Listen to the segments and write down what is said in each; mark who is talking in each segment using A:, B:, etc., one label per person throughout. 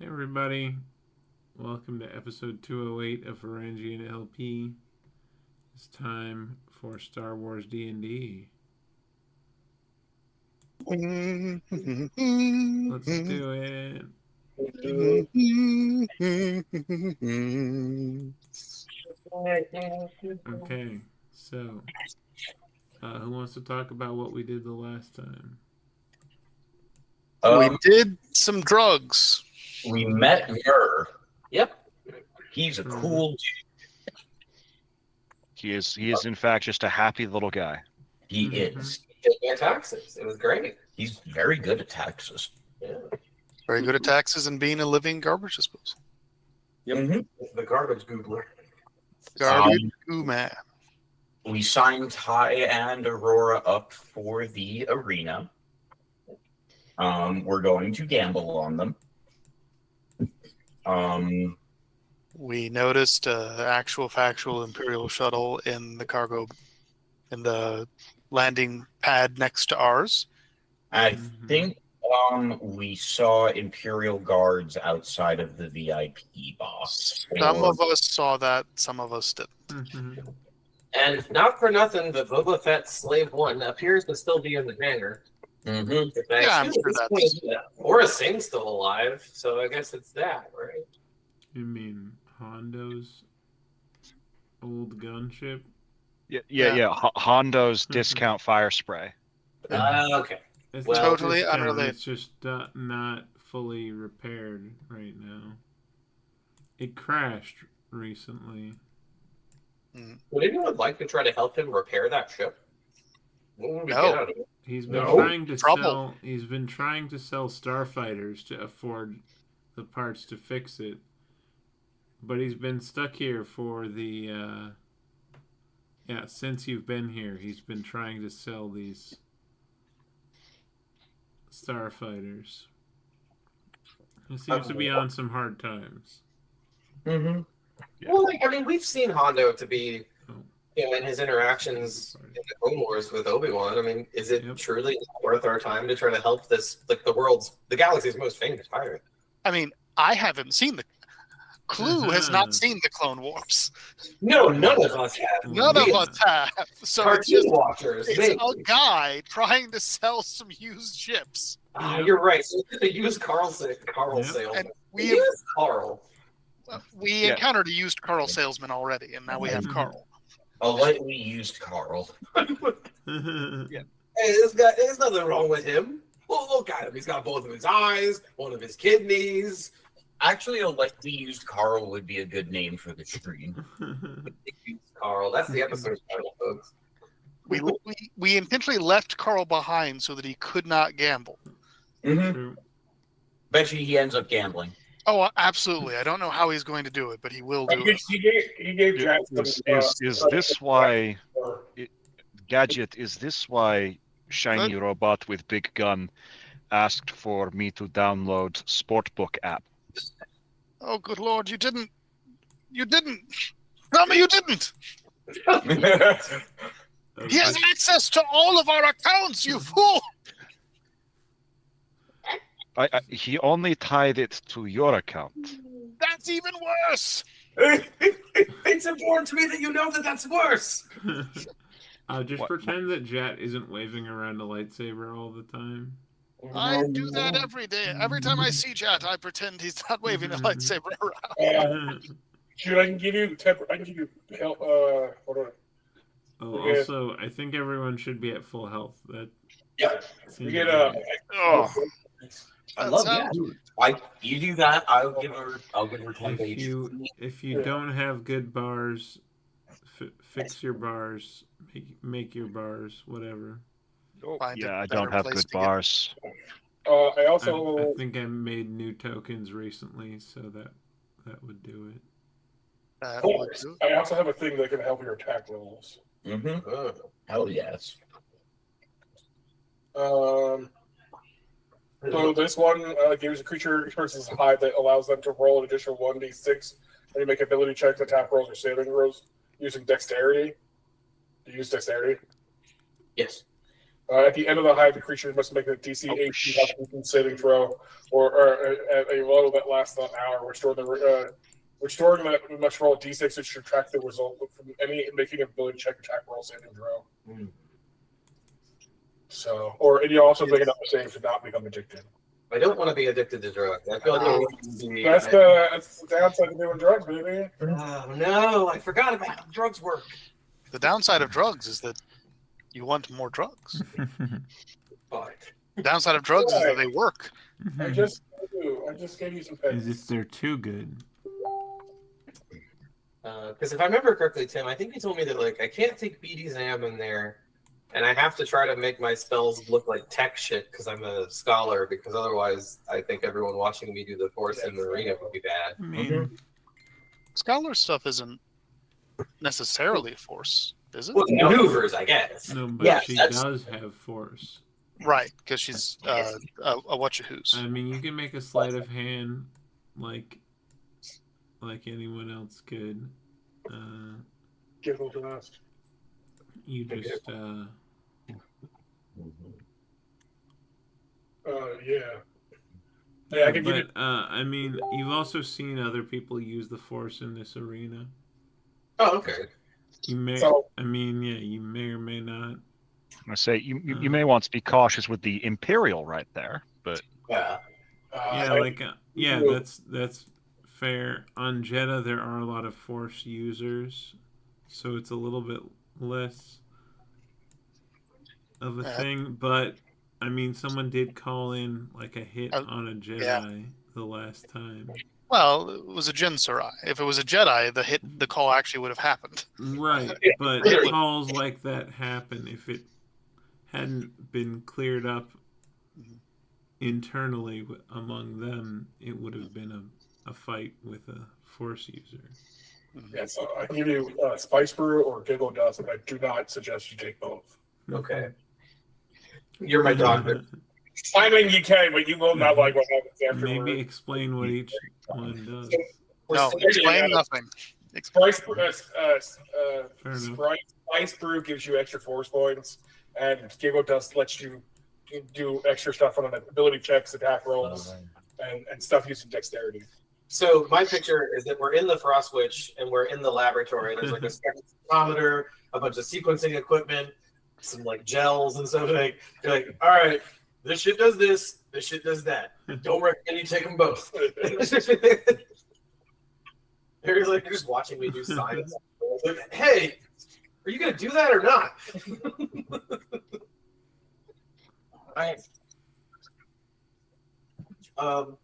A: Hey everybody, welcome to episode 208 of VarangianLP. It's time for Star Wars D&D. Let's do it. Okay, so who wants to talk about what we did the last time?
B: We did some drugs.
C: We met Murr. Yep. He's a cool dude.
D: He is in fact just a happy little guy.
C: He is.
E: He paid my taxes. It was great.
C: He's very good at taxes.
E: Yeah.
B: Very good at taxes and being a living garbage disposal.
E: Yep.
C: Mm-hmm.
E: The garbage googler.
B: Garbage goo man.
C: We signed Ty and Aurora up for the arena. We're going to gamble on them.
B: We noticed actual factual Imperial shuttle in the landing pad next to ours.
C: I think we saw Imperial guards outside of the VIP box.
B: Some of us saw that, some of us didn't.
E: And not for nothing, the Boba Fett Slave 1 appears to still be in the hangar.
B: Yeah, I'm sure that's...
E: Aura Singh's still alive, so I guess it's that, right?
A: You mean Hondo's old gunship?
D: Yeah. Hondo's discount fire spray.
E: Okay.
A: It's
E: Well,
B: totally
A: discount,
B: unrelated.
A: It's just not fully repaired right now. It crashed recently.
E: Would anyone like to try to help him repair that ship? What would we
B: No.
E: get out of it?
A: He's been
E: No.
A: trying to
B: Trouble.
A: sell. He's been trying to sell starfighters to afford the parts to fix it, but he's been stuck here for the. Since you've been here, he's been trying to sell these starfighters. He seems to be on some hard times.
D: Yeah.
E: Well, we've seen Hondo to be, in his interactions in the Clone Wars with Obi-Wan. Is it truly worth our time to try to help this, the galaxy's most famous pirate?
B: I haven't seen Clue has not seen the Clone Wars.
E: No, none of us have.
B: None of us have. So it's
E: Cartoon
B: just
E: watchers.
B: it's a guy trying to sell some used ships.
E: You're right. So they use Carl sale.
B: And
E: We use Carl.
B: we encountered a used Carl salesman already, and now we have Carl.
C: A lightly used Carl.
E: Hey, this guy, there's nothing wrong with him. Well, look at him. He's got both of his eyes, one of his kidneys.
C: Actually, a lightly used Carl would be a good name for the stream.
E: Carl. That's the episode title, folks.
B: We intentionally left Carl behind so that he could not gamble.
A: True.
C: Bet you he ends up gambling.
B: Oh, absolutely. I don't know how he's going to do it, but he will do it.
F: He gave Jack
D: Is this why, Gadget, is this why Shiny Robot with Big Gun asked for me to download Sportbook app?
B: Oh, good Lord, you didn't. Tell me you didn't. He has access to all of our accounts, you fool.
D: He only tied it to your account.
B: That's even worse.
E: It's important to me that you know that that's worse.
A: Just pretend that Jet isn't waving around a lightsaber all the time.
B: I do that every day. Every time I see Jet, I pretend he's not waving a lightsaber around.
F: Should I give you help? Hold on.
A: Also, I think everyone should be at full health.
F: Yeah.
A: Seems
F: We get
B: Oh,
C: I love that. You do that, I'll give her 10
A: if you don't have good bars, fix your bars, make your bars, whatever.
B: find a
D: I
B: better
D: don't have
B: place
D: good
B: to get-
D: bars.
F: I also
A: I think I made new tokens recently, so that would do it.
B: That would do it.
F: I also have a thing that can help your attack rolls.
C: Hell yes.
F: So this one gives a creature experiences a high that allows them to roll an additional 1d6 and you make ability checks, attack rolls, or saving rolls using dexterity. Do you use dexterity?
C: Yes.
F: At the end of the hive, the creature must make a DC 18 Constitution saving throw, or at a level that lasts an hour. Restoring that must roll a D6 which subtract the result from any making ability check, attack, roll, saving throw. So, and you also make another save to not become addicted.
E: I don't want to be addicted to drugs. I feel like
F: that's the downside of doing drugs, baby.
E: Oh no, I forgot about how drugs work.
B: The downside of drugs is that you want more drugs. The downside of drugs is that they work.
F: I just gave you some
A: As if they're too good.
E: Because if I remember correctly, Tim, I think you told me that like I can't take BDSM in there, and I have to try to make my spells look like tech shit because I'm a scholar. Because otherwise, I think everyone watching me do the force in the arena would be bad.
A: I mean,
B: Scholar stuff isn't necessarily force, is it?
E: Well, maneuvers, I guess.
A: no, but she does have force.
B: Right, because she's a whatcha-who's.
A: I mean, you can make a sleight of hand like anyone else could.
F: Give them to us.
A: You just
F: Yeah, I can give you.
A: I mean, you've also seen other people use the force in this arena.
E: Oh, okay.
A: You may, I mean, yeah, you may or may not.
D: I say you may want to be cautious with the Imperial right there, but
E: Yeah.
A: That's fair. On Jeddah, there are a lot of force users, so it's a little bit less of a thing. But I mean, someone did call in like a hit on a Jedi the last time.
B: Well, it was a Jin Sarai. If it was a Jedi, the call actually would have happened.
A: Right, but calls like that happen if it hadn't been cleared up internally among them. It would have been a fight with a force user.
F: Yeah, so I can give you Spice Brew or Giggle Dust, but I do not suggest you take both.
E: Okay. You're my doctor.
F: I mean, you can, but you will not like what happens afterwards.
A: Maybe explain what each one does.
B: No, explain nothing.
F: Spice Brew gives you extra force points, and Giggle Dust lets you do extra stuff on ability checks, attack rolls, and stuff using dexterity.
E: So my picture is that we're in the Frost Witch and we're in the laboratory. There's like a spectrometer, a bunch of sequencing equipment, some like gels and stuff. Like, you're like, all right, this shit does this shit does that. Don't recommend you take them both. They're like just watching me do science. Like, hey, are you gonna do that or not?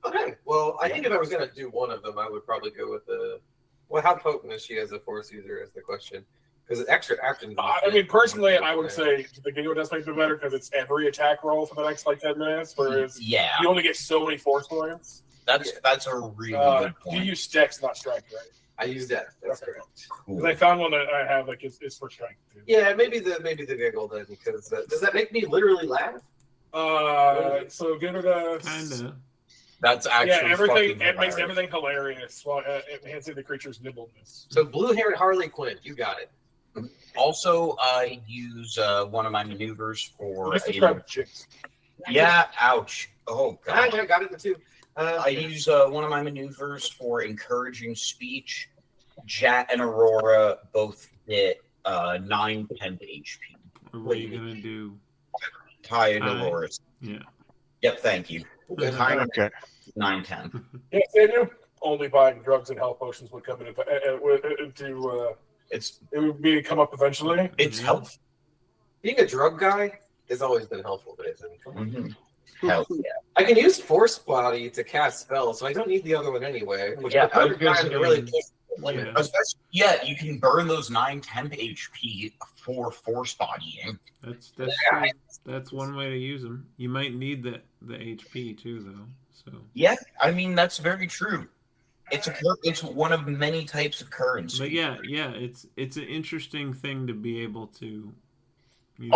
E: Okay. Well, I think if I was gonna do one of them, I would probably go with the. Well, how potent is she as a force user? Is the question. Because extra actions.
F: I mean, personally, I would say the Giggle Dust makes it better because it's every attack roll for the next like 10 minutes, whereas you only get so many force points.
C: That's a really good point.
F: You use Dex, not Strike, right?
E: I use that. That's correct.
F: Cool. I found one that I have like is for Strike too.
E: Yeah, maybe the Giggle then, because does that make me literally laugh?
F: So Giggle Dust.
A: Kinda.
C: That's actually
F: everything. It makes everything hilarious while enhancing the creature's nimbleness.
E: So blue-haired Harley Quinn, you got it.
C: Also, I use one of my maneuvers for.
F: Yeah,
C: ouch. Oh, God.
E: I got it too.
C: I use one of my maneuvers for encouraging speech. Jat and Aurora both get 9 temp HP.
A: What are you going to do?
C: Ty and Aurora.
A: Yeah.
C: Yep, thank you.
D: okay.
C: 9, 10.
F: Yes, they do. Only buying drugs and health potions would come into it would come up eventually.
C: It's helpful.
E: Being a drug guy has always been helpful, Jason.
C: Mm-hmm. Hell yeah.
E: I can use Force Body to cast spells, so I don't need the other one anyway. Which you
C: can burn those 9 temp HP for force bodying.
A: That's one way to use them. You might need the HP too, though. So
C: yeah, I mean that's very true. It's one of many types of currency.
A: But yeah, it's an interesting thing to be able to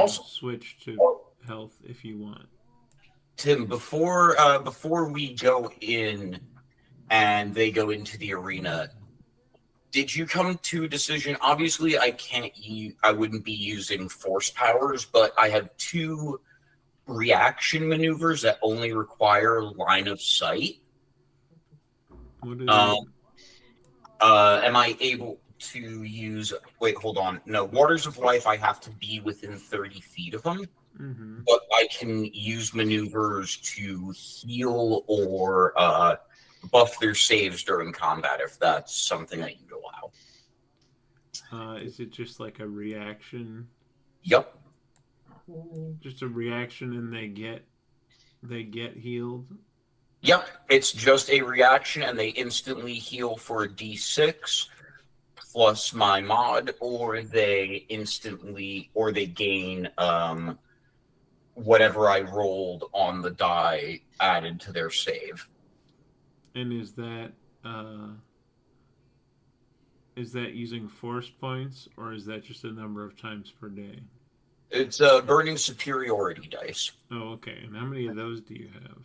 A: switch to health if you want.
C: Tim, before we go in and they go into the arena, Did you come to a decision? Obviously, I wouldn't be using force powers, but I have 2 reaction maneuvers that only require line of sight.
A: What is
C: Am I able to use? Wait, hold on. No, Waters of Life. I have to be within 30 feet of them, but I can use maneuvers to heal or buff their saves during combat if that's something that you'd allow.
A: Is it just like a reaction?
C: Yep.
A: Just a reaction, and they get healed.
C: Yep, it's just a reaction, and they instantly heal for a D6 plus my mod, or they gain whatever I rolled on the die added to their save.
A: And is that using force points, or is that just a number of times per day?
C: It's burning superiority dice.
A: Oh, okay. And how many of those do you have?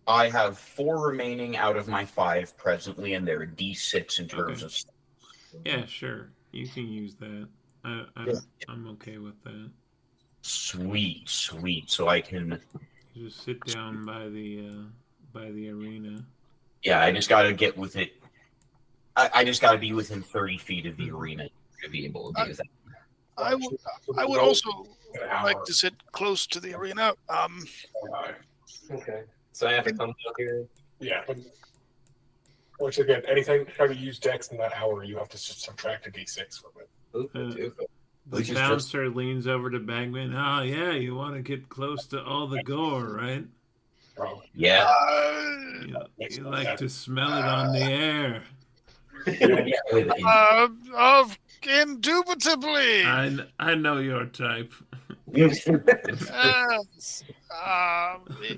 C: I have 4 remaining out of my 5 presently, and they're D6 in terms of stuff.
A: Yeah, sure. You can use that. I'm okay with that.
C: Sweet. So I can
A: just sit down by the arena.
C: Yeah, I just got to get with it. I just got to be within 30 feet of the arena to be able to do that.
B: I would also like to sit close to the arena.
E: Okay. So I have to come down here.
F: Yeah. Which again, anything trying to use Dex in that hour, you have to subtract a D6 from it.
A: The bouncer leans over to Bagman. Oh, yeah, you want to get close to all the gore, right?
C: Yeah.
A: You like to smell it on the air.
B: Indubitably.
A: I know your type.
B: Yes.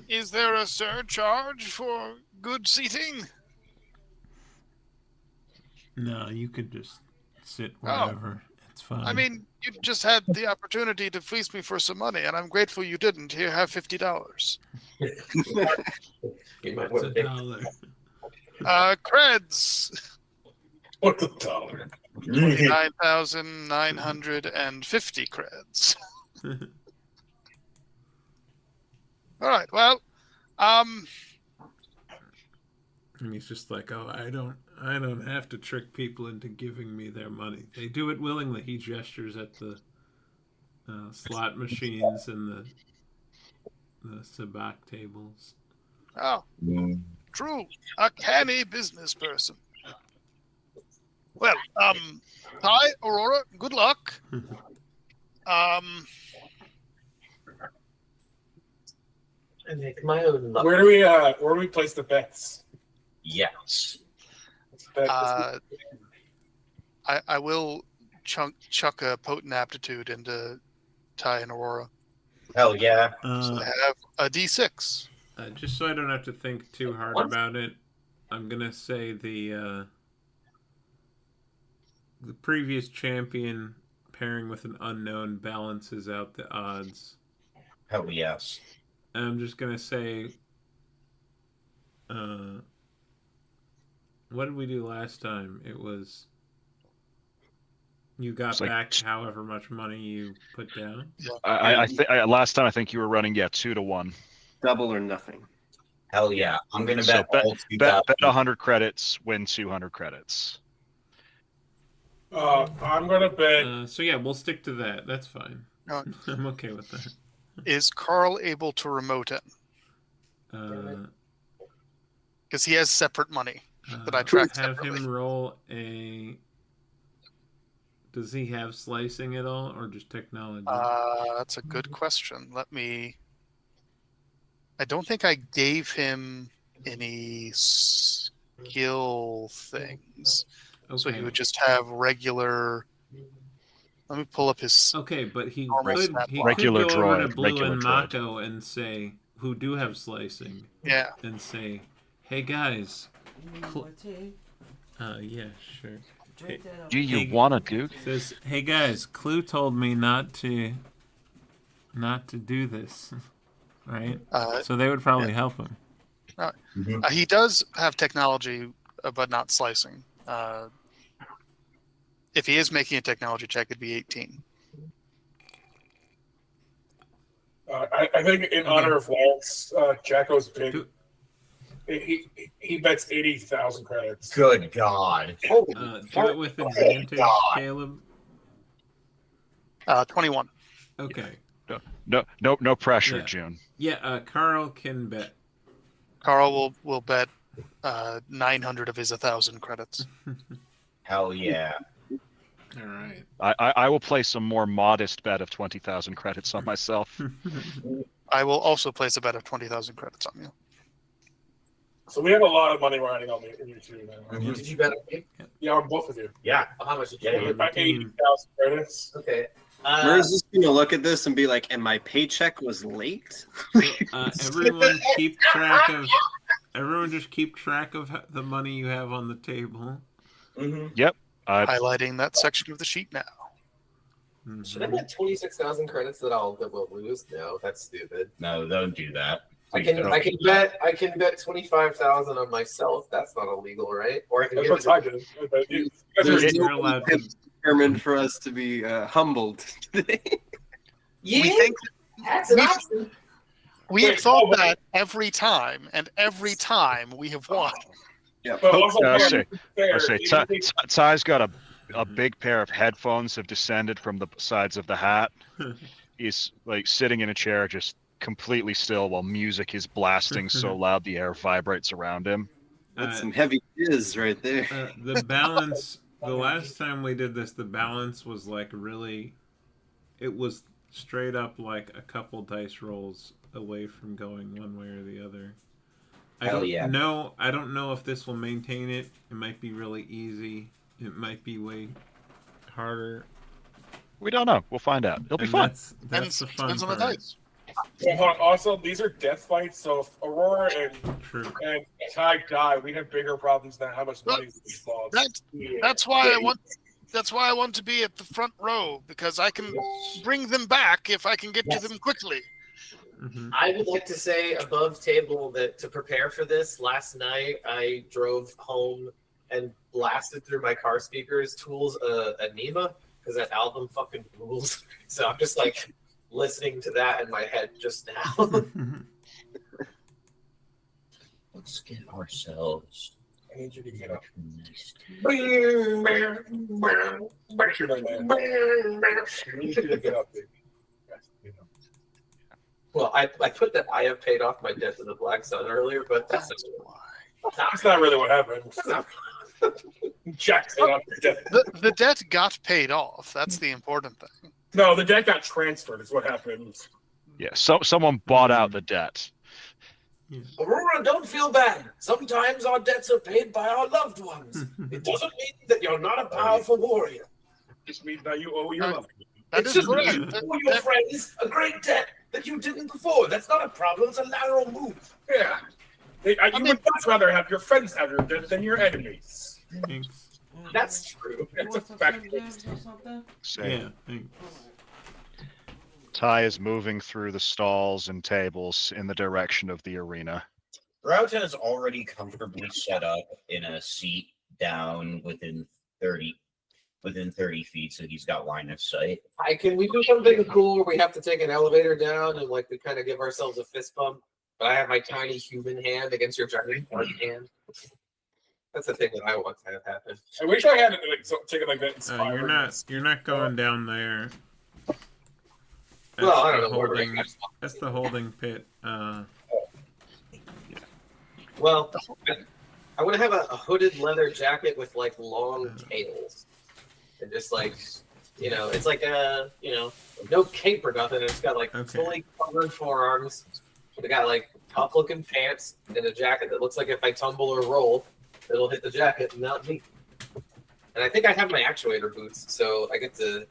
B: Is there a surcharge for good seating?
A: No, you could just sit wherever. It's fine.
B: I mean, you just had the opportunity to fleece me for some money, and I'm grateful you didn't. Here, have $50.
A: It's $1.
B: Creds.
F: What's $1?
B: 29,950 creds. All right. Well,
A: and he's just like, oh, I don't have to trick people into giving me their money. They do it willingly. He gestures at the slot machines and the sabacc tables.
B: Oh, true. A canny business person. Well, hi, Aurora. Good luck.
E: I make my own luck.
F: Where do we place the bets?
C: Yes.
B: I will chuck a potent aptitude into Ty and Aurora.
C: Hell yeah.
B: So they have a D6.
A: Just so I don't have to think too hard about it, I'm gonna say the previous champion pairing with an unknown balances out the odds.
C: Hell yes.
A: And I'm just gonna say, what did we do last time? It was you got back however much money you put down.
D: I think last time I think you were running 2-1.
G: Double or nothing.
C: Hell yeah! I'm gonna
D: So
C: bet
D: bet 100 credits, win 200 credits.
F: I'm gonna bet.
A: So yeah, we'll stick to that. That's fine. I'm okay with that.
B: Is Carl able to remote in? Because he has separate money that I tracked
A: have
B: separately.
A: him roll a. Does he have slicing at all, or just technology?
B: That's a good question. I don't think I gave him any skill things, so he would just have regular. Let me pull up his.
A: Okay, but he
D: regular
A: could go over to
D: droid,
A: Blue and Mako and say, who do have slicing.
B: Yeah.
A: And say, hey guys. Yeah, sure.
D: Do you want to, Duke?
A: Says, hey guys, Clue told me not to do this, right? So they would probably help him.
B: He does have technology, but not slicing. If he is making a technology check, it'd be 18.
F: I think in honor of Lance, Jacko's bid. He bets 80,000 credits.
C: Good God.
A: Do it with advantage, Caleb.
B: 21.
A: Okay.
D: No pressure,
A: Yeah.
D: June.
A: Yeah, Carl can bet.
B: Carl will bet 900 of his 1,000 credits.
C: Hell yeah.
A: All right.
D: I will place a more modest bet of 20,000 credits on myself.
B: I will also place a bet of 20,000 credits on you.
F: So we have a lot of money riding on you two now.
C: Mhm.
E: Did you bet on me?
F: Yeah, on both of you.
C: Yeah.
E: How much did you
C: Yeah,
E: bet?
F: About 80,000 credits.
E: Okay.
G: Where's just gonna look at this and be like, and my paycheck was late?
A: Everyone keep track of. Everyone just keep track of the money you have on the table.
C: Mm-hmm.
D: Yep.
B: Highlighting that section of the sheet now.
A: Mhm.
E: Should I bet 26,000 credits that we'll lose? No, that's stupid.
C: No, don't do that.
E: I can bet 25,000 on myself. That's not illegal, right? Or I can
F: That's
E: give
F: what
E: it
F: I
E: to
F: did. You guys
G: There's
F: are-
A: You're allowed to.
G: Determined for us to be humbled today.
E: Yeah,
B: We think
E: that's an
B: we-
E: option.
B: we have
F: Wait,
B: thought
F: wait.
B: that every time, and every time we have won.
G: Yeah.
F: But also,
D: I
F: fair,
D: say,
F: fair.
D: I say, Ty's got a big pair of headphones have descended from the sides of the hat. He's like sitting in a chair, just completely still, while music is blasting so loud the air vibrates around him.
G: That's some heavy jizz right there.
A: The balance. The last time we did this, the balance was like really. It was straight up like a couple dice rolls away from going one way or the other. I don't know if this will maintain it. It might be really easy. It might be way harder.
D: We don't know. We'll find out. It'll be fun.
A: That's the fun
B: Depends on the
A: part.
B: dice.
F: Well, hold on. Also, these are death fights, so if Aurora
A: True.
F: and Ty die, we have bigger problems than how much money we lost.
B: That's why I want. That's why I want to be at the front row, because I can bring them back if I can get to them quickly.
A: Mm-hmm.
E: I would like to say above table that to prepare for this, last night I drove home and blasted through my car speakers Tool's Anima, because that album fucking rules. So I'm just like listening to that in my head just now.
C: Let's get ourselves.
F: I need you to get up.
E: Well, I put that I have paid off my debt to the Black Sun earlier, but that's
F: not really what happened. Jack paid off your debt.
B: The debt got paid off. That's the important thing.
F: No, the debt got transferred. Is what happened.
D: Yeah. So someone bought out the debt.
E: Aurora, don't feel bad. Sometimes our debts are paid by our loved ones. It doesn't mean that you're not a powerful warrior.
F: Just means that you owe your love.
B: That
E: It's
B: is
E: just
B: correct.
E: you owe your friends a great debt that you didn't before. That's not a problem. It's a lateral move.
F: Yeah. You would much rather have your friends have your debt than your enemies.
A: Thanks.
E: That's true.
F: It's a fact.
A: Yeah, thanks.
D: Ty is moving through the stalls and tables in the direction of the arena.
C: Rauta is already comfortably set up in a seat down within 30 feet, so he's got line of sight.
E: Can we do something cool where we have to take an elevator down and like we kind of give ourselves a fist bump? But I have my tiny human hand against your giant body hand. That's the thing that I want to have happen.
F: I wish I had take it like that.
A: You're not going down there.
E: Well, I don't know.
A: That's the holding pit.
E: Well, I want to have a hooded leather jacket with like long tails, and just like, it's like no cape or nothing. It's got like fully covered forearms. I got like tough looking pants and a jacket that looks like if I tumble or roll, it'll hit the jacket and not me. And I think I have my actuator boots, so I get to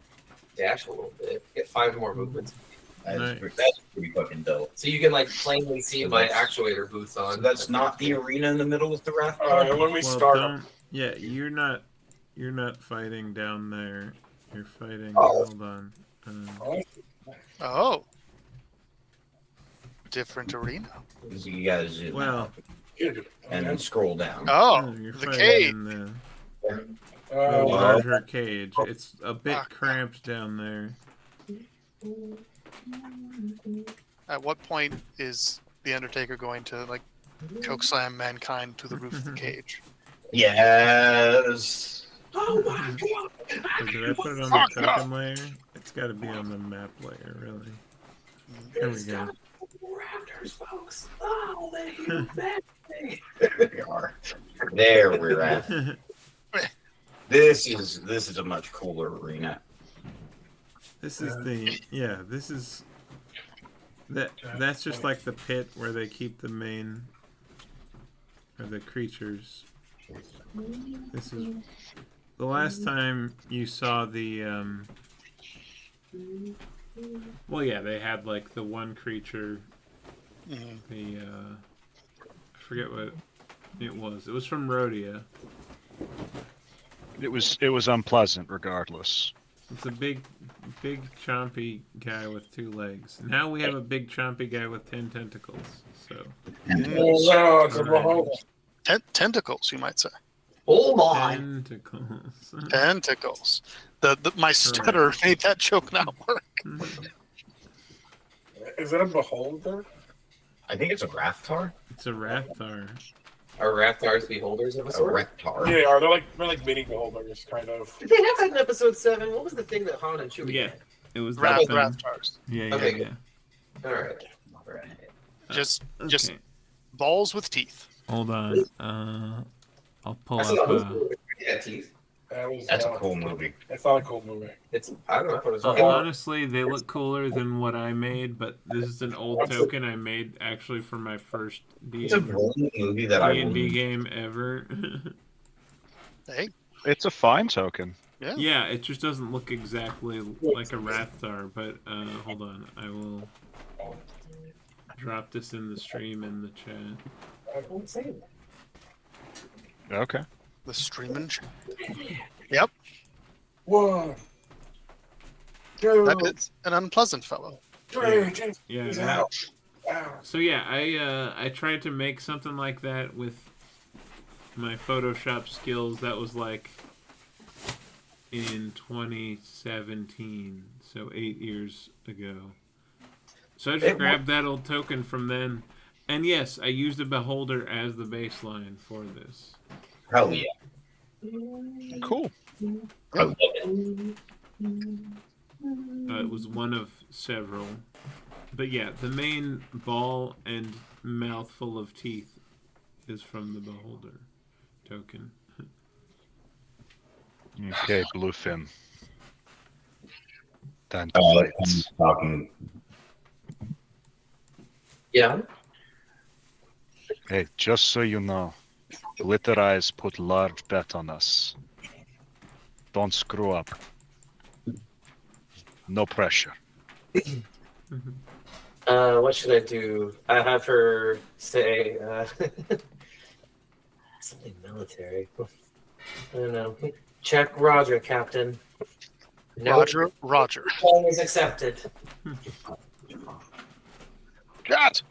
E: dash a little bit, get 5 more movements.
C: That's pretty fucking dope.
E: So you can like plainly see my actuator boots on.
C: So that's not the arena in the middle with the RATHTAR?
F: When we start,
A: yeah, you're not fighting down there. You're fighting. Hold on.
B: Different arena.
C: You guys zoom out and then scroll down.
B: Oh,
A: you're
B: the
A: fighting
B: cave.
A: in the larger cage. It's a bit cramped down there.
B: At what point is the Undertaker going to like chokeslam mankind to the roof of the cage?
C: Yes.
E: Oh my god!
A: So did I put it on the token layer? It's got to be on the map layer, really. There we go.
E: Raptors, folks. Oh, they
C: There we are. There we're at. This is a much cooler arena.
A: This is that's just like the pit where they keep the main or the creatures. This is the last time you saw the well, yeah, they had like the one creature, the I forget what it was. It was from Rhodia.
D: It was unpleasant regardless.
A: It's a big chompy guy with 2 legs. Now we have a big chompy guy with 10 tentacles. So
B: Tentacles, you might say.
E: Oh my!
A: tentacles.
B: Tentacles. My stutter made that joke not work.
F: Is it a beholder?
C: I think it's a RATHTAR.
A: It's a RATHTAR.
E: Are RATHTARs beholders of a
C: A
E: sort?
C: RATHTAR.
F: Yeah, are they're like mini beholders, kind of.
E: Did they have that in episode 7? What was the thing that Han and Chewie
A: Yeah.
E: had?
A: It was that thing.
B: Rathtars.
A: Yeah,
E: Okay.
A: yeah.
E: All right.
B: Just
A: Okay.
B: balls with teeth.
A: Hold on. I'll pull
E: I saw
A: up.
E: yeah, teeth.
C: That's a cool movie.
F: It's not a cool movie.
E: I don't know if it was.
A: Honestly, they look cooler than what I made, but this is an old token I made actually for my first
C: It's a brilliant movie that I
A: D&D game ever.
B: Hey,
D: It's a fine token.
A: Yeah, it just doesn't look exactly like a RATHTAR, but hold on. I will drop this in the stream in the chat.
E: I won't say it.
D: Okay.
B: the streaming. Yep,
F: Whoa.
B: that is an unpleasant fellow.
A: Yeah. So yeah, I tried to make something like that with my Photoshop skills. That was like in 2017, so 8 years ago. So I just grabbed that old token from then, and yes, I used a beholder as the baseline for this.
C: Hell yeah.
D: Cool.
C: I love it.
A: It was one of several. But yeah, the main ball and mouth full of teeth is from the beholder token.
D: Okay, Bluefin. Time
C: I'm
D: to
C: talking.
E: Yeah.
D: Hey, just so you know, Glitter Eyes put large bet on us. Don't screw up. No pressure.
E: What should I do? I have her say something military. I don't know. Check Roger, Captain. No
B: Roger.
E: Always accepted.
B: Cat!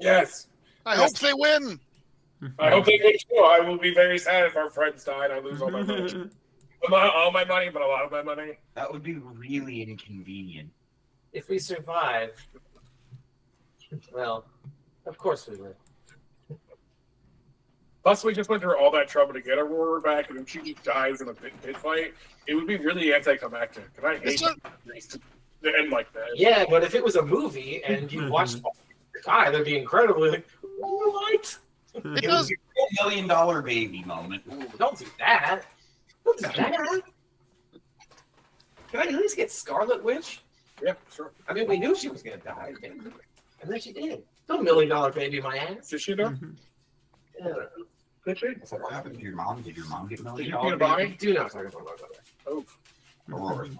F: Yes.
B: I hope they win!
F: I hope they do too. I will be very sad if our friends die and I lose all my money. Not all my money, but a lot of my money.
C: That would be really inconvenient.
E: If we survive, well, of course we will.
F: Plus, we just went through all that trouble to get Aurora back, and if she just dies in a pit fight, it would be really anticlimactic. Because I hate to end like that.
E: Yeah, but if it was a movie and you watched the guy, that'd be incredibly like, what?
B: It does.
C: $1 million baby moment.
E: Ooh, don't do that. Don't do that. Can I at least get Scarlet Witch?
F: Yeah, sure.
E: I mean, we knew she was going to die. And then she did. No $1 million baby, my ass.
F: Did she know?
E: Yeah.
F: Did she?
C: So what happened to your mom? Did your mom get $1
F: Did you
C: million?
F: get a body?
E: Do not talk about that.
F: Oh.
C: Aurora.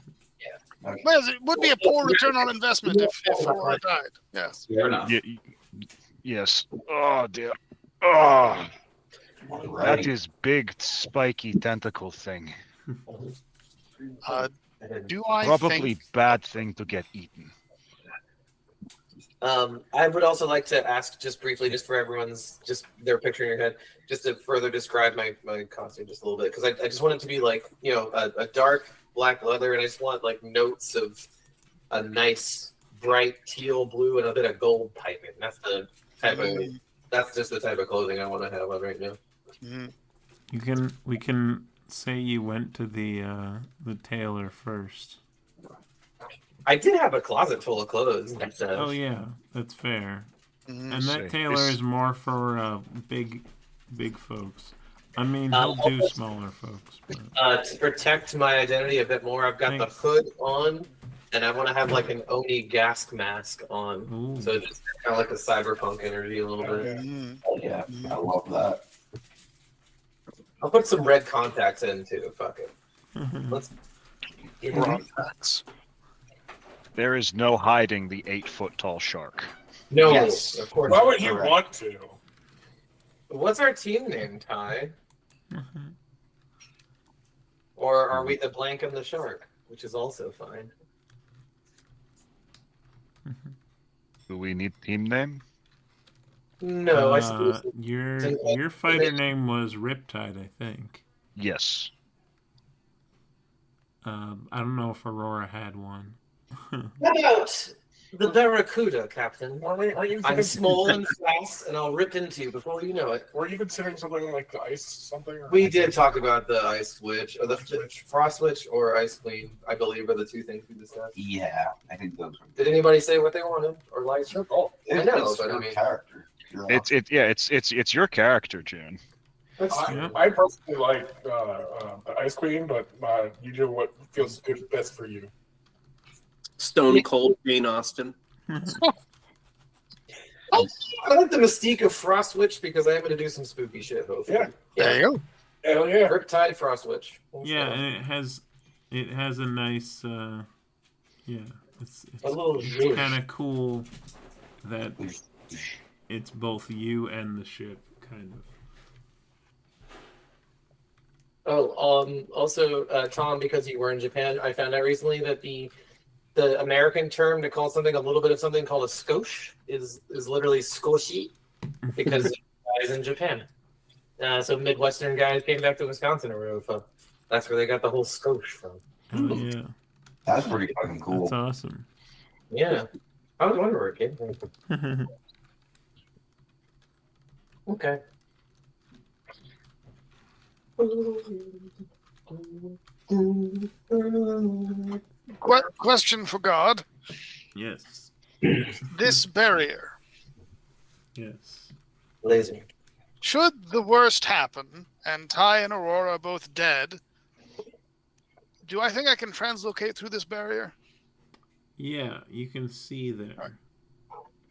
C: Okay.
B: Well, it would be a poor return on investment if Aurora died. Yes.
C: Fair enough.
D: Yes. Oh, dear. Oh, that
C: Alrighty.
D: is big, spiky tentacle thing.
B: Do I
D: Probably
B: think
D: bad thing to get eaten.
E: I would also like to ask just briefly, just for everyone's, just their picture in your head, just to further describe my costume just a little bit, because I just want it to be like, you know, a dark black leather, and I just want like notes of a nice bright teal blue and a bit of gold piping. That's the type of, that's just the type of clothing I want to have on right now.
A: We can say you went to the tailor first.
E: I did have a closet full of clothes.
A: Oh yeah, that's fair. And that
D: See,
A: tailor is more for big folks. I mean, he'll do smaller folks. But...
E: to protect my identity a bit more, I've got the hood on, and I want to have like an Oni gas mask on. Ooh. So just kind of like a cyberpunk energy a little bit.
H: Yeah, I love that.
E: I'll put some red contacts in too. Fuck it. Let's get
B: contacts.
D: There is no hiding the 8-foot-tall shark.
E: No, yes. Of course.
F: Why would you want to?
E: What's our team name, Ty? Or are we the blank and the shark, which is also fine.
D: Do we need team name?
E: No, I suppose
A: your fighter name was Riptide, I think.
D: Yes.
A: I don't know if Aurora had one.
E: How about the Barracuda, Captain? I'm small and fast, and I'll rip into you before you know it.
F: Were you considering something like the ice something? Or
E: we did talk about the Ice Witch, or the Frost Witch, or Ice Queen, I believe, are the two things we discussed.
H: Yeah, I think those are...
E: Did anybody say what they wanted? Or like,
H: oh,
E: I know,
H: but I mean... character.
D: It's your character, June.
F: I personally like the Ice Queen, but you do what feels good best for you.
G: Stone Cold Jane Austen.
E: I like the mystique of Frost Witch because I am going to do some spooky shit. Hopefully.
F: Yeah,
B: there you go.
F: Hell yeah,
E: Riptide Frost Witch.
A: Yeah, and it has a nice it's kind of cool that it's both you and the ship, kind of.
E: Oh, also, Tom, because you were in Japan, I found out recently that the American term to call something a little bit of something called a skosh is literally skoshi because guys in Japan. So Midwestern guys came back to Wisconsin or whatever. That's where they got the whole skosh from.
A: Oh yeah,
H: that's pretty fucking cool.
A: That's awesome.
E: Yeah, I was wondering where it came from. Okay.
B: Question for God.
A: Yes.
B: This barrier.
A: Yes.
E: Laser.
B: Should the worst happen and Ty and Aurora are both dead, do I think I can translocate through this barrier?
A: Yeah, you can see there.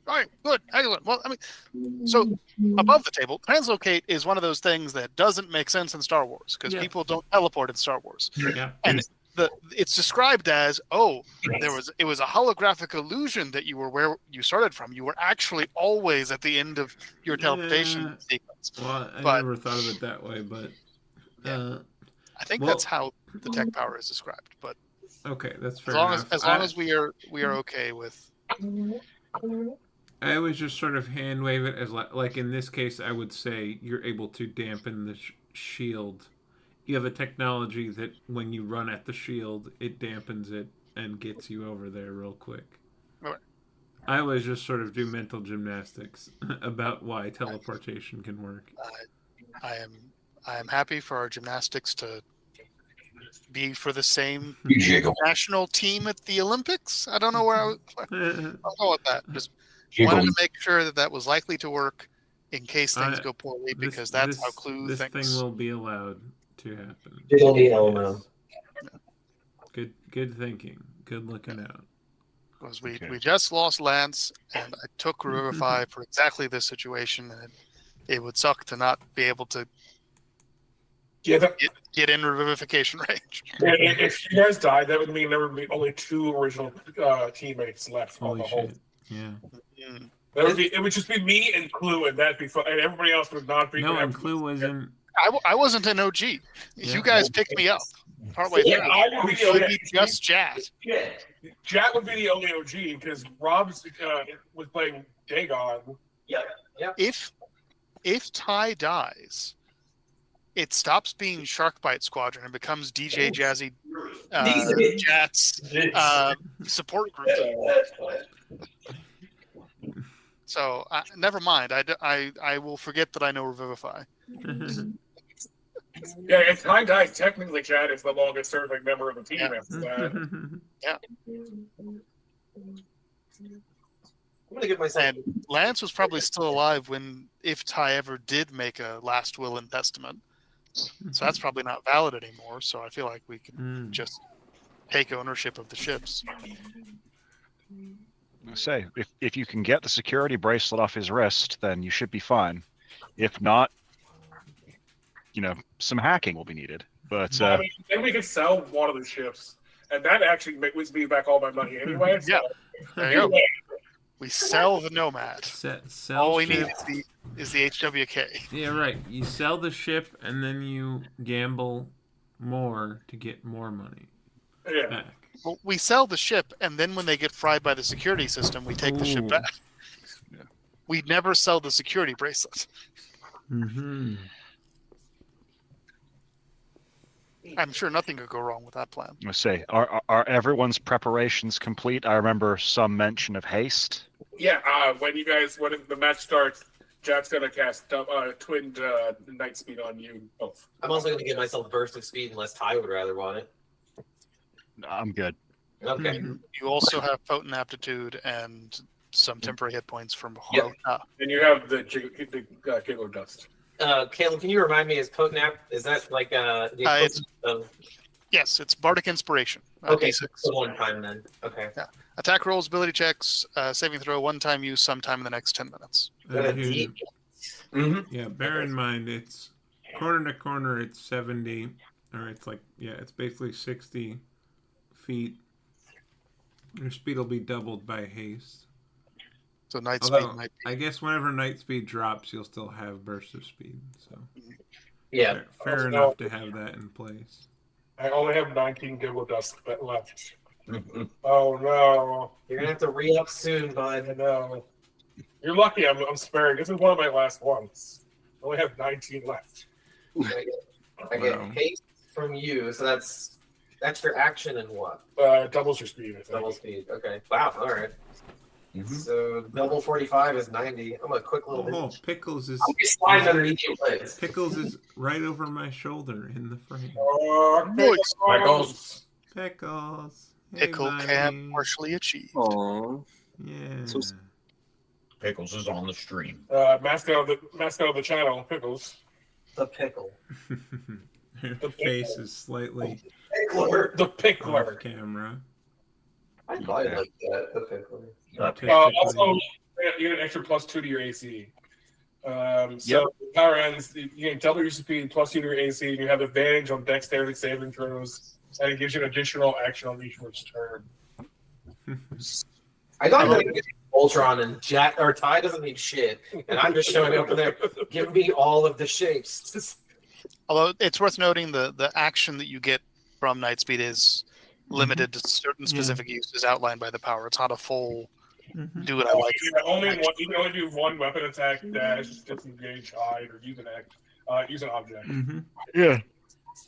B: All right, good, excellent. Well, I mean, so above the table, translocate is one of those things that doesn't make sense in Star Wars because people don't teleport in Star Wars.
A: Yeah.
B: And it's described as, it was a holographic illusion that you were where you started from. You were actually always at the end of your teleportation sequence.
A: Well, I never thought of it that way, but
B: I think that's how the tech power is described. But
A: okay, that's fair
B: enough. As long as we are okay with.
A: I always just sort of hand wave it as like in this case, I would say you're able to dampen the shield. You have a technology that when you run at the shield, it dampens it and gets you over there real quick.
B: Okay.
A: I always just sort of do mental gymnastics about why teleportation can work.
B: I am happy for our gymnastics to be for the same national team at the Olympics. I don't know where I'll go with that. Just wanted to make sure that was likely to work in case things go poorly, because that's how Clue thinks.
A: This thing will be allowed to happen.
E: Yes.
A: Good thinking. Good looking out.
B: Because we just lost Lance, and I took Revivify for exactly this situation, and it would suck to not be able to get in revivification range.
F: If you guys died, that would mean there would be only 2 original teammates left on the whole.
A: Yeah.
F: It would just be me and Clue, and that'd be fun. And everybody else would not be.
A: No, and Clue wasn't.
B: I wasn't an OG. You guys picked me up. Partway
F: Yeah,
B: through,
F: I would
B: it
F: be
B: should
F: the
B: be just Jat.
F: Jack would be the only OG because Rob's was playing Dagon.
E: Yeah.
B: If Ty dies, it stops being Sharkbite Squadron and becomes DJ Jazzy Jat's support group. So never mind. I will forget that I know Revivify.
F: Yeah, if Ty dies, technically Chad is the longest serving member of the team.
B: Yeah.
E: I'm gonna give myself.
B: And Lance was probably still alive if Ty ever did make a last will and testament. So that's probably not valid anymore. So I feel like we can just take ownership of the ships.
D: I say, if you can get the security bracelet off his wrist, then you should be fine. If not, some hacking will be needed. But
F: then we could sell one of the ships, and that actually makes me back all my money anyway. So.
B: Yeah, there you go. We sell the Nomad.
A: Sell
B: all we
A: ship.
B: need is the HWK.
A: Yeah, right. You sell the ship, and then you gamble more to get more money back.
B: Well, we sell the ship, and then when they get fried by the security system, we take the ship back.
D: Yeah.
B: We never sell the security bracelet.
A: Mm-hmm.
B: I'm sure nothing could go wrong with that plan.
D: I say, are everyone's preparations complete? I remember some mention of haste.
F: Yeah, when the match starts, Jack's gonna cast twinned night speed on you both.
E: I'm also gonna give myself burst of speed unless Ty would rather want it.
D: I'm good.
E: Okay.
B: You also have potent aptitude and some temporary hit points from RATHTAR.
F: And you have the Giggle Dust.
E: Caleb, can you remind me, is that like the equivalent of...
B: Yes, it's Bardic Inspiration.
E: Okay,
B: D6.
E: so one time then. Okay.
B: Yeah. Attack rolls, ability checks, saving throw, one-time use sometime in the next 10 minutes.
A: Yeah, bear in mind, it's corner to corner, it's 70, or it's it's basically 60 feet. Your speed will be doubled by haste.
B: So night speed might be...
A: I guess whenever night speed drops, you'll still have burst of speed. So
E: yeah,
A: fair enough to have that in place.
F: I only have 19 Giggle Dust left. Oh no!
E: You're gonna have to re-up soon, bud.
F: I know. You're lucky. I'm sparing. This is one of my last ones. I only have 19 left.
E: I get haste from you, so that's extra action and what?
F: Doubles your speed. I think.
E: Double speed. Okay. Wow. All right. So double 45 is 90. I'm a quick little.
A: Pickles is.
E: Slide underneath your legs.
A: Pickles is right over my shoulder in the frame.
F: Pickles.
A: Pickles.
B: Pickle can partially achieve.
G: Aww.
A: Yeah.
G: So,
C: Pickles is on the stream.
F: Mascot of the channel, Pickles.
E: The pickle.
A: Her face is slightly
F: The pickler.
A: off camera.
E: I probably like that. The pickler.
F: Also, you get an extra +2 to your AC. So power ends, you can double your speed, +2 to your AC, and you have advantage on dexterity saving throws, and it gives you an additional action on each one's turn.
E: I thought that Ultron and Jack or Ty doesn't need shit, and I'm just showing up in there. Give me all of the shapes.
B: Although it's worth noting the action that you get from Night Speed is limited to certain specific uses outlined by the power. It's not a full do what I like.
F: You can only do one weapon attack, dash, disengage, hide, or use an object.
D: Yeah.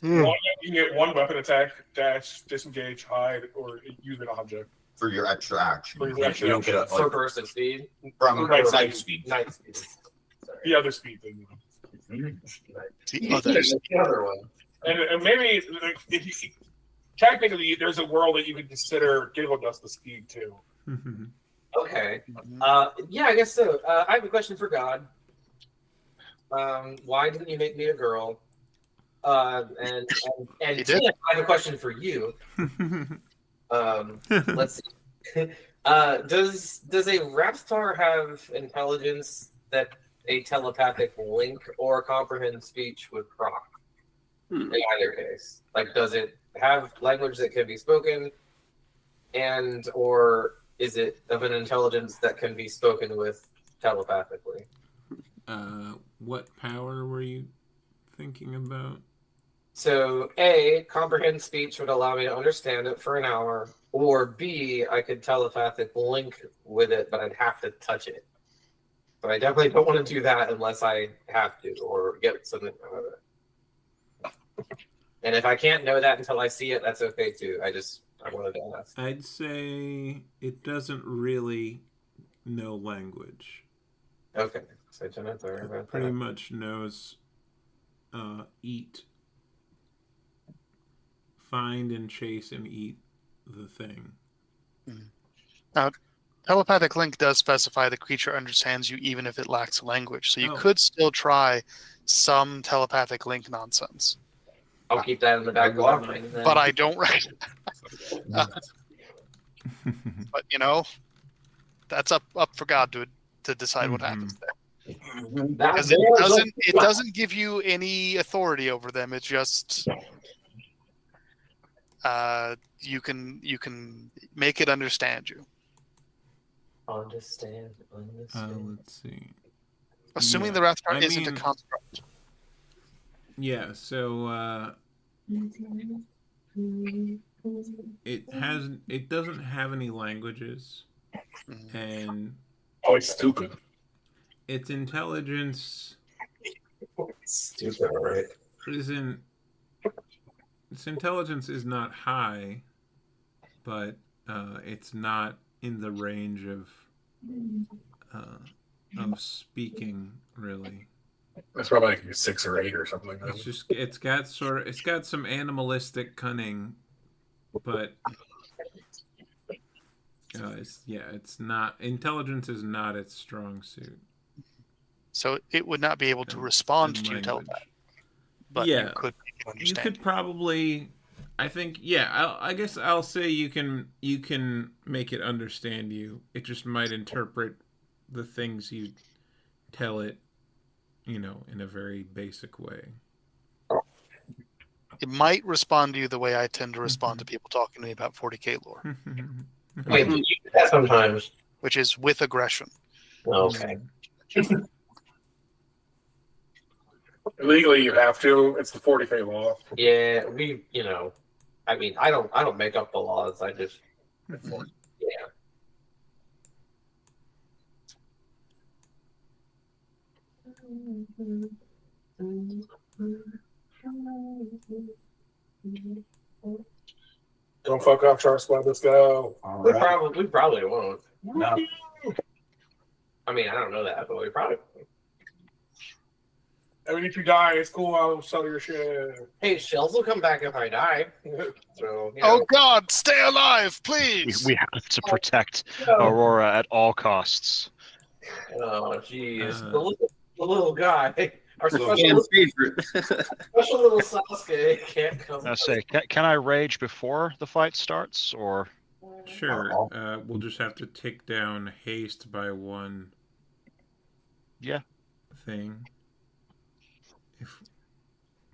F: You can get one weapon attack, dash, disengage, hide, or use an object.
C: For your extra action.
F: For your extra
C: you don't get a
E: For burst of speed.
C: from
F: Night
C: night speed.
E: Night speed. Sorry.
F: The other speed thing.
E: The other one.
F: And maybe technically there's a world that you could consider Giggle Dust the speed too.
E: Okay. Yeah, I guess so. I have a question for God. Why didn't you make me a girl? And Tina, I have a question for you. Let's see. Does a RATHTAR have intelligence that a telepathic link or comprehend speech would proc? In either case, like, does it have language that can be spoken, or is it of an intelligence that can be spoken with telepathically?
A: What power were you thinking about?
E: So A, comprehend speech would allow me to understand it for an hour, or B, I could telepathic link with it, but I'd have to touch it. But I definitely don't want to do that unless I have to or get something out of it. And if I can't know that until I see it, that's okay too. I wanted to ask.
A: I'd say it doesn't really know language.
E: Okay. So Jennifer,
A: It pretty much knows eat. Find and chase and eat the thing.
B: Now, telepathic link does specify the creature understands you even if it lacks language. So you could still try some telepathic link nonsense.
E: I'll keep that in the back of my mind.
B: But I don't recommend but you know, that's up for God to decide what happens there. Because it doesn't give you any authority over them. It's just you can make it understand you.
E: Understand.
A: Let's see.
B: Assuming the RATHTAR isn't a construct.
A: Yeah, so it doesn't have any languages, and
F: it's stupid.
A: Its intelligence
E: stupid, right?
A: Its intelligence is not high, but it's not in the range of speaking, really.
F: That's probably like 6 or 8 or something like that.
A: It's got some animalistic cunning, but it's not, intelligence is not its strong suit.
B: So it would not be able to respond to your telepath. But you could understand.
A: You could probably, I think, I guess I'll say you can make it understand you. It just might interpret the things you tell it, in a very basic way.
B: It might respond to you the way I tend to respond to people talking to me about 40k lore.
E: Wait, you do that sometimes.
B: Which is with aggression.
E: Okay.
F: Legally, you have to. It's the 40k law.
E: Yeah, I mean, I don't make up the laws. I just,
F: Don't fuck up, Sharkbite. Let's go.
E: We probably won't. No. I mean, I don't know that, but we probably won't.
F: I mean, if you die, it's cool. I'll sell your shit.
E: Hey, shells will come back if I die. So,
B: Oh God, stay alive, please.
D: We have to protect Aurora at all costs.
E: Oh, jeez. The little guy. Our special
G: favorite.
E: special little Sasuke can't come.
D: I say, can I rage before the fight starts, or?
A: Sure. We'll just have to tick down haste by 1.
D: Yeah.
A: Thing.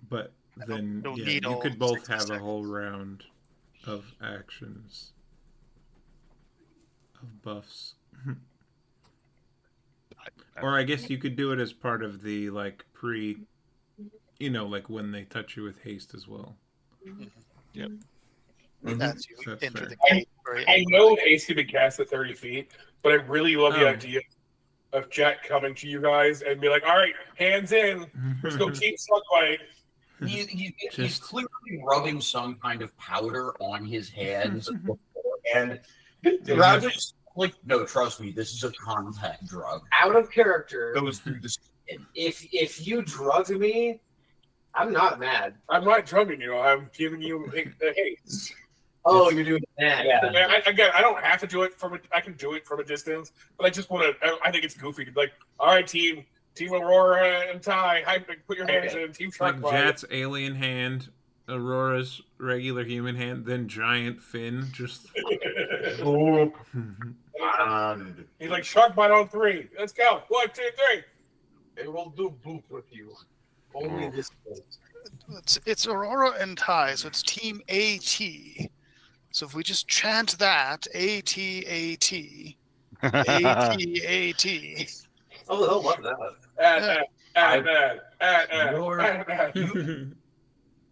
A: But then
B: you
A: could both have a whole round of actions, of buffs. Or I guess you could do it as part of the like when they touch you with haste as well.
D: Yep.
B: That's you
A: That's
B: enter
A: fair.
B: the gate.
F: I know haste can be cast at 30 feet, but I really love the idea of Jack coming to you guys and be like, all right, hands in. Let's go Team Sharkbite.
C: He's clearly rubbing some kind of powder on his hands and just like, no, trust me, this is a contact drug.
E: Out of character.
C: Goes through the skin.
E: If you drug me, I'm not mad.
F: I'm not drugging you. I'm giving you a haste.
E: Oh, you're doing that. Yeah.
F: Again, I don't have to do it I can do it from a distance, but I just want to. I think it's goofy. Like, all right, team Aurora and Ty, put your hands in. Team Sharkbite.
A: Like Jat's alien hand, Aurora's regular human hand, then giant fin. Just.
F: He's like Sharkbite on 3. Let's go. 1, 2, 3.
E: It will do boop with you. Only this.
B: It's Aurora and Ty, so it's Team AT. So if we just chant that, AT.
E: Oh, they'll love that.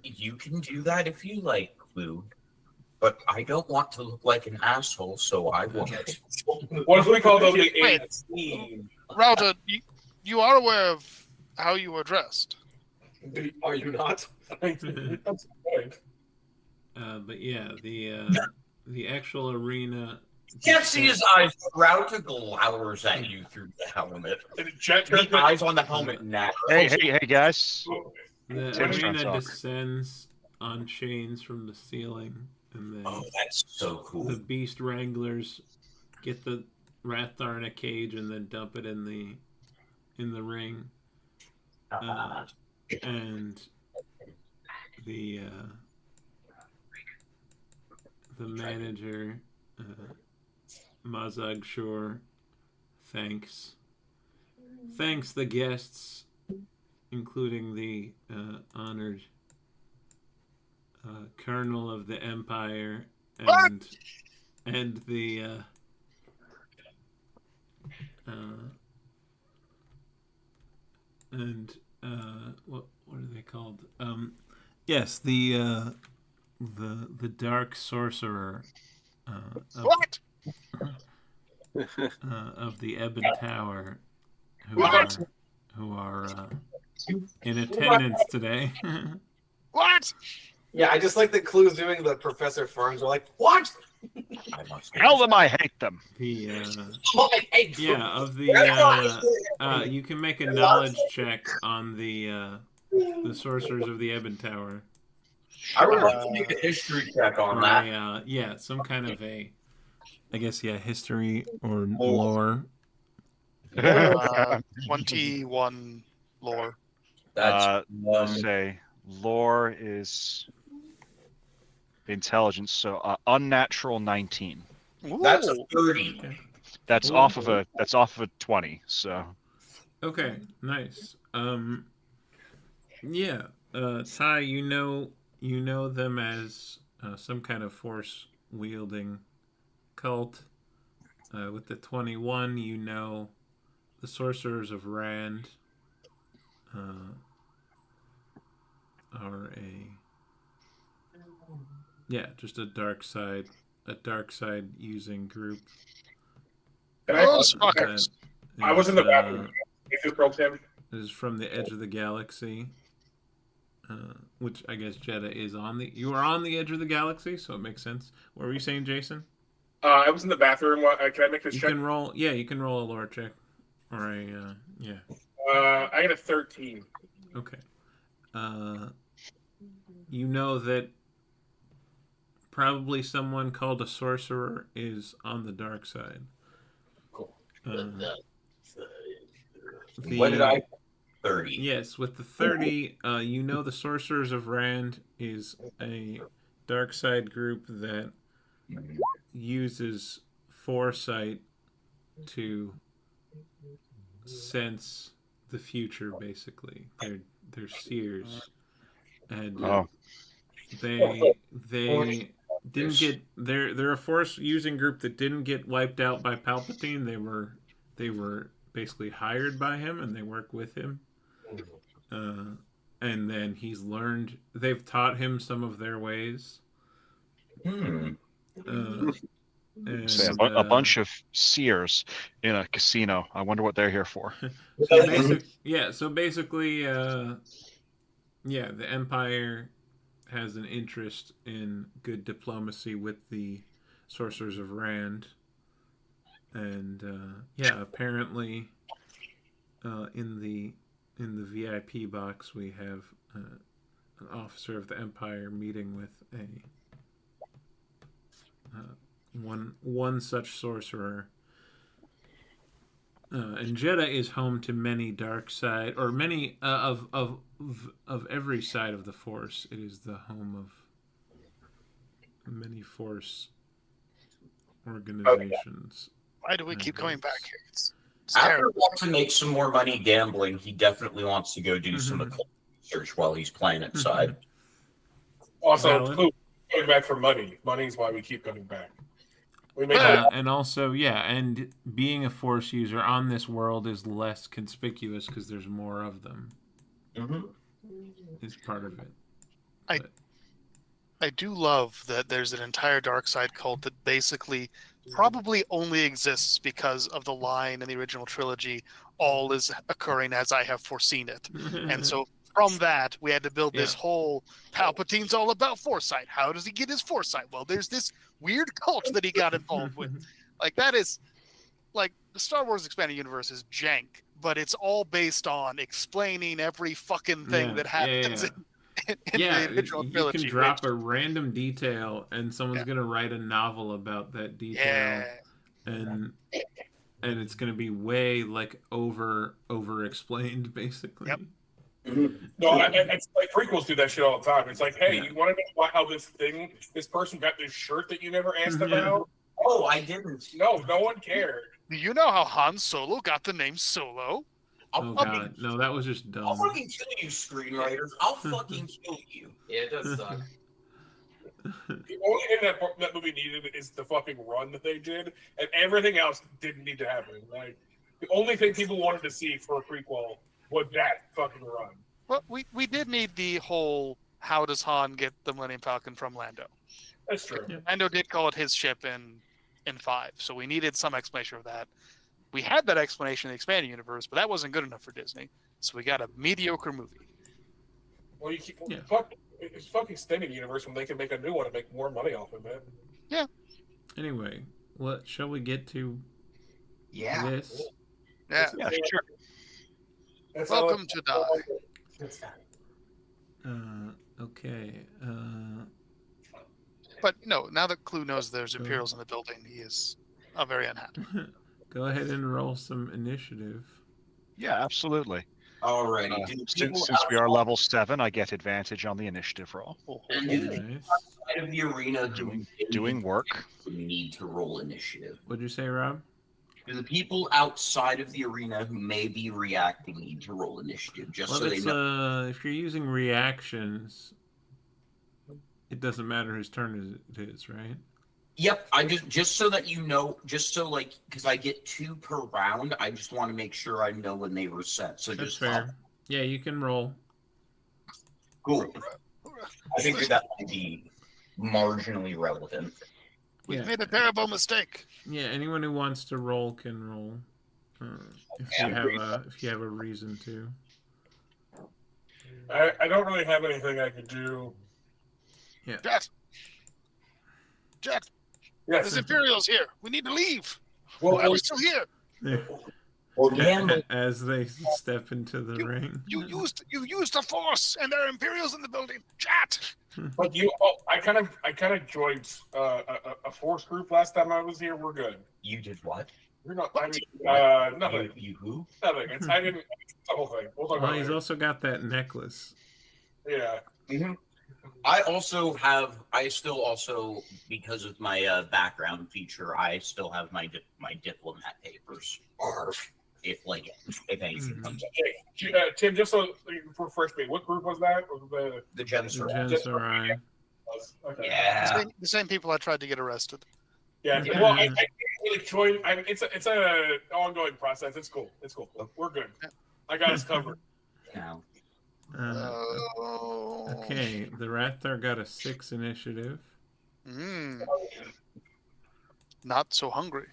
C: You can do that if you like, Clue. But I don't want to look like an asshole, so I won't.
F: What if we call them the
B: Wait.
F: 18?
B: Rauta, you are aware of how you were dressed.
E: Are you not?
F: That's the point.
A: But yeah, the actual arena.
C: Can't see his eyes. Rauta glowers at you through the helmet.
F: And Jet
C: The
F: turns
C: eyes on the helmet now.
D: Hey, guys.
A: The
D: Tim's trying to
A: arena
D: talk.
A: descends on chains from the ceiling, and then
C: Oh, that's so cool.
A: the beast wranglers get the RATHTAR in a cage and then dump it in the ring. And the manager, Mazag Shore, thanks the guests, including the honored Colonel of the Empire and the what are they called? Yes, the Dark Sorcerer
B: What?
A: of the Ebon Tower,
B: What?
A: who are in attendance today.
B: What?
E: Yeah, I just like the Clues doing the Professor Farms. We're like, what?
D: Tell them I hate them.
A: The
E: Oh, I hate
A: yeah, of the you can make a knowledge check on the sorcerers of the Ebon Tower.
C: I would like to make a history check on
A: Or
C: that.
A: yeah, some kind of I guess history or lore.
B: 21 lore.
C: That's
D: Let's say lore is intelligence, so unnatural 19.
C: that's a
B: Ooh.
C: 30.
D: That's
A: Ooh.
D: off of a 20. So
A: Okay, nice. Yeah, Ty, you know them as some kind of force wielding cult. With the 21, you know the sorcerers of Rand are just a dark side using group.
F: And I,
B: Those fuckers.
F: I was in the bathroom. Tim.
A: It is from the edge of the galaxy, which I guess Jeddah is on the. You are on the edge of the galaxy, so it makes sense. What were you saying, Jason?
F: I was in the bathroom. Can I make this
A: You
F: check?
A: can roll. Yeah, you can roll a lore check, or a yeah.
F: I got a 13.
A: Okay. You know that probably someone called a sorcerer is on the dark side.
F: Cool.
C: What did I? 30.
A: Yes, with the 30, you know the Sorcerers of Rand is a dark side group that uses foresight to sense the future. Basically, they're seers, and they didn't get. They're a force using group that didn't get wiped out by Palpatine. They were basically hired by him, and they work with him. And then they've taught him some of their ways.
C: Hmm.
A: And,
D: say a bunch of seers in a casino. I wonder what they're here for.
A: So basically, the Empire has an interest in good diplomacy with the Sorcerers of Rand. And apparently in the VIP box we have an officer of the Empire meeting with one such sorcerer. And Jeddah is home to many dark side, or many of every side of the Force. It is the home of many Force organizations.
B: Why do we keep going back here? It's
C: After
B: terrible.
C: wants to make some more money gambling, he definitely wants to go do some occult research while he's playing side.
F: Also, going back for money. Money is why we keep coming back. We make
A: And also, and being a Force user on this world is less conspicuous because there's more of them.
C: Mm-hmm.
A: Is part of it.
B: I do love that there's an entire dark side cult that basically probably only exists because of the line in the original trilogy, all is occurring as I have foreseen it. And so from that, we had to build this whole Palpatine's all about foresight. How does he get his foresight? Well, there's this weird cult that he got involved with. Like, that is, like, the Star Wars Expanded Universe is jank, but it's all based on explaining every fucking thing that happens in the original trilogy.
A: You can drop a random detail, and someone's gonna write a novel about that detail, and it's gonna be way like over explained, basically.
B: Yep.
F: No, it's like prequels do that shit all the time. It's like, hey, you want to know how this person got this shirt that you never asked about?
C: Oh, I didn't.
F: No one cared.
B: Do you know how Han Solo got the name Solo?
A: Oh god, no, that was just dumb.
C: I'll fucking kill you, screenwriters. I'll fucking kill you.
E: Yeah, it does suck.
F: The only thing that movie needed is the fucking run that they did, and everything else didn't need to happen. Like, the only thing people wanted to see for a prequel was that fucking run.
B: Well, we did need the whole how does Han get the Millennium Falcon from Lando?
F: That's true.
B: Lando did call it his ship in 5, so we needed some explanation of that. We had that explanation in the Expanded Universe, but that wasn't good enough for Disney, so we got a mediocre movie.
F: Well, it's fucking Extended Universe when they can make a new one and make more money off of it.
B: Yeah.
A: Anyway, what shall we get to?
C: Yeah.
A: This?
B: Yeah, sure. Welcome to Die.
A: Okay.
B: But no, now that Clue knows there's Imperials in the building, he is very unhappy.
A: Go ahead and roll some initiative.
D: Yeah, absolutely.
C: Alrighty.
D: Since we are level 7, I get advantage on the initiative roll.
C: And
A: Nice.
C: outside of the arena
D: Doing work.
C: we need to roll initiative.
A: What'd you say, Rob?
C: Do the people outside of the arena who may be reacting need to roll initiative, just so they know?
A: If you're using reactions, it doesn't matter whose turn it is, right?
C: Yep, I just so that you know, just so like, because I get 2 per round, I just want to make sure I know when they were set. So
A: That's
C: just
A: fair. Yeah, you can roll.
C: Cool. I think that might be marginally relevant.
B: We've made a terrible mistake.
A: Yeah, anyone who wants to roll can roll. If you have a reason to.
F: I don't really have anything I could do.
A: Yeah.
B: Jet.
F: Yes.
B: There's Imperials here. We need to leave.
F: Well,
B: Why are we still here?
A: As they step into the ring.
B: You used the Force, and there are Imperials in the building. Chat.
F: But I kind of joined a Force group last time I was here. We're good.
C: You did what?
F: We're not. I mean, nothing.
C: You who?
F: Nothing. I didn't. It's the whole thing. We'll talk about
A: He's
F: it.
A: also got that necklace.
F: Yeah.
C: Mm-hmm. I still also, because of my background feature, I still have my diplomat papers. If anything comes up.
F: Hey, Tim, just so you refresh me, what group was that? Was
C: The Jansarai.
A: Jansarai.
F: Okay.
C: Yeah.
B: The same people I tried to get arrested.
F: Yeah. Well, I can't really join. It's an ongoing process. It's cool. We're good. I got us covered.
C: Now.
A: Okay, the RATHTAR got a 6 initiative.
B: Not so hungry.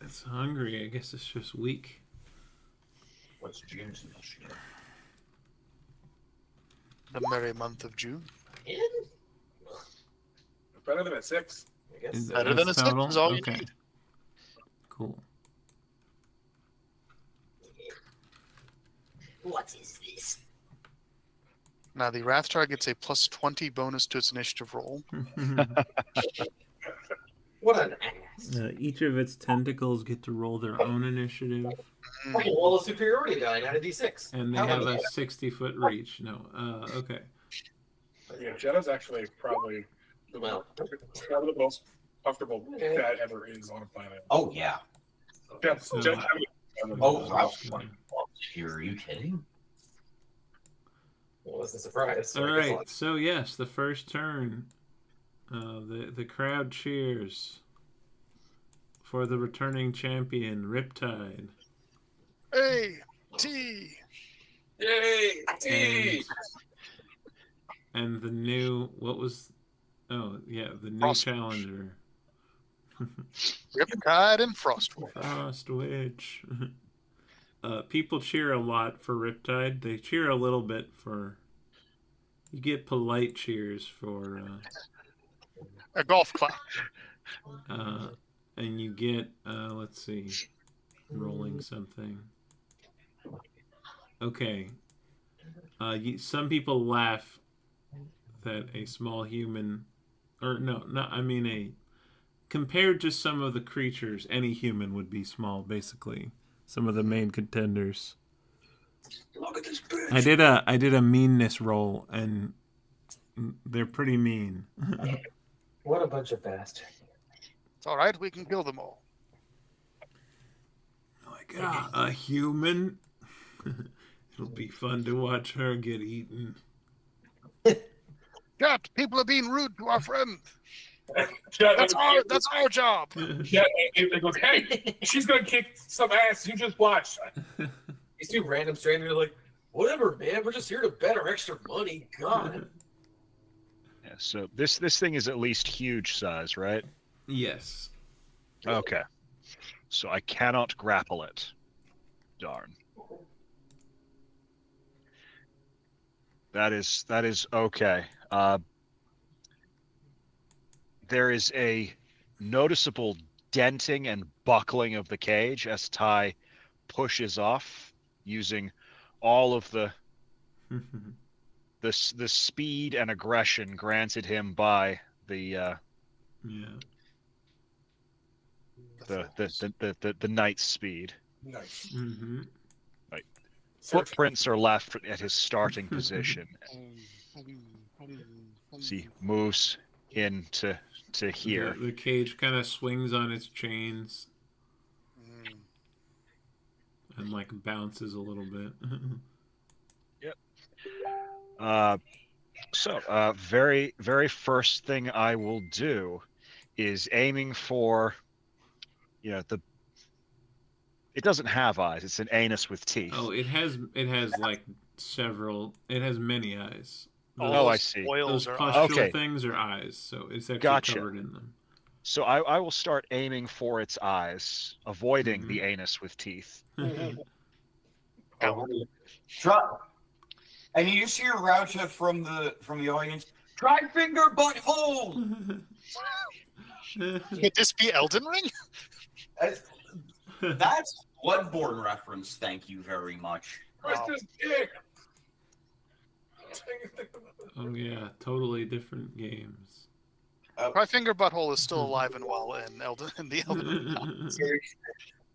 A: It's hungry. I guess it's just weak.
C: What's June's initiative?
B: The merry month of June.
F: Better than a 6. I guess.
B: Better than a 6 is all you need.
A: Cool.
C: What is this?
B: Now the RATHTAR gets a plus 20 bonus to its initiative roll.
E: What an ass.
A: Each of its tentacles get to roll their own initiative.
E: Okay, well, a superiority die out of D6.
A: And they have a 60-foot reach. No, okay.
F: Yeah, Jedda's actually probably one of the most comfortable that ever is on a planet.
C: Oh, yeah.
F: Jedda,
C: Oh, wow. Are you kidding?
E: Well, it's a surprise.
A: All right, so yes, the first turn, the crowd cheers for the returning champion, Riptide.
B: Hey, T.
F: Yay! T.
A: and the new what was? Oh yeah, the new
B: Frost
A: challenger.
B: Riptide and Frostwitch.
A: Frostwitch. People cheer a lot for Riptide. They cheer a little bit for. You get polite cheers for.
B: A golf clap.
A: And you get. Let's see. Rolling something. Okay. Some people laugh that a small human, or no, not. I mean compared to some of the creatures, any human would be small. Basically, some of the main contenders.
C: Look at this bitch.
A: I did a meanness roll, and they're pretty mean.
E: What a bunch of bastards.
B: It's all right. We can kill them all.
A: Like a human. It'll be fun to watch her get eaten.
B: Cat, people are being rude to our friend.
F: Yeah,
B: That's our job.
F: Yeah, and they go, hey, she's gonna kick some ass. You just watch.
E: These two random strangers are like, whatever, man. We're just here to bet our extra money. God.
D: Yeah, so this thing is at least huge size, right?
A: Yes.
D: Okay. So I cannot grapple it. Darn. That is okay. There is a noticeable denting and buckling of the cage as Ty pushes off, using all of the speed and aggression granted him by the the knight's speed.
F: Nice.
A: Mm-hmm.
D: Like, footprints are left at his starting position. As he moves into here.
A: The cage kind of swings on its chains and like bounces a little bit.
D: Yep. So, very, very first thing I will do is aiming for, it doesn't have eyes. It's an anus with teeth.
A: Oh, it has like several. It has many eyes.
D: I see.
A: Those pustule things are eyes, so it's actually covered in them.
D: So I will start aiming for its eyes, avoiding the anus with teeth.
C: Drop. And you just hear Raucha from the audience. Try finger butthole.
B: Could this be Elden Ring?
C: That's Bloodborne reference. Thank you very much.
B: Wow.
A: Oh yeah, totally different games.
B: My finger butthole is still alive and well in the Elden Ring.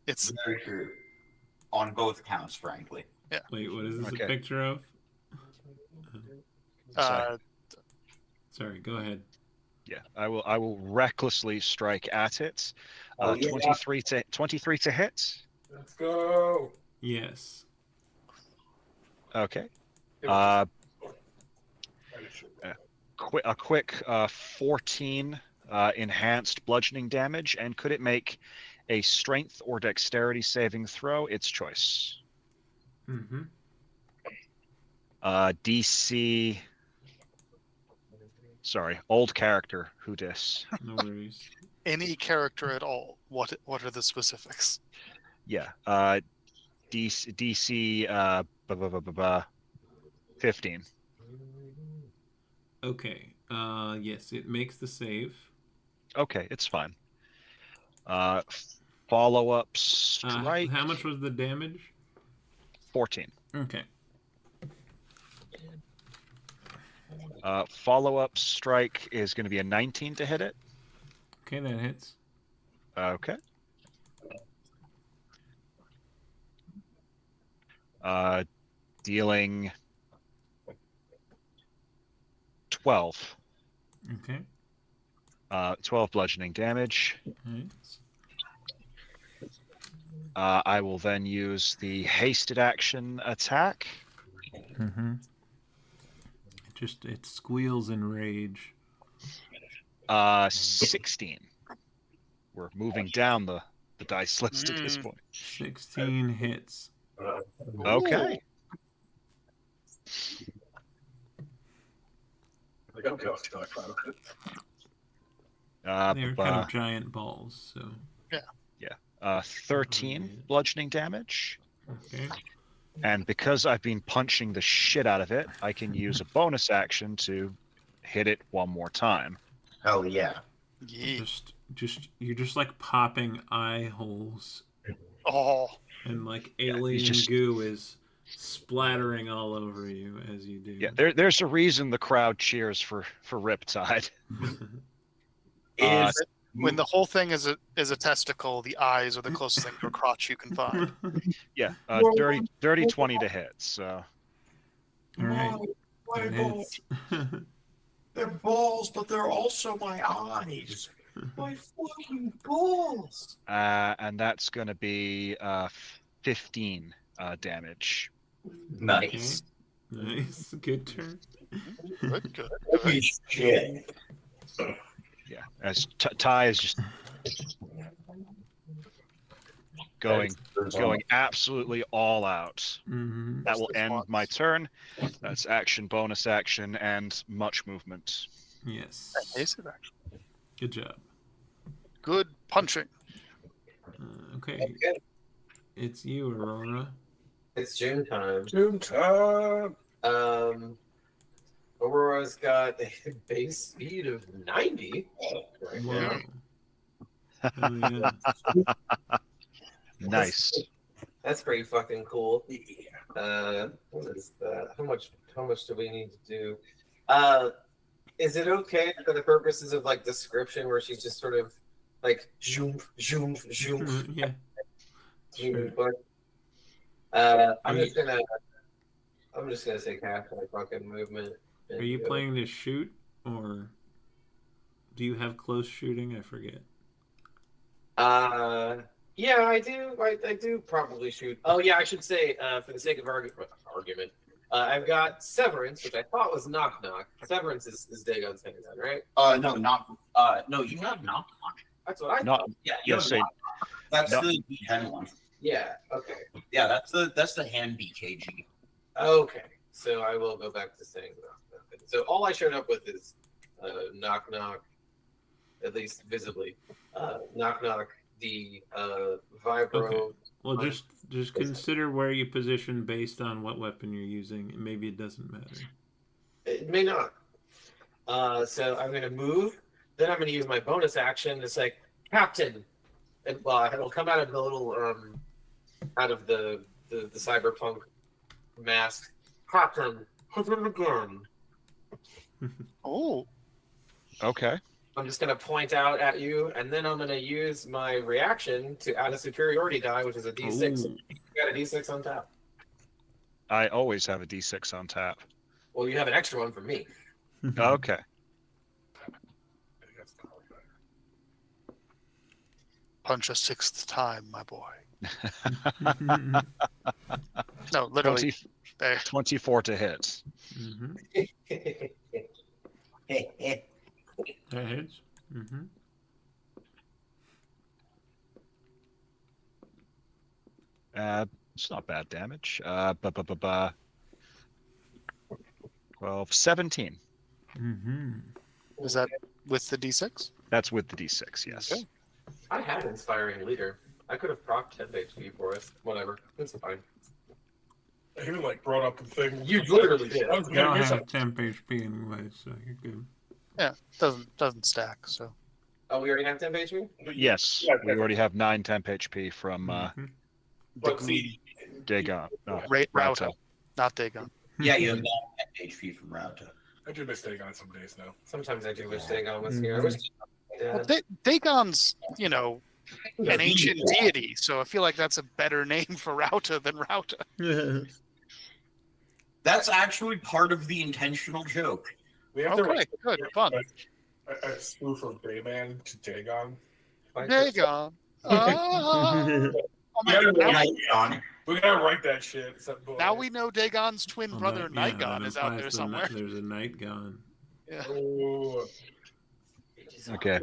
B: It's
C: very true. On both counts, frankly.
B: Yeah.
A: Wait, what is this a picture of? Sorry, go ahead.
D: Yeah, I will recklessly strike at it. 23 to hit.
F: Let's go.
A: Yes.
D: Okay. A quick 14 enhanced bludgeoning damage, and could it make a strength or dexterity saving throw? Its choice.
A: Mm-hmm.
D: DC. Sorry, old character. Who dis?
A: No worries.
B: Any character at all. What are the specifics?
D: Yeah. DC 15.
A: Okay. Yes, it makes the save.
D: Okay, it's fine. Follow-up strike.
A: How much was the damage?
D: 14.
A: Okay.
D: Follow-up strike is going to be a 19 to hit it.
A: Okay, that hits.
D: Okay. Dealing 12.
A: Okay.
D: 12 bludgeoning damage.
A: Nice.
D: I will then use the hasted action attack.
A: Mm-hmm. It squeals in rage.
D: 16. We're moving down the dice list at this point.
A: 16 hits.
D: Okay.
F: Like, okay, I'll tell you.
A: They're kind of giant balls, so.
D: 13 bludgeoning damage.
A: Okay.
D: And because I've been punching the shit out of it, I can use a bonus action to hit it one more time.
C: Hell yeah.
B: Yeah.
A: You're just like popping eye holes,
B: Oh.
A: and like alien goo is splattering all over you as you do.
D: Yeah, there's a reason the crowd cheers for Riptide.
B: When the whole thing is a testicle, the eyes are the closest thing to a crotch you can find.
D: Yeah, dirty 20 to hit. So.
A: All right.
C: They're balls, but they're also my eyes. My fucking balls.
D: And that's going to be 15 damage.
C: Nice.
A: Okay. Nice. Good turn.
B: Good.
C: Holy shit.
D: Yeah, as Ty is just going absolutely all out.
A: Mm-hmm.
D: That will end my turn. That's action, bonus action, and much movement.
A: Yes. Good job.
B: Good punching.
A: Okay. It's you, Aurora.
E: It's June time.
F: June time.
E: Aurora's got a base speed of 90. Right
A: Whoa.
E: now.
A: Yeah.
D: Nice.
E: That's pretty fucking cool. What is that? How much do we need to do? Is it okay for the purposes of like description where she's just sort of like zoom, zoom, zoom?
A: Yeah. Sure.
E: I'm just gonna say cast my fucking movement.
A: Are you playing to shoot, or do you have close shooting? I forget.
E: Yeah, I do. I do probably shoot. Oh yeah, I should say for the sake of argument, I've got Severance, which I thought was Knock Knock. Severance is Dagon's handgun, right?
C: No, you have Knock Knock.
E: That's what I
D: Not,
E: thought.
C: Yeah, you have Knock Knock. That's the D10 one.
E: Yeah. Okay.
C: Yeah, that's the hand BKG.
E: Okay. So I will go back to saying Knock Knock. So all I showed up with is Knock Knock, at least visibly. Knock Knock, the Vibro.
A: Okay. Well, just consider where you position based on what weapon you're using. Maybe it doesn't matter.
E: It may not. So I'm going to move. Then I'm going to use my bonus action. It's like, Captain. And it'll come out of the little, out of the cyberpunk mask. Captain, hit him again.
B: Oh.
D: okay.
E: I'm just going to point out at you, and then I'm going to use my reaction to add a superiority die, which is a D6.
A: Ooh.
E: You got a D6 on top.
D: I always have a D6 on tap.
E: Well, you have an extra one for me.
D: Okay.
B: Punch a sixth time, my boy. No, literally.
D: 24 to hit.
A: Mm-hmm. That hits. Mm-hmm.
D: It's not bad damage. 12, 17.
A: Mm-hmm.
B: Is that with the D6?
D: That's with the D6, yes.
B: Okay.
E: I had Inspiring Leader. I could have procced 10 HP for us. Whatever. It's fine.
F: I even like brought up the thing.
E: You literally did.
F: I was
A: You
F: gonna
A: don't
F: use
A: have temp HP anyway, so you're good.
B: Yeah, doesn't stack. So
E: Oh, we already have 10 HP?
D: Yes, we already have 9 temp HP from
A: Mhm.
F: But see,
D: Dagon. No,
B: Rauta, not Dagon.
C: Yeah, you have 9 HP from Rauta.
F: I do mistake on some days now.
E: Sometimes I do wish Dagon was here. I wish.
B: Well, Dagon's, an ancient deity, so I feel like that's a better name for Rauta than Rauta.
C: That's actually part of the intentional joke.
F: We have to
B: Okay,
F: write
B: good, fun.
F: a spoof of Dayman to Dagon.
B: Dagon. Oh
F: We gotta,
B: man,
F: we gotta write that shit.
B: now we know Dagon's twin
A: Well,
B: brother,
A: that- yeah,
B: Nigon,
A: that
B: is out
A: implies
B: there
A: the
B: somewhere.
A: There's a night gone.
B: Yeah.
F: Oh,
D: Okay.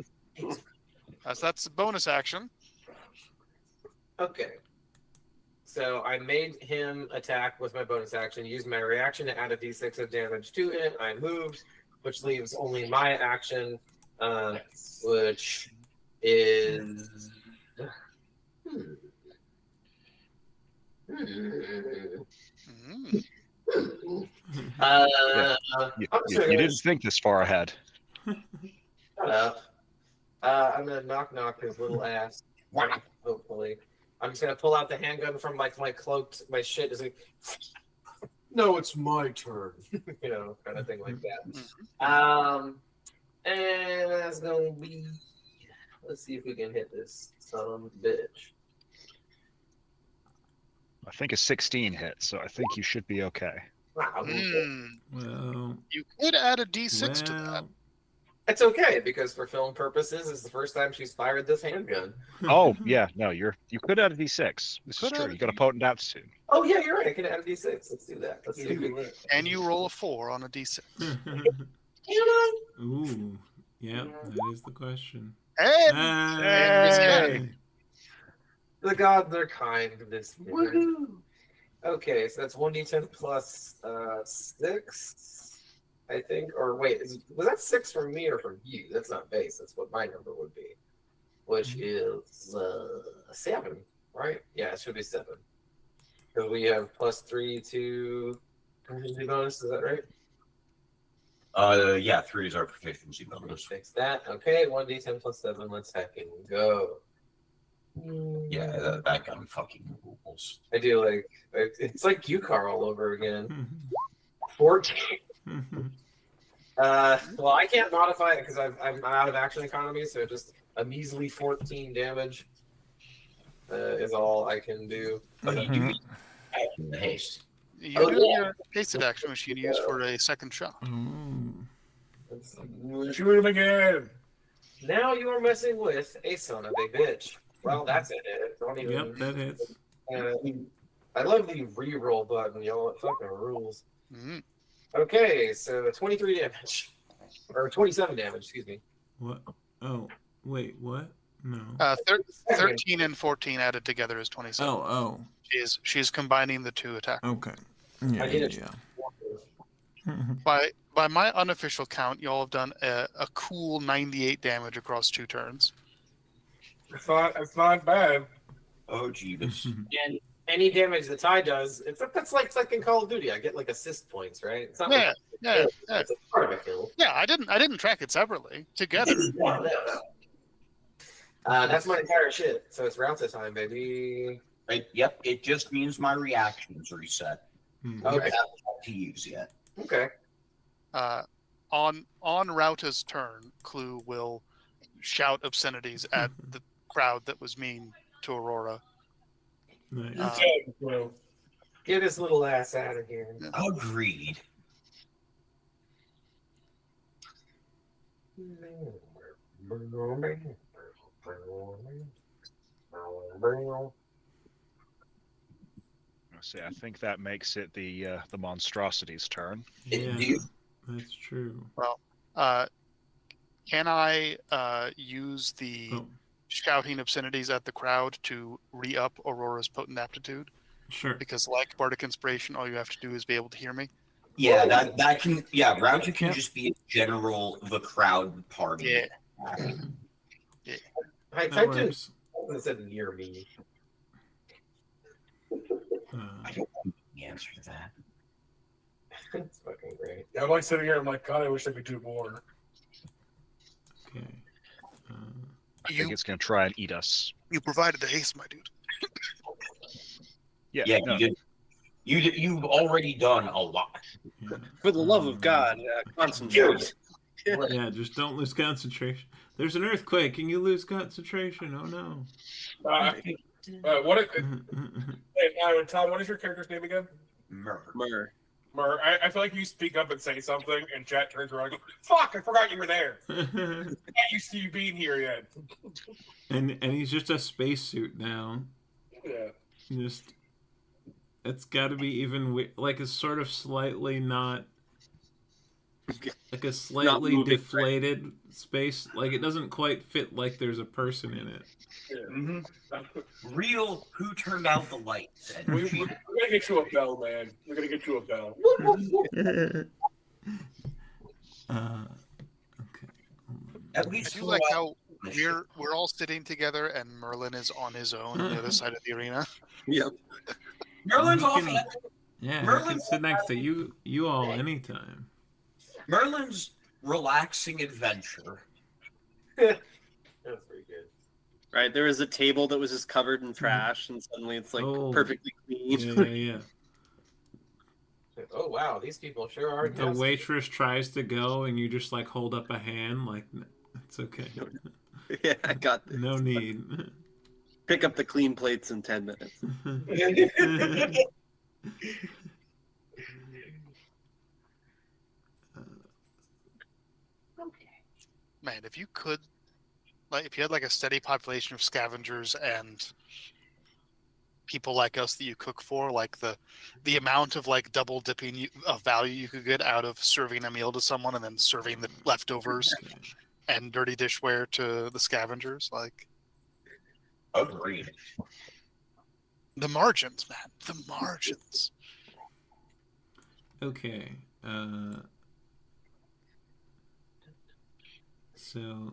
B: That's a bonus action.
E: Okay. So I made him attack with my bonus action, used my reaction to add a d6 of damage to it. I moved. which leaves only my action, which is.
D: You didn't think this far ahead.
E: Shut up. I'm gonna knock his little ass. Hopefully, I'm just gonna pull out the handgun from my cloaked my shit. Is like, no, it's my turn. Kind of thing like that. And that's gonna be. Let's see if we can hit this son of a bitch.
D: I think a 16 hit, so I think you should be okay.
E: Wow.
A: Well,
B: you could add a D6 to that.
E: It's okay because for film purposes, it's the first time she's fired this handgun.
D: Oh yeah, no, you could add a D6. This is true. You got a potent aptitude.
E: Oh yeah, you're right. I can add a D6. Let's do that. Let's do it.
B: And you roll a 4 on a D6.
A: Ooh, yeah, that is the question.
B: Hey!
E: The gods are kind this year. Okay, so that's 1d10 plus 6, I think. Or wait, was that 6 from me or from you? That's not base. That's what my number would be, which is 7, right? Yeah, it should be 7. Because we have +3 to proficiency bonus. Is that right?
C: Yeah, 3 is our proficiency bonus.
E: Fix that. Okay, 1d10 plus 7. Let's heckin' go.
C: Yeah, that gun fucking rules.
E: I do like it's like UCAR all over again. 14. Well, I can't modify it because I'm out of action economy, so just a measly 14 damage is all I can do.
C: But you do action the haste.
B: You do your hasted action, which you can use for a second shot.
F: Shoot him again.
E: Now you are messing with a son of a bitch. Well, that's it.
A: Yep, that hits.
E: I love the reroll button, y'all. It fucking rules. Okay, so 23 damage. Or 27 damage, excuse me.
A: What? Oh, wait, what? No.
B: 13 and 14 added together is 27.
A: Oh.
B: She's combining the two attacks.
A: Okay. Yeah.
B: By my unofficial count, y'all have done a cool 98 damage across 2 turns.
F: It's not bad.
C: Oh, Jeebus.
E: And any damage the tie does, that's like fucking Call of Duty. I get like assist points, right? It's not
B: Yeah.
E: It's a part of a kill.
B: Yeah, I didn't track it separately. Together.
E: That's my entire shit. So it's Ralta time, baby.
C: Yep, it just means my reactions reset.
E: Okay.
C: I haven't had to use yet.
E: Okay.
B: On Rauta's turn, Clue will shout obscenities at the crowd that was mean to Aurora.
A: Nice.
E: Get his little ass out of here.
C: Agreed.
D: See, I think that makes it the monstrosity's turn.
A: Yeah, that's true.
B: Well, can I use the shouting obscenities at the crowd to re-up Aurora's potent aptitude?
A: Sure.
B: Because like Bardic Inspiration, all you have to do is be able to hear me.
C: Yeah, that can. Yeah, Rauta can just be a general the crowd party.
B: Yeah.
E: I typed in. It said near me.
C: I don't know the answer to that.
E: It's fucking great.
F: Yeah, I'm like sitting here. I'm like, God, I wish I could do more.
A: Okay.
D: I think it's gonna try and eat us.
B: You provided the haste, my dude.
C: Yeah, no. You've already done a lot.
A: Yeah.
G: For the love of God, concentrate.
A: Yeah, just don't lose concentration. There's an earthquake. Can you lose concentration? Oh no.
F: Hey, Tom, what is your character's name again?
C: Murr.
F: Murr. I feel like you speak up and say something, and Jet turns around and goes, "Fuck! I forgot you were there. I'm not used to you being here yet."
A: and he's just a spacesuit now.
F: Yeah.
A: Just it's got to be even like a sort of slightly not like a slightly deflated space. Like it doesn't quite fit. Like there's a person in it.
F: Yeah.
C: Mm-hmm. Real. Who turned out the lights?
F: We're gonna get you a bell, man. We're gonna get you a bell.
A: Okay.
C: At
B: I
C: least
B: do
C: for
B: like
C: a
B: how
C: while.
B: we're all sitting together and Merlin is on his own on the other side of the arena.
G: Yep.
C: Merlin's
A: He
C: off.
A: can- Yeah, he
C: Merlin's
A: can sit next to you all anytime.
C: Merlin's relaxing adventure.
E: That's pretty good.
G: Right, there was a table that was just covered in trash, and suddenly it's like
A: Oh.
G: perfectly clean.
A: Yeah.
E: Oh wow, these people sure are.
A: The
E: nasty.
A: waitress tries to go, and you just like hold up a hand, like it's okay.
G: Yeah, I got this.
A: No need.
G: Pick up the clean plates in 10 minutes.
B: Man, if you could, like, if you had like a steady population of scavengers and people like us that you cook for, like the amount of like double dipping of value you could get out of serving a meal to someone and then serving the leftovers and dirty dishware to the scavengers, like
C: Agreed.
B: the margins, man, the margins.
A: Okay. So.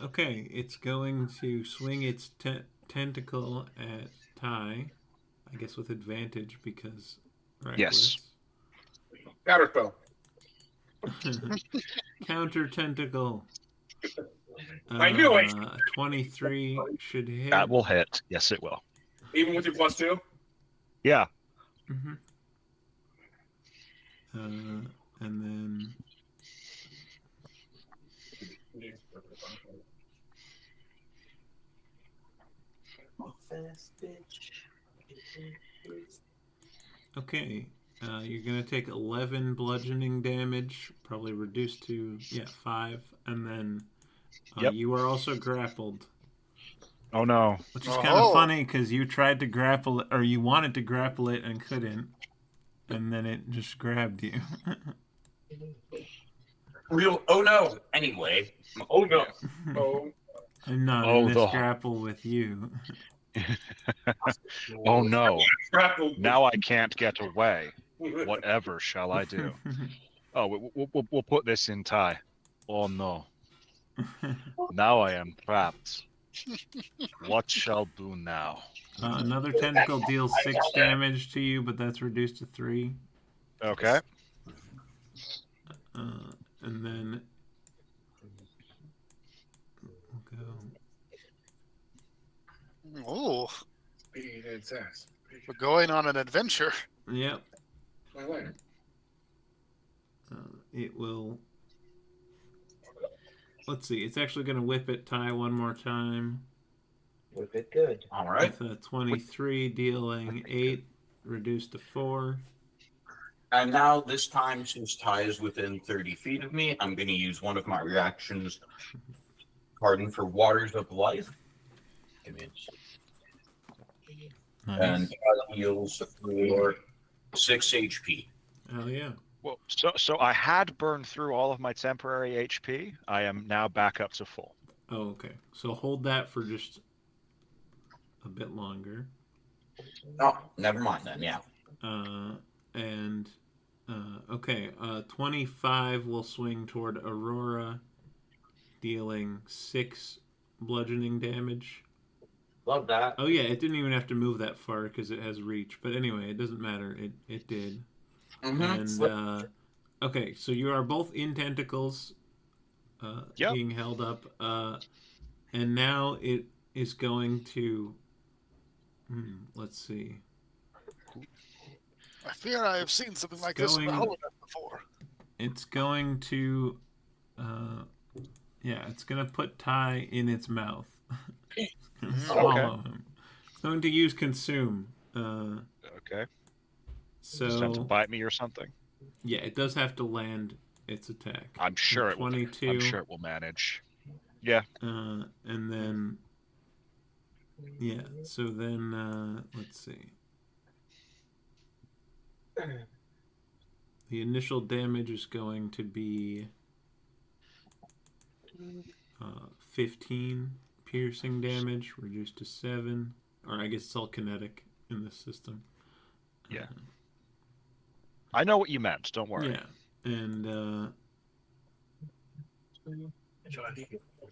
A: Okay, it's going to swing its tentacle at Ty, I guess with advantage because reckless.
F: Counterspell.
A: Counter tentacle.
F: I knew it.
A: 23 should hit.
D: That will hit. Yes, it will.
F: Even with your +2?
D: Yeah.
A: Mm-hmm. And then okay, you're gonna take 11 bludgeoning damage, probably reduced to 5, and then you are also grappled.
D: Oh no!
A: Which is kind of funny because you tried to grapple it, or you wanted to grapple it and couldn't, and then it just grabbed you.
C: Oh no! Anyway. Oh no!
F: Oh.
A: I'm not in this grapple with you.
D: Oh no! Now I can't get away. Whatever shall I do? Oh, we'll put this in Thai. Oh no! Now I am trapped. What shall do now?
A: Another tentacle deals 6 damage to you, but that's reduced to 3.
D: Okay.
A: And then we'll go.
B: Oh, we're going on an adventure.
A: Yep. It will. Let's see. It's actually going to whip it Ty one more time.
E: Whip it good.
C: All right.
A: With a 23, dealing 8, reduced to 4.
C: And now this time, since Ty is within 30 feet of me, I'm going to use one of my reactions. Pardon for Waters of Life.
A: Nice.
C: And Ty heals for 6 HP.
A: Oh yeah.
D: Well, so I had burned through all of my temporary HP. I am now back up to full.
A: Oh, okay. So hold that for just a bit longer.
C: Oh, never mind then. Yeah.
A: Okay. 25 will swing toward Aurora, dealing 6 bludgeoning damage.
E: Love that.
A: Oh yeah, it didn't even have to move that far because it has reach. But anyway, it doesn't matter. It did.
C: Mm-hmm.
A: And okay, so you are both in tentacles, being held up, and now it is going to. Let's see.
B: I fear I have seen something like this in the holodeck before.
A: It's going to, it's going to put Ty in its mouth. Swallow him. It's going to use consume.
D: Okay.
A: So
D: does it have to bite me or something?
A: Yeah, it does have to land its attack.
D: I'm sure
A: 22.
D: I'm sure it will manage. Yeah.
A: And then so then let's see. The initial damage is going to be 15 piercing damage, reduced to 7. or I guess it's all kinetic in this system.
D: Yeah. I know what you meant. Don't worry.
A: Yeah, and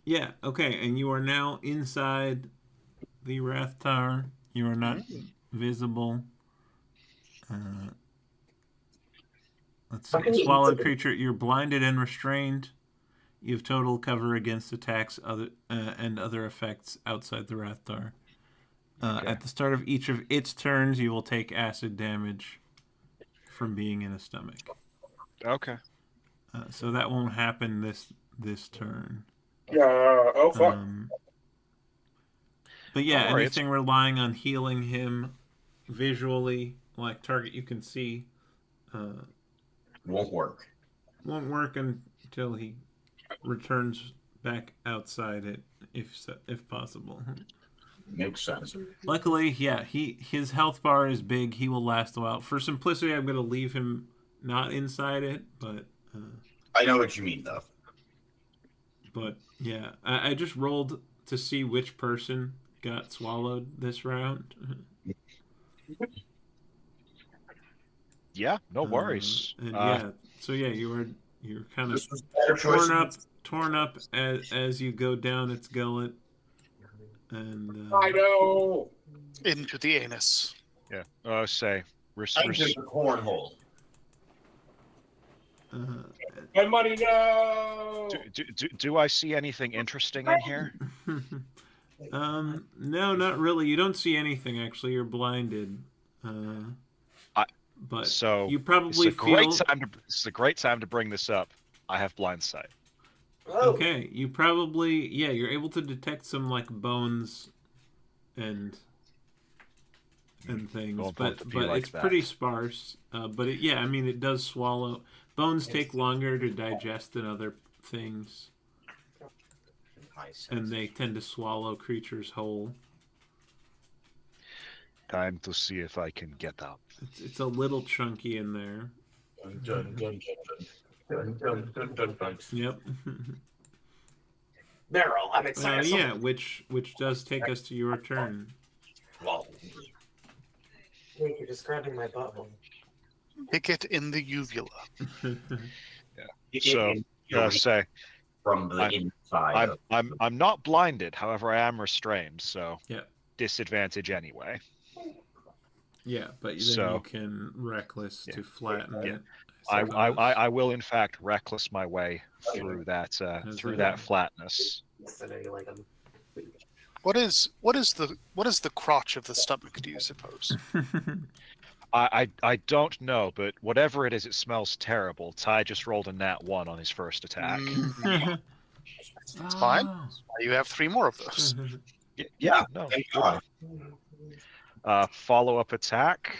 A: yeah, okay, and you are now inside the RATHTAR. You are not visible. Let's see. Swallowed creature. You're blinded and restrained. You have total cover against attacks and other effects outside the RATHTAR.
D: Okay.
A: At the start of each of its turns, you will take acid damage from being in a stomach.
D: Okay.
A: So that won't happen this turn.
F: Yeah. Oh fuck.
A: But yeah,
D: Don't worry,
A: anything relying on healing him visually, like target you can see,
C: Won't work.
A: won't work until he returns back outside it, if possible.
C: Makes sense.
A: Luckily, yeah, his health bar is big. He will last a while. For simplicity, I'm going to leave him not inside it, but
C: I know what you mean, though.
A: But yeah, I just rolled to see which person got swallowed this round.
D: Yeah, no worries.
A: And yeah, so yeah, you're kind of torn up as you go down its gullet, and
F: I know.
B: Into the anus.
D: Yeah.
C: Into the cornhole.
F: My money, no.
D: Do I see anything interesting in here?
A: No, not really. You don't see anything actually. You're blinded. But
D: so
A: you probably
D: it's a great time to bring this up. I have blind sight.
A: Okay, you probably you're able to detect some like bones and things, but it's pretty sparse. But I mean, it does swallow. Bones take longer to digest than other things, and they tend to swallow creatures whole.
D: Time to see if I can get up.
A: It's a little chunky in there. Yep.
C: Meryl, I'm excited.
A: Yeah, which does take us to your turn.
C: Wow.
E: You're describing my butthole.
B: Pick it in the uvula.
D: So say
C: from the inside.
D: I'm not blinded, however I am restrained, so
A: yeah,
D: disadvantage anyway.
A: Yeah, but then you can reckless to flatten it.
D: I will in fact reckless my way through that flatness.
B: What is the crotch of the stomach, do you suppose?
D: I don't know, but whatever it is, it smells terrible. Ty just rolled a nat 1 on his first attack.
B: It's fine. You have 3 more of those.
D: Yeah, no.
C: Thank God.
D: Follow-up attack.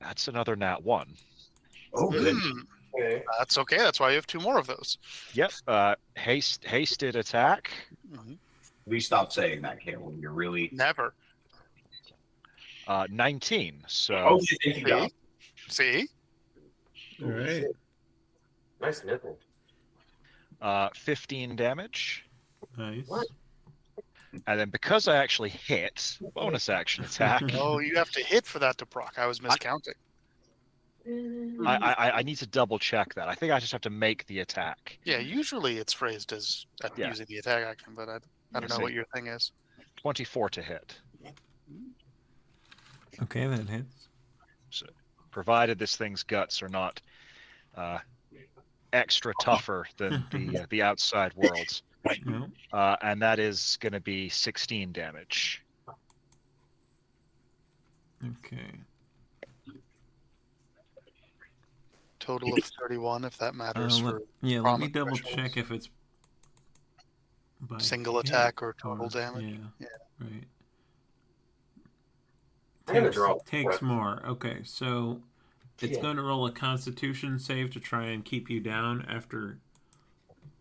D: That's another nat 1.
C: Oh, good.
B: That's okay. That's why you have 2 more of those.
D: Yep. Hasted attack.
C: We stop saying that, Campbell. You're really
B: never.
D: 19. So.
C: Oh,
B: See?
A: All right.
E: Nice nipple.
D: 15 damage.
A: Nice.
E: What?
D: And then because I actually hit, bonus action attack.
B: Oh, you have to hit for that to proc. I was miscounting.
D: I need to double check that. I think I just have to make the attack.
B: Yeah, usually it's phrased as using the attack action, but I don't know what your thing is.
D: 24 to hit.
A: Okay, that hits.
D: So, provided this thing's guts are not extra tougher than the outside worlds.
A: No.
D: And that is going to be 16 damage.
A: Okay.
B: Total of 31, if that matters.
A: Let me double check if it's by
B: single attack or total damage.
A: Yeah. Right.
E: I'm gonna draw.
A: Takes more. Okay, so it's going to roll a Constitution save to try and keep you down after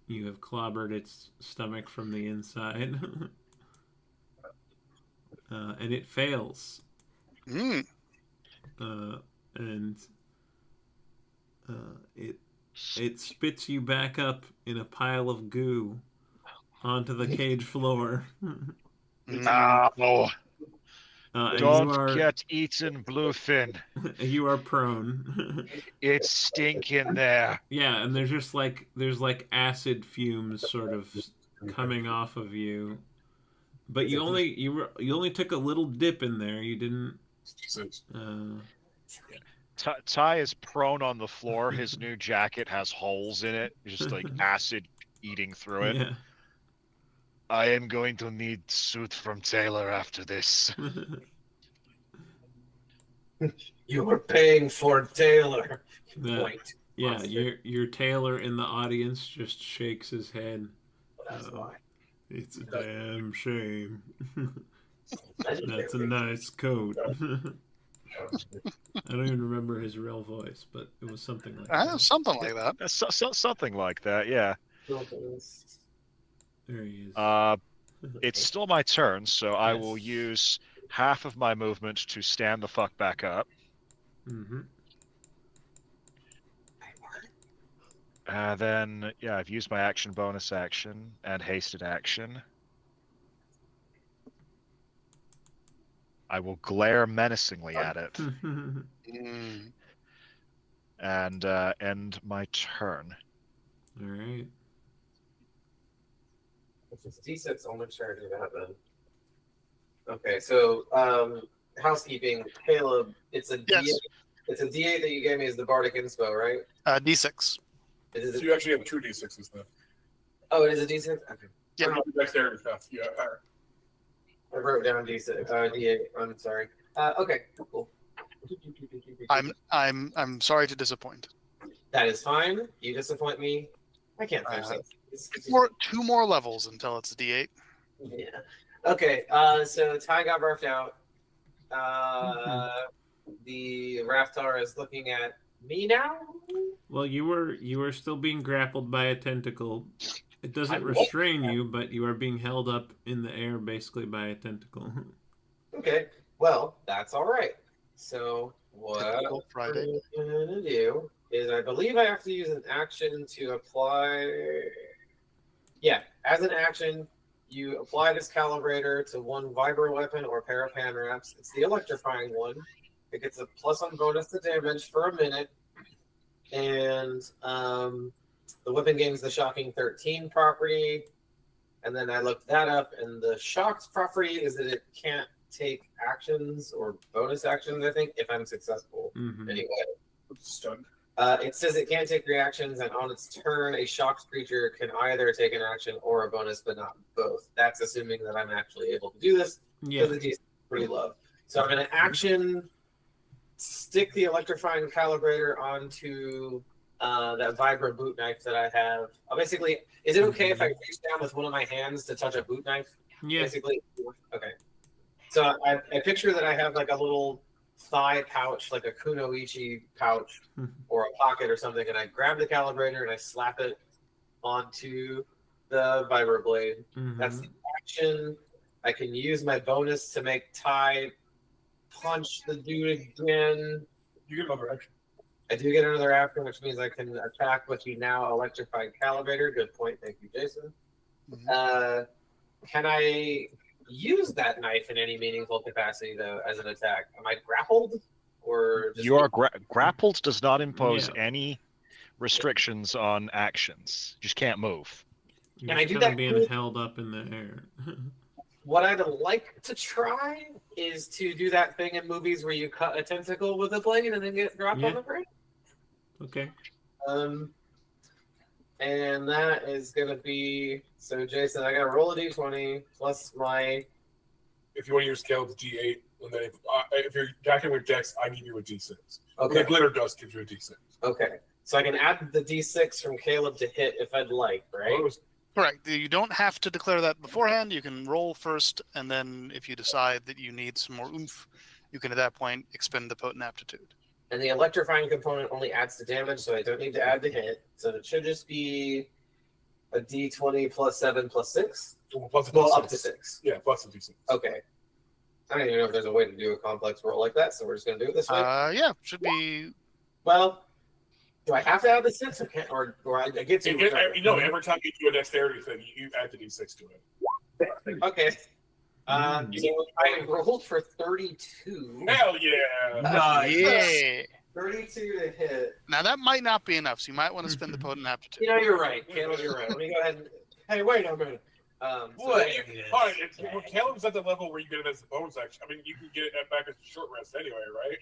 A: you have clobbered its stomach from the inside. And it fails. And it spits you back up in a pile of goo onto the cage floor.
D: No.
A: You
D: Don't
A: are
D: get eaten, Bluefin.
A: you are prone.
D: It's stinking there.
A: Yeah, and there's like acid fumes sort of coming off of you. But you only took a little dip in there. You didn't.
D: Ty is prone on the floor. His new jacket has holes in it, just like acid eating through it.
A: Yeah.
D: I am going to need suit from Taylor after this.
E: You're paying for Taylor.
A: Point. Yeah, your Taylor in the audience just shakes his head.
E: That's why.
A: It's a damn shame. That's a nice coat. I don't even remember his real voice, but it was something like that.
B: Something like that.
D: Something like that, yeah.
A: There he is.
D: It's still my turn, so I will use half of my movement to stand the fuck back up.
A: Mm-hmm.
D: Then, yeah, I've used my action, bonus action, and hasted action. I will glare menacingly at it. And end my turn.
A: All right.
E: If it's D6, I'll make sure I do that then. Okay, so housekeeping, Caleb, it's a D8. It's a D8 that you gave me as the Bardic Inspo, right?
B: D6.
F: So you actually have 2 D6s then.
E: Oh, it is a D6? Okay.
B: Yeah.
F: Dexterity stuff. Yeah.
E: I wrote down D6, D8. I'm sorry. Okay, cool.
B: I'm sorry to disappoint.
E: That is fine. You disappoint me. I can't finish that.
B: 2 more levels until it's a D8.
E: Yeah. Okay. So Ty got burped out. The RATHTAR is looking at me now.
A: Well, you were still being grappled by a tentacle. It doesn't restrain you, but you are being held up in the air basically by a tentacle.
E: Okay. Well, that's all right. So what I'm going to do is I believe I have to use an action to apply. Yeah, as an action, you apply this calibrator to one vibro weapon or pair of hand wraps. It's the electrifying one. It gets a +1 bonus to damage for a minute. And the weapon gains the shocking 13 property. And then I looked that up, and the shocked property is that it can't take actions or bonus actions, I think, if I'm successful. Anyway.
F: Stunned.
E: It says it can't take reactions, and on its turn, a shocked creature can either take an action or a bonus, but not both. That's assuming that I'm actually able to do this, because the DC is pretty low. So I'm going to action stick the electrifying calibrator onto that vibro boot knife that I have. Basically, is it okay if I reach down with one of my hands to touch a boot knife?
A: Yeah.
E: Basically, okay. So I picture that I have like a little thigh pouch, like a kunoichi pouch or a pocket or something, and I grab the calibrator and I slap it onto the vibro blade. That's the action. I can use my bonus to make Ty punch the dude again.
F: You get another action.
E: I do get another action, which means I can attack with the now electrified calibrator. Good point. Thank you, Jason. Can I use that knife in any meaningful capacity, though, as an attack? Am I grappled? Or just
D: you are grappled does not impose any restrictions on actions. You just can't move.
E: Can I do that?
A: Being held up in the air.
E: What I'd like to try is to do that thing in movies where you cut a tentacle with a blade and then get dropped on the ground.
A: Okay.
E: And that is going to be... So, Jason, I got to roll a d20 plus my...
F: If you want to use Caleb's D8, and then if you're attacking with Dex, I give you a D6.
E: Okay.
F: The glitter dust gives you a D6.
E: Okay. So I can add the d6 from Caleb to hit if I'd like, right?
B: Correct. You don't have to declare that beforehand. You can roll first, and then if you decide that you need some more oomph, you can at that point expend the potent aptitude.
E: And the electrifying component only adds to damage, so I don't need to add the hit. So it should just be a d20 plus 7 plus 6? Well, up to 6.
F: Yeah, plus a d6.
E: Okay. I don't even know if there's a way to do a complex roll like that, so we're just going to do it this way.
B: Yeah, should be...
E: Well, Do I have to add the 6 or I get to?
F: Every time you do a dexterity thing, you add the d6 to it.
E: Okay. So I rolled for 32.
F: Hell yeah!
B: Yeah.
E: 32 to hit.
B: Now that might not be enough, so you might want to spend the potent aptitude.
E: You're right. Campbell, you're right. Let me go ahead and... Hey, wait a minute.
F: When Caleb's at the level where you get it as a bonus action, I mean, you can get it back as a short rest anyway, right?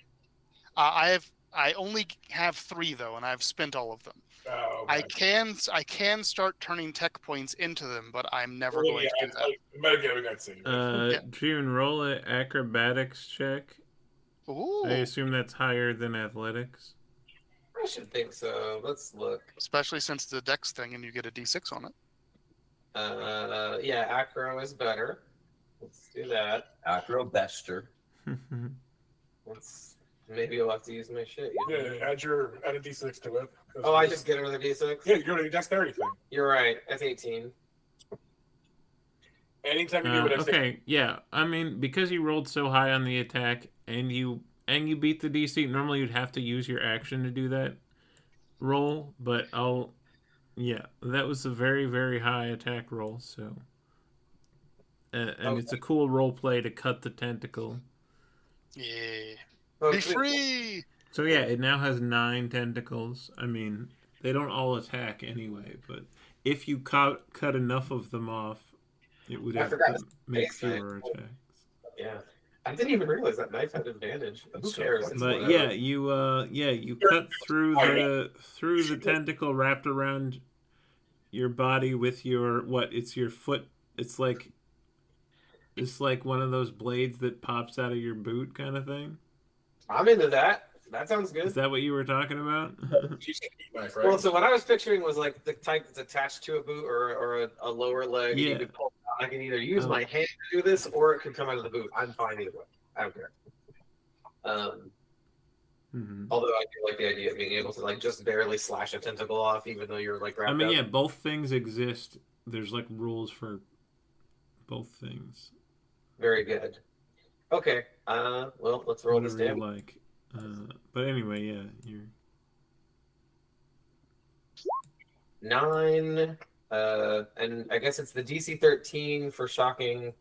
B: I only have 3 though, and I've spent all of them.
F: Oh,
B: I can start turning tech points into them, but I'm never going to do that.
A: June, roll an acrobatics check.
B: Ooh.
A: I assume that's higher than athletics.
E: I should think so. Let's look.
B: Especially since it's a dex thing and you get a d6 on it.
E: Yeah, acro is better. Let's do that.
H: Acro bester.
E: Maybe you'll have to use my shit.
F: Add a d6 to it.
E: Oh, I just get another d6?
F: Yeah, you're doing a dexterity thing.
E: You're right. That's 18.
F: Anytime you do it,
A: okay, yeah. I mean, because you rolled so high on the attack and you beat the DC, normally you'd have to use your action to do that roll, but yeah, that was a very, very high attack roll, so and it's a cool role play to cut the tentacle.
B: Yeah. Be free!
A: So yeah, it now has 9 tentacles. I mean, they don't all attack anyway, but if you cut enough of them off, it would have to make fewer attacks.
E: Yeah. I didn't even realize that knife had advantage. Who cares?
A: But yeah, you cut through the tentacle wrapped around your body with your it's your foot. It's like one of those blades that pops out of your boot kind of thing.
E: I'm into that. That sounds good.
A: Is that what you were talking about?
E: Well, so what I was picturing was like the type that's attached to a boot or a lower leg.
A: Yeah.
E: You could pull it out. I can either use my hand to do this or it could come out of the boot. I'm fine either way. I don't care. Although I do like the idea of being able to like just barely slash a tentacle off, even though you're like wrapped up.
A: Yeah, both things exist. There's like rules for both things.
E: Very good. Okay. Well, let's roll this damage.
A: Like, but anyway, yeah, you're
E: 9. And I guess it's the DC 13 for shocking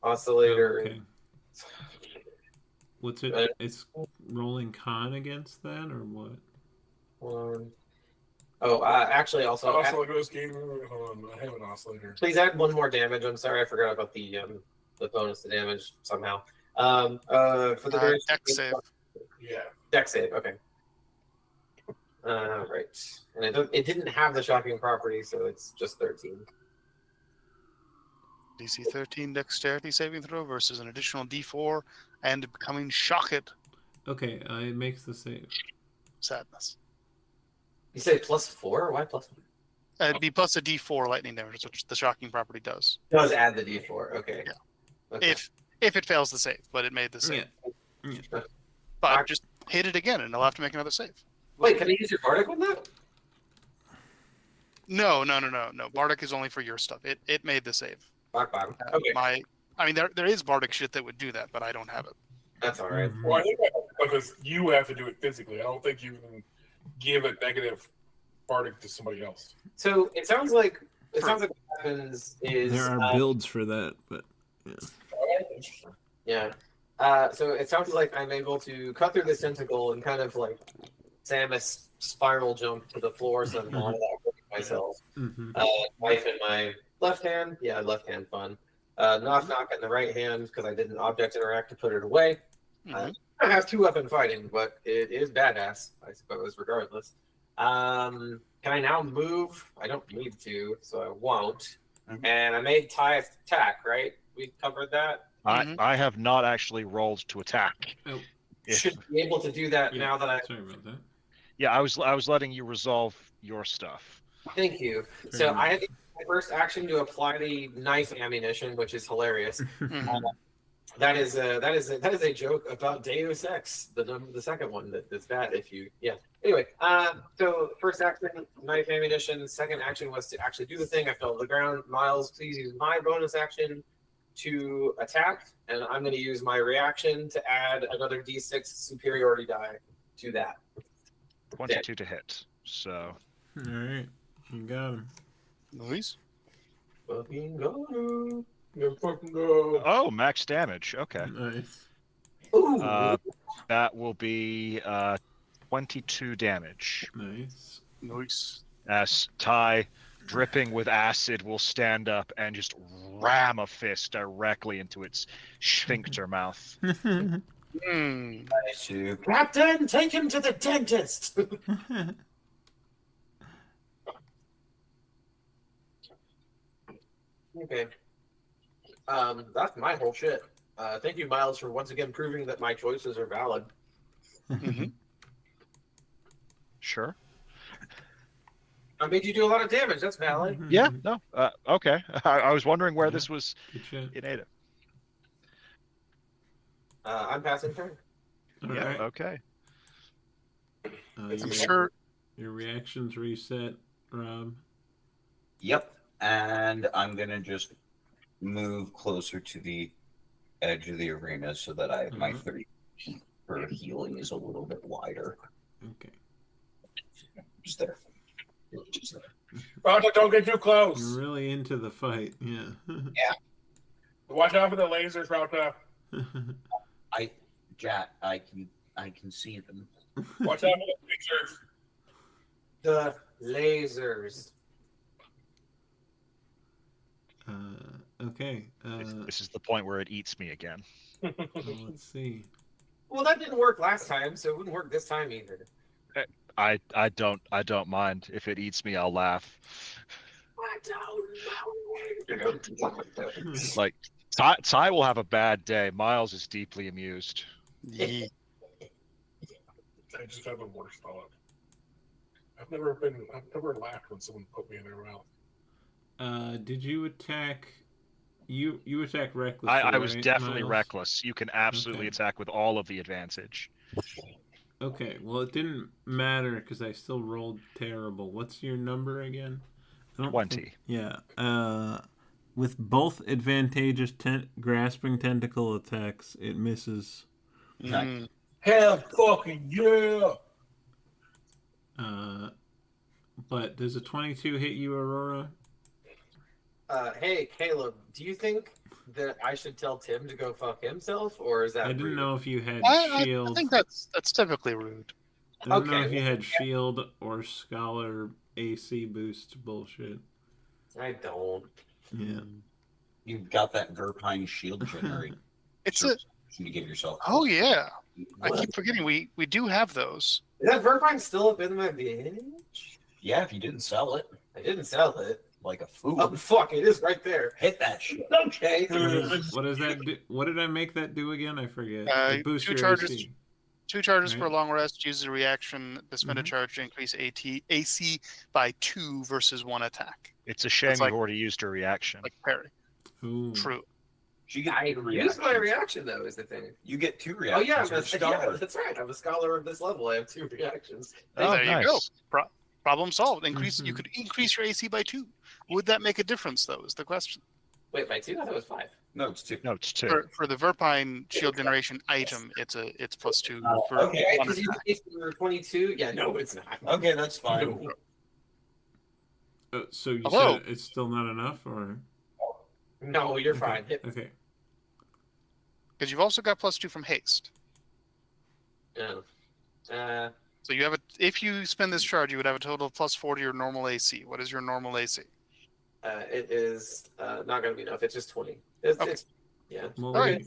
E: oscillator.
A: Okay. What's it? It's rolling con against that, or what?
E: Actually, also
F: oscillator game. I have an oscillator.
E: Please add 1 more damage. I'm sorry, I forgot about the bonus to damage somehow. For the
B: dex save.
F: Yeah.
E: Dex save. Okay. Right. And it didn't have the shocking property, so it's just 13.
B: DC 13 dexterity saving throw versus an additional D4 and becoming shocked.
A: Okay, it makes the save.
B: Sadness.
E: You say +4? Why +4?
B: It'd be plus a D4 lightning damage, which the shocking property does.
E: It does add the D4. Okay.
B: Yeah.
E: Okay.
B: If it fails the save, but it made the save.
A: Yeah.
B: But just hit it again, and it'll have to make another save.
E: Wait, can I use your Bardic with that?
B: No. Bardic is only for your stuff. It made the save.
E: Okay.
B: There is Bardic shit that would do that, but I don't have it.
E: That's all right.
F: Well, I think because you have to do it physically. I don't think you can give a negative Bardic to somebody else.
E: So it sounds like what happens is
A: there are builds for that, but
E: yeah. So it sounds like I'm able to cut through this tentacle and kind of like Samus spiral jump to the floor somehow without hurting myself. Knife in my left hand. Yeah, left hand fun. Knock in the right hand because I didn't object interact to put it away. I have 2-weapon fighting, but it is badass, I suppose, regardless. Can I now move? I don't need to, so I won't. And I made Ty attack, right? We covered that.
D: I have not actually rolled to attack.
A: Oh.
E: Should be able to do that now that I.
A: Sorry about that.
D: Yeah, I was letting you resolve your stuff.
E: Thank you. So I had my first action to apply the knife ammunition, which is hilarious. That is a joke about Deus Ex, the second one that's bad. Anyway, so first action, knife ammunition. Second action was to actually do the thing. I fell to the ground. Miles, please use my bonus action to attack, and I'm going to use my reaction to add another D6 superiority die to that.
D: 22 to hit. So.
A: All right, you got him.
B: Nice.
E: Fucking go.
F: You fucking go.
D: Oh, max damage. Okay.
A: Nice.
E: Ooh.
D: That will be 22 damage.
A: Nice.
B: Nice.
D: As Ty, dripping with acid, will stand up and just ram a fist directly into its sphincter mouth.
B: Hmm.
E: Captain, take him to the dentist. Okay. That's my whole shit. Thank you, Miles, for once again proving that my choices are valid.
B: Mm-hmm.
D: Sure.
E: I made you do a lot of damage. That's valid.
D: Yeah. No. Okay. I was wondering where this was
A: Good shit.
D: in Ada.
E: I'm passing turn.
A: All
D: Yeah.
A: right.
D: Okay.
B: I'm
A: Your-
B: sure.
A: Your reactions reset, Rob.
C: Yep. And I'm going to just move closer to the edge of the arena so that my 30 feet for healing is a little bit wider.
A: Okay.
C: Just there. Just there.
F: Roger, don't get too close.
A: You're really into the fight, yeah.
F: Watch out for the lasers, Roger.
C: Jack, I can see them.
F: Watch out for the lasers.
E: The lasers.
A: Okay.
D: This is the point where it eats me again.
A: Well, let's see.
E: Well, that didn't work last time, so it wouldn't work this time either.
D: I don't mind. If it eats me, I'll laugh.
E: I don't know.
D: Like Ty will have a bad day. Miles is deeply amused.
B: Yeah.
F: I just have a worse thought. I've never laughed when someone put me in their mouth.
A: Did you attack? You attacked reckless.
D: I was
A: right,
D: definitely
A: Miles?
D: reckless. You can absolutely attack with all of the advantage.
A: Okay, well, it didn't matter because I still rolled terrible. What's your number again?
D: 20.
A: Yeah. With both advantageous grasping tentacle attacks, it misses.
B: Mm.
F: Hell fucking yeah!
A: But does a 22 hit you, Aurora?
E: Hey, Caleb, do you think that I should tell Tim to go fuck himself, or is that
A: I didn't
E: rude?
A: know if you had
B: I
A: shield.
B: think that's typically rude.
A: I don't know
E: Okay.
A: if you had shield or scholar AC boost bullshit.
E: I don't.
A: Yeah.
C: You've got that Verpine shield generator.
B: It's
C: You give yourself.
B: Oh yeah. I
E: What?
B: keep forgetting we do have those.
E: Is that Verpine still up in my bitch?
C: Yeah, if you didn't sell it
E: I didn't sell it.
C: like a fool,
E: Oh, fuck, it is right there.
C: hit that shit.
E: Okay.
A: What does that do? What did I make that do again? I forget. It boosts
B: two
A: your
B: charges.
A: AC.
B: 2 charges for a
A: Right.
B: long rest. Use a reaction to spend a
A: Mhm.
B: charge to increase AC by 2 versus 1 attack.
D: It's a shame
B: It's like-
D: you've already used a reaction.
B: Like parry.
A: Ooh.
B: True.
C: You get
E: I
C: two
E: used my
C: reactions.
E: reaction, though, is the thing.
C: You get 2
E: Oh,
C: reactions.
E: yeah,
C: for
E: that's,
C: scholar.
E: yeah, that's right. I'm a scholar of this level. I have 2 reactions.
D: Oh,
B: there you go.
D: nice.
B: Problem solved. You
A: Mhm.
B: could increase your AC by 2. Would that make a difference, though? Is the question.
E: Wait, by 2? I thought it was 5.
C: No, it's 2.
D: No, it's 2.
B: For the Verpine shield generation item, it's +2 for
C: Okay,
B: one
E: Because you
B: attack.
E: think for 22? Yeah, no, it's not.
C: Okay, that's fine.
E: No.
A: So you
B: Hello?
A: said it's still not enough, or
E: No, you're fine.
A: okay?
B: Because you've also got +2 from haste.
E: No.
B: So you have if you spend this charge, you would have a total of +4 to your normal AC. What is your normal AC?
E: It is not going to be enough. It's just 20. It's yeah.
A: Well,
B: All right.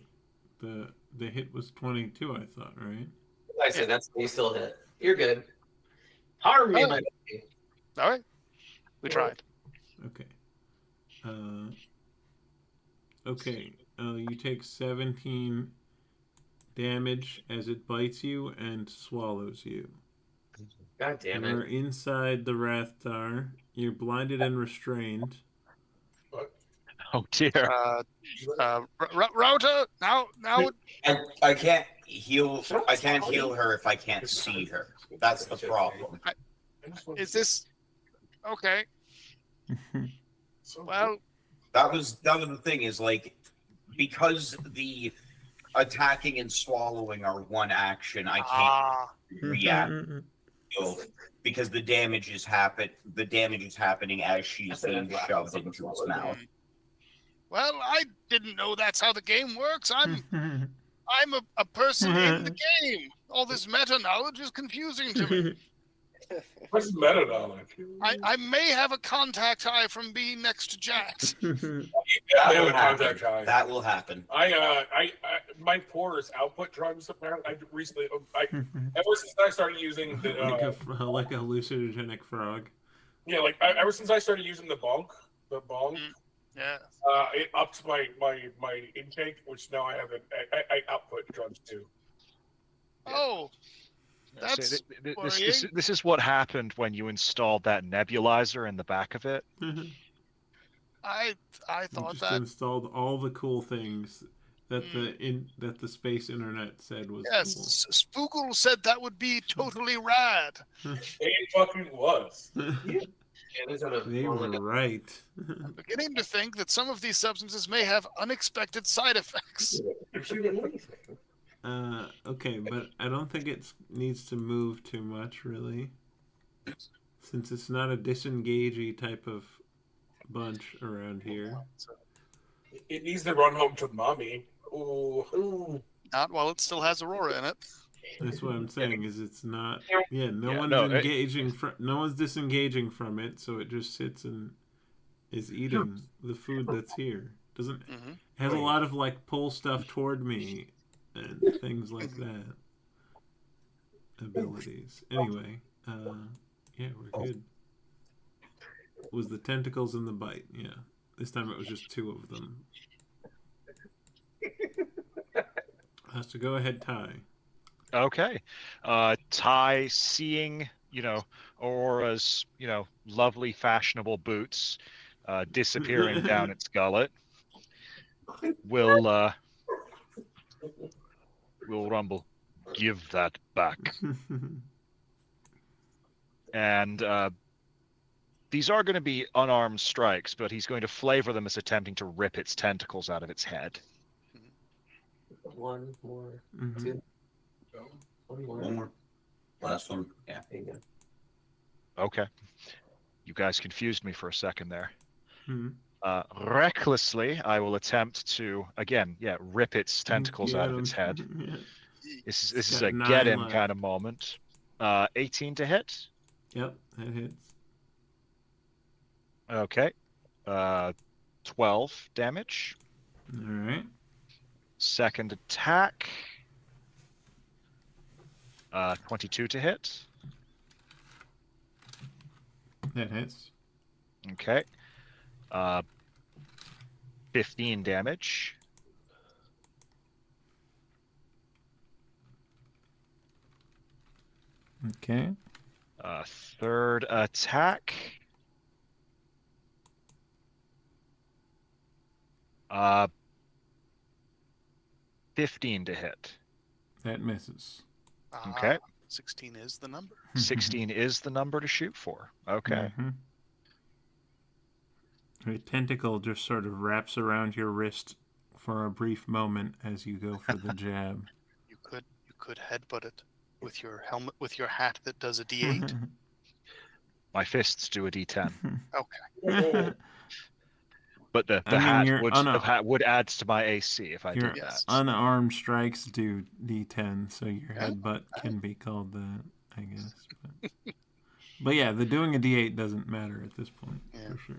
A: wait. The hit was 22, I thought, right?
E: Like I said, that's you still hit. You're good. Harm me,
B: Oh.
E: my
B: All right. We tried.
A: Okay. Okay. You take 17 damage as it bites you and swallows you.
E: God damn
A: You're
E: it.
A: inside the RATHTAR. You're blinded and restrained.
D: Oh dear.
B: Router, now.
C: I can't heal. I can't heal her if I can't see her. That's the problem.
B: Is this okay? Well,
C: That was the thing. Is like because the attacking and swallowing are one action. I can't react heal because the damage is happening as she's being shoved into its mouth.
B: Well, I didn't know that's how the game works. I'm a person in the game. All this meta knowledge is confusing to me.
F: What's meta knowledge?
B: I may have a contact high from being next to Jax.
C: That will happen.
F: My pores output drugs. Apparently, ever since I started using the
A: like a hallucinogenic frog.
F: Yeah, like ever since I started using the bong,
B: yeah,
F: it upped my intake, which now I have I output drugs too.
B: Oh. That's
D: this is what happened when you installed that nebulizer in the back of it.
B: I thought
A: just installed all the cool things that the space internet said was cool.
B: Spoogle said that would be totally rad.
F: It fucking was.
A: They were right.
B: I'm beginning to think that some of these substances may have unexpected side effects.
A: Okay, but I don't think it needs to move too much, really. Since it's not a disengagey type of bunch around here.
F: It needs to run home to mommy. Ooh.
B: Not while it still has Aurora in it.
A: That's what I'm saying, is it's not... Yeah, no one's disengaging from it, so it just sits and is eating the food that's here. It has a lot of, like, pull stuff toward me and things like that. Abilities. Anyway, yeah, we're good. It was the tentacles and the bite, yeah. This time it was just 2 of them. So go ahead, Ty.
D: Okay. Ty, seeing, Aurora's, lovely fashionable boots disappearing down its gullet, will rumble, "Give that back." And these are going to be unarmed strikes, but he's going to flavor them as attempting to rip its tentacles out of its head.
E: 1 more, 2. 1 more.
C: 1 more. Last one. Yeah.
E: There you go.
D: Okay. You guys confused me for a second there.
A: Mm-hmm.
D: Recklessly, I will attempt to, again, rip its tentacles out of its head.
A: Yeah.
D: This is a get him kind of moment. 18 to hit.
A: Yep, that hits.
D: Okay. 12 damage.
A: All right.
D: Second attack. 22 to hit.
A: That hits.
D: Okay. 15 damage.
A: Okay.
D: Third attack. 15 to hit.
A: That misses.
D: Okay.
B: 16 is the number.
D: 16 is the number to shoot for. Okay.
A: A tentacle just sort of wraps around your wrist for a brief moment as you go for the jab.
B: You could headbutt it with your helmet, with your hat that does a D8.
D: My fists do a D10.
B: Okay.
D: But the hat would add to my AC if I did that.
A: Unarmed strikes do D10, so your headbutt can be called that, I guess. But yeah, the doing a D8 doesn't matter at this point, for sure.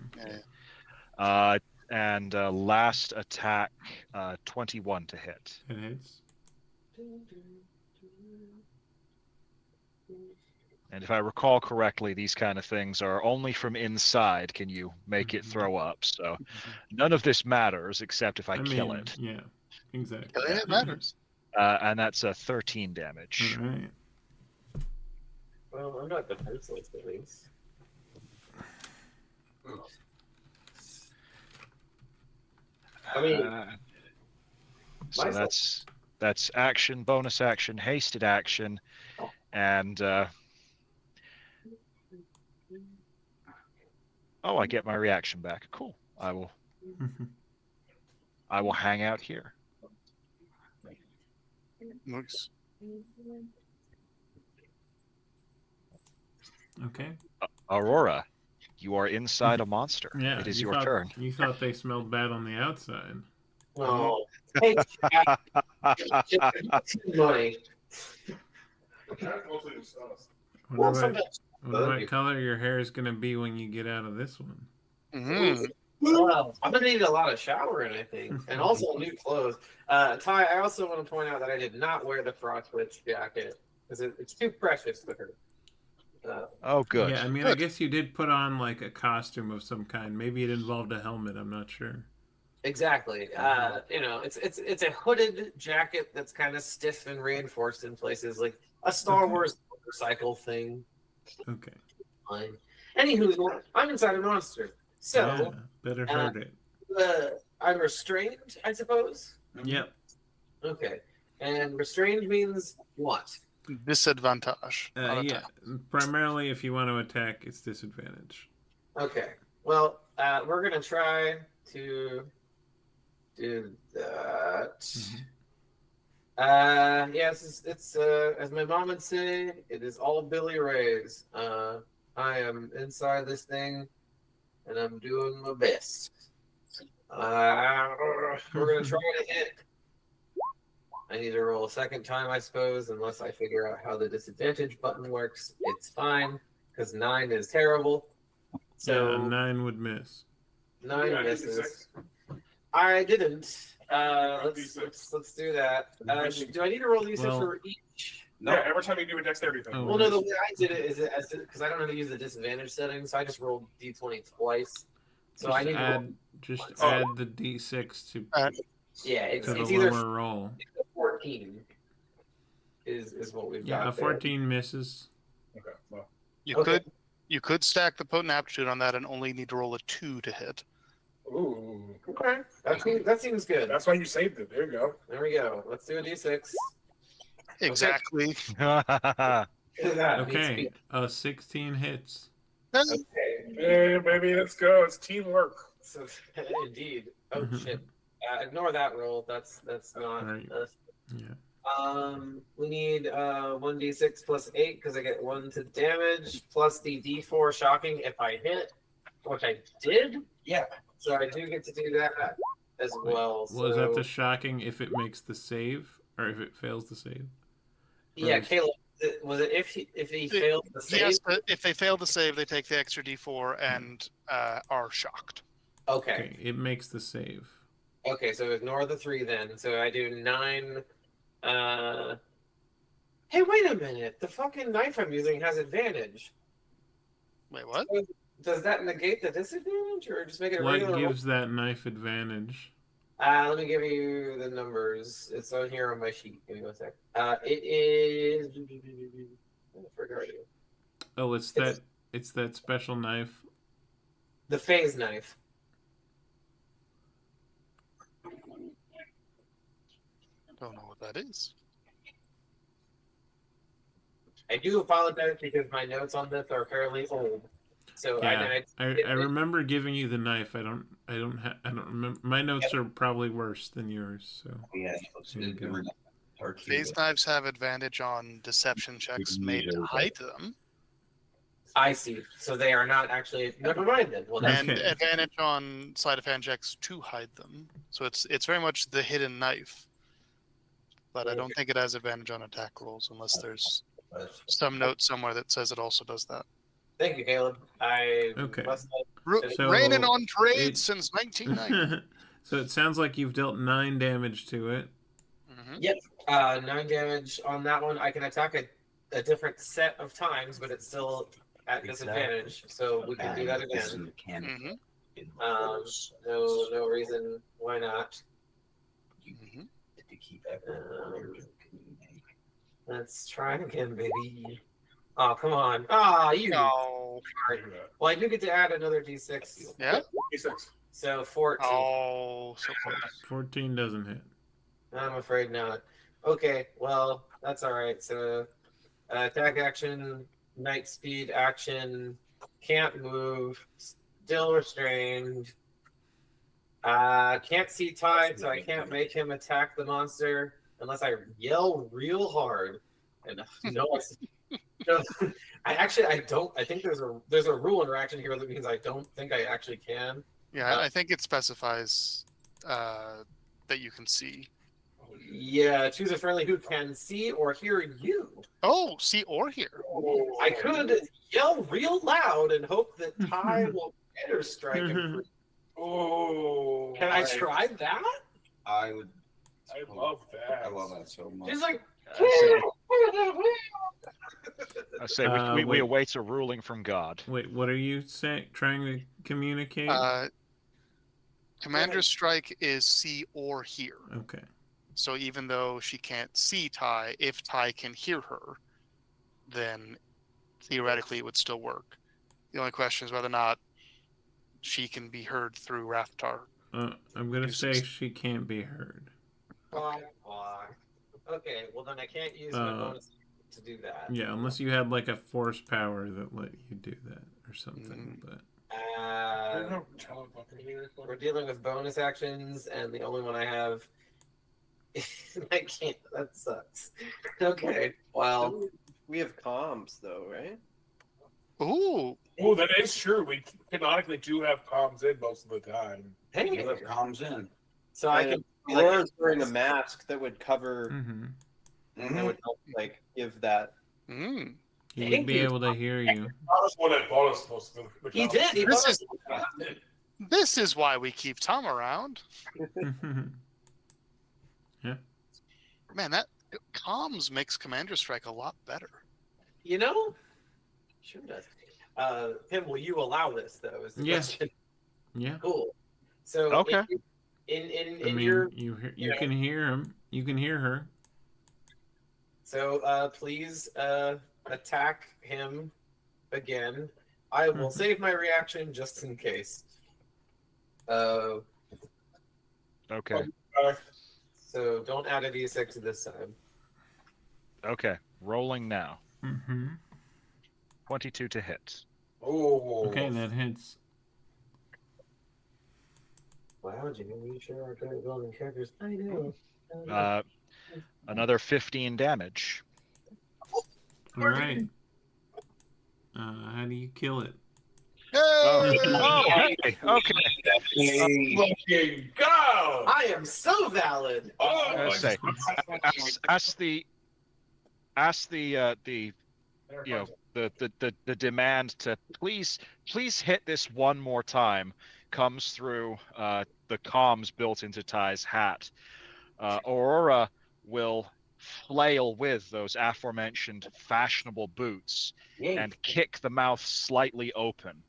B: Yeah.
D: And last attack, 21 to hit.
A: It hits.
D: And if I recall correctly, these kind of things are only from inside can you make it throw up. So none of this matters except if I kill it.
A: Yeah, exactly.
B: Killing it matters.
D: And that's 13 damage.
A: All right.
E: Well, I'm not defenseless, at least. I mean,
D: so that's action, bonus action, hasted action, and I get my reaction back. Cool. I will hang out here.
B: Nice.
A: Okay.
D: Aurora, you are inside a monster.
A: Yeah,
D: It is
A: you
D: your
A: thought,
D: turn.
A: You thought they smelled bad on the outside.
E: Oh, hey, money.
A: Wonder
E: Well,
A: what,
E: sometimes.
A: wonder what color your hair is gonna be when you get out of this one.
E: Well, I'm gonna need a lot of showering, I think, and also new clothes. Ty, I also want to point out that I did not wear the Frost Witch jacket because it's too precious for her.
D: Oh, good.
A: Yeah, I mean,
B: Good.
A: I guess you did put on like a costume of some kind. Maybe it involved a helmet. I'm not sure.
E: Exactly. You know, it's a hooded jacket that's kind of stiff and reinforced in places, like a Star Wars motorcycle thing.
A: Okay.
E: Fine. Anywho, I'm inside a monster, so
A: Yeah, better hurt it.
E: I'm restrained, I suppose.
A: Yep.
E: Okay, and restrained means what?
B: Disadvantage. on
A: Yeah.
B: attack.
A: Primarily, if you want to attack, it's disadvantage.
E: Okay. Well, we're gonna try to do that. Yes, it's as my mom would say, it is all Billy Ray's. I am inside this thing, and I'm doing my best. We're gonna try to hit. I need to roll a second time, I suppose, unless I figure out how the disadvantage button works. It's fine because 9 is terrible. So
A: yeah, 9 would miss.
E: 9 misses. I didn't. Let's do that. Do I need to roll these for each?
F: No, yeah, every time you do a dexterity thing.
E: Well, no, the way I did it is because I don't know how to use the disadvantage setting, so I just rolled d20 twice. So I need to
A: add the d6 to
E: yeah, it's
A: the
E: either
A: lower roll.
E: 14 is what we've got.
A: Yeah, 14 misses.
F: Okay. Well.
B: You could stack the potent aptitude on that and only need to roll a 2 to hit.
E: Ooh. Okay. That seems good.
F: That's why you saved it. There you go.
E: There we go. Let's do a d6.
B: Exactly.
A: Okay. 16 hits.
E: Okay.
F: Hey, baby, let's go. It's teamwork.
E: So, indeed. Oh shit. Ignore that roll. That's not.
A: Yeah.
E: We need 1d6 plus 8 because I get 1 to damage plus the d4 shocking if I hit, which I did.
C: Yeah.
E: So I do get to do that as well.
A: Was that the shocking if it makes the save or if it fails the save?
E: Yeah, Caleb. Was it if he failed the save?
B: Yes, but if they fail the save, they take the extra d4 and are shocked.
E: Okay.
A: It makes the save.
E: Okay, so ignore the 3 then. So I do 9. Hey, wait a minute. The fucking knife I'm using has advantage.
B: Wait, what?
E: So does that negate the disadvantage or just make it a
A: What
E: regular
A: gives that knife advantage?
E: Let me give you the numbers. It's on here on my sheet. Give me 1 sec. It is. I forgot you.
A: Oh, it's that special knife.
E: The phase knife.
B: Don't know what that is.
E: I do apologize because my notes on this are fairly old. So
A: yeah, I remember giving you the knife. I don't remember. My notes are probably worse than yours. So
C: yeah,
B: phase knives have advantage on deception checks made to hide them.
E: I see. So they are not actually. Never mind then. Well,
B: and advantage on sleight of hand checks to hide them. So it's very much the hidden knife. But I don't think it has advantage on attack rolls unless there's some note somewhere that says it also does that.
E: Thank you, Caleb.
B: Raining on trades since 1990.
A: So it sounds like you've dealt 9 damage to it.
E: Yep. 9 damage on that one. I can attack a different set of times, but it's still at disadvantage. So we can do that again. No reason why not. Let's try again, baby. Oh, come on. You.
B: No.
E: Well, I do get to add another d6.
B: Yeah?
F: D6.
E: So 14.
B: Oh, so close.
A: 14 doesn't hit.
E: I'm afraid not. Okay, well, that's all right. So attack action, night speed action, can't move, still restrained. Can't see Tide, so I can't make him attack the monster unless I yell real hard. And I don't. I think there's a rule interaction here that means I don't think I actually can.
B: Yeah, I think it specifies that you can see.
E: Yeah, choose a friendly who can see or hear you.
B: Oh, see or hear.
E: I could yell real loud and hope that Ty will better strike him.
F: Oh,
E: Can I try that?
H: I would.
F: I love that.
H: I love that so much.
E: He's like.
D: I say we
A: wait.
D: await a ruling from God.
A: Wait, what are you trying to communicate?
B: Commander Strike is see or hear.
A: Okay.
B: So even though she can't see Ty, if Ty can hear her, then theoretically it would still work. The only question is whether or not she can be heard through RATHTAR.
A: I'm going to say she can't be heard.
E: Okay, well then I can't use my bonus to do that.
A: Yeah, unless you had like a force power that let you do that or something. But
E: we're dealing with bonus actions, and the only one I have, I can't. That sucks. Okay, well,
G: we have comms though, right?
B: Ooh,
F: that is true. We canonically do have comms in most of the time.
E: Hey,
H: You have comms in.
E: so I can.
G: Aurora's wearing a mask that would cover.
H: Mm-hmm.
G: That would help, like, give that.
B: Mm.
A: He would be able to hear you.
E: He did.
B: This is why we keep Tom around.
A: Yeah.
B: Man, that comms makes Commander Strike a lot better.
E: You know? Sure does. Tim, will you allow this though? Is the question.
A: Yeah.
E: Cool. So
D: Okay.
E: In your
A: you can hear him. You can hear her.
E: So please attack him again. I will save my reaction just in case.
D: Okay.
E: So don't add a d6 this time.
D: Okay. Rolling now. 22 to hit.
F: Oh.
A: Okay, that hits.
E: Wow, Jimmy, we sure are good at building characters. I know.
D: Another 15 damage.
A: All right. How do you kill it?
D: Okay.
F: Fucking go!
E: I am so valid.
D: Ask the demand to please hit this one more time comes through the comms built into Ty's hat. Aurora will flail with those aforementioned fashionable boots and kick the mouth slightly open.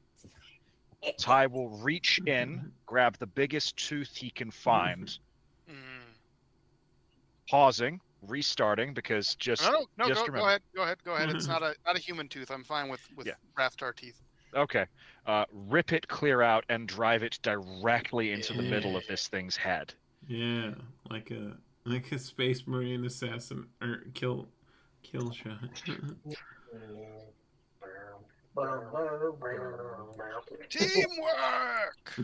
D: Ty will reach in, grab the biggest tooth he can find, pausing, restarting because
B: No,
D: remember.
B: go ahead. It's not a human tooth. I'm fine with RATHTAR teeth.
D: Okay. Rip it clear out and drive it directly into the middle of this thing's head.
A: Yeah, like a Space Marine assassin or kill shot.
B: Teamwork.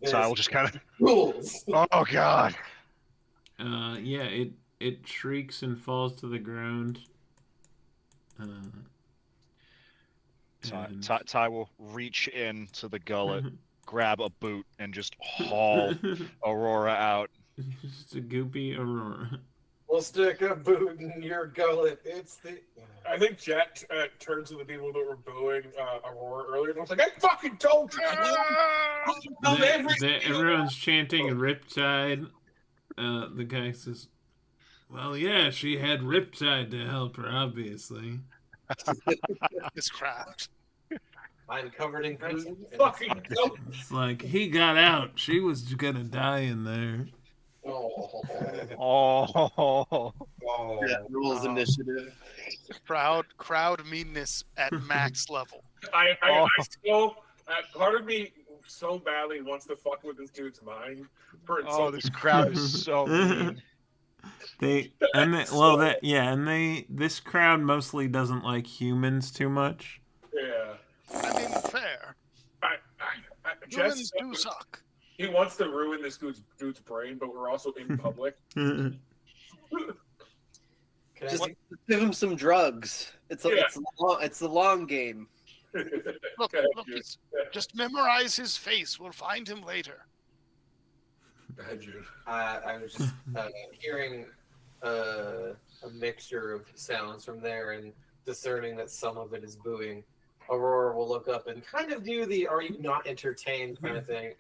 D: So I will just kind of.
E: Rules.
D: Oh God.
A: Yeah, it shrieks and falls to the ground.
D: Ty will reach into the gullet, grab a boot, and just haul Aurora out.
A: Just a goopy Aurora.
E: We'll stick a boot in your gullet.
F: I think Jet turned to the people that were booing Aurora earlier and was like, I fucking told you!
A: Everyone's chanting Riptide. The guy says, well, yeah, she had Riptide to help her, obviously.
B: This craft.
E: I'm covered in crimson.
F: Fucking dope.
A: It's like, he got out. She was gonna die in there.
D: Oh.
G: Yeah, rules initiative.
B: Crowd meanness at max level.
F: I still, part of me so badly wants to fuck with this dude's mind.
D: This crowd is so mean.
A: This crowd mostly doesn't like humans too much.
F: Yeah.
B: I mean, fair. Humans do suck.
F: He wants to ruin this dude's brain, but we're also in public.
E: Just
G: give him some drugs. It's the long game.
B: Look, just memorize his face. We'll find him later.
E: I was just hearing a mixture of sounds from there and discerning that some of it is booing. Aurora will look up and kind of do the "Are you not entertained?" kind of thing,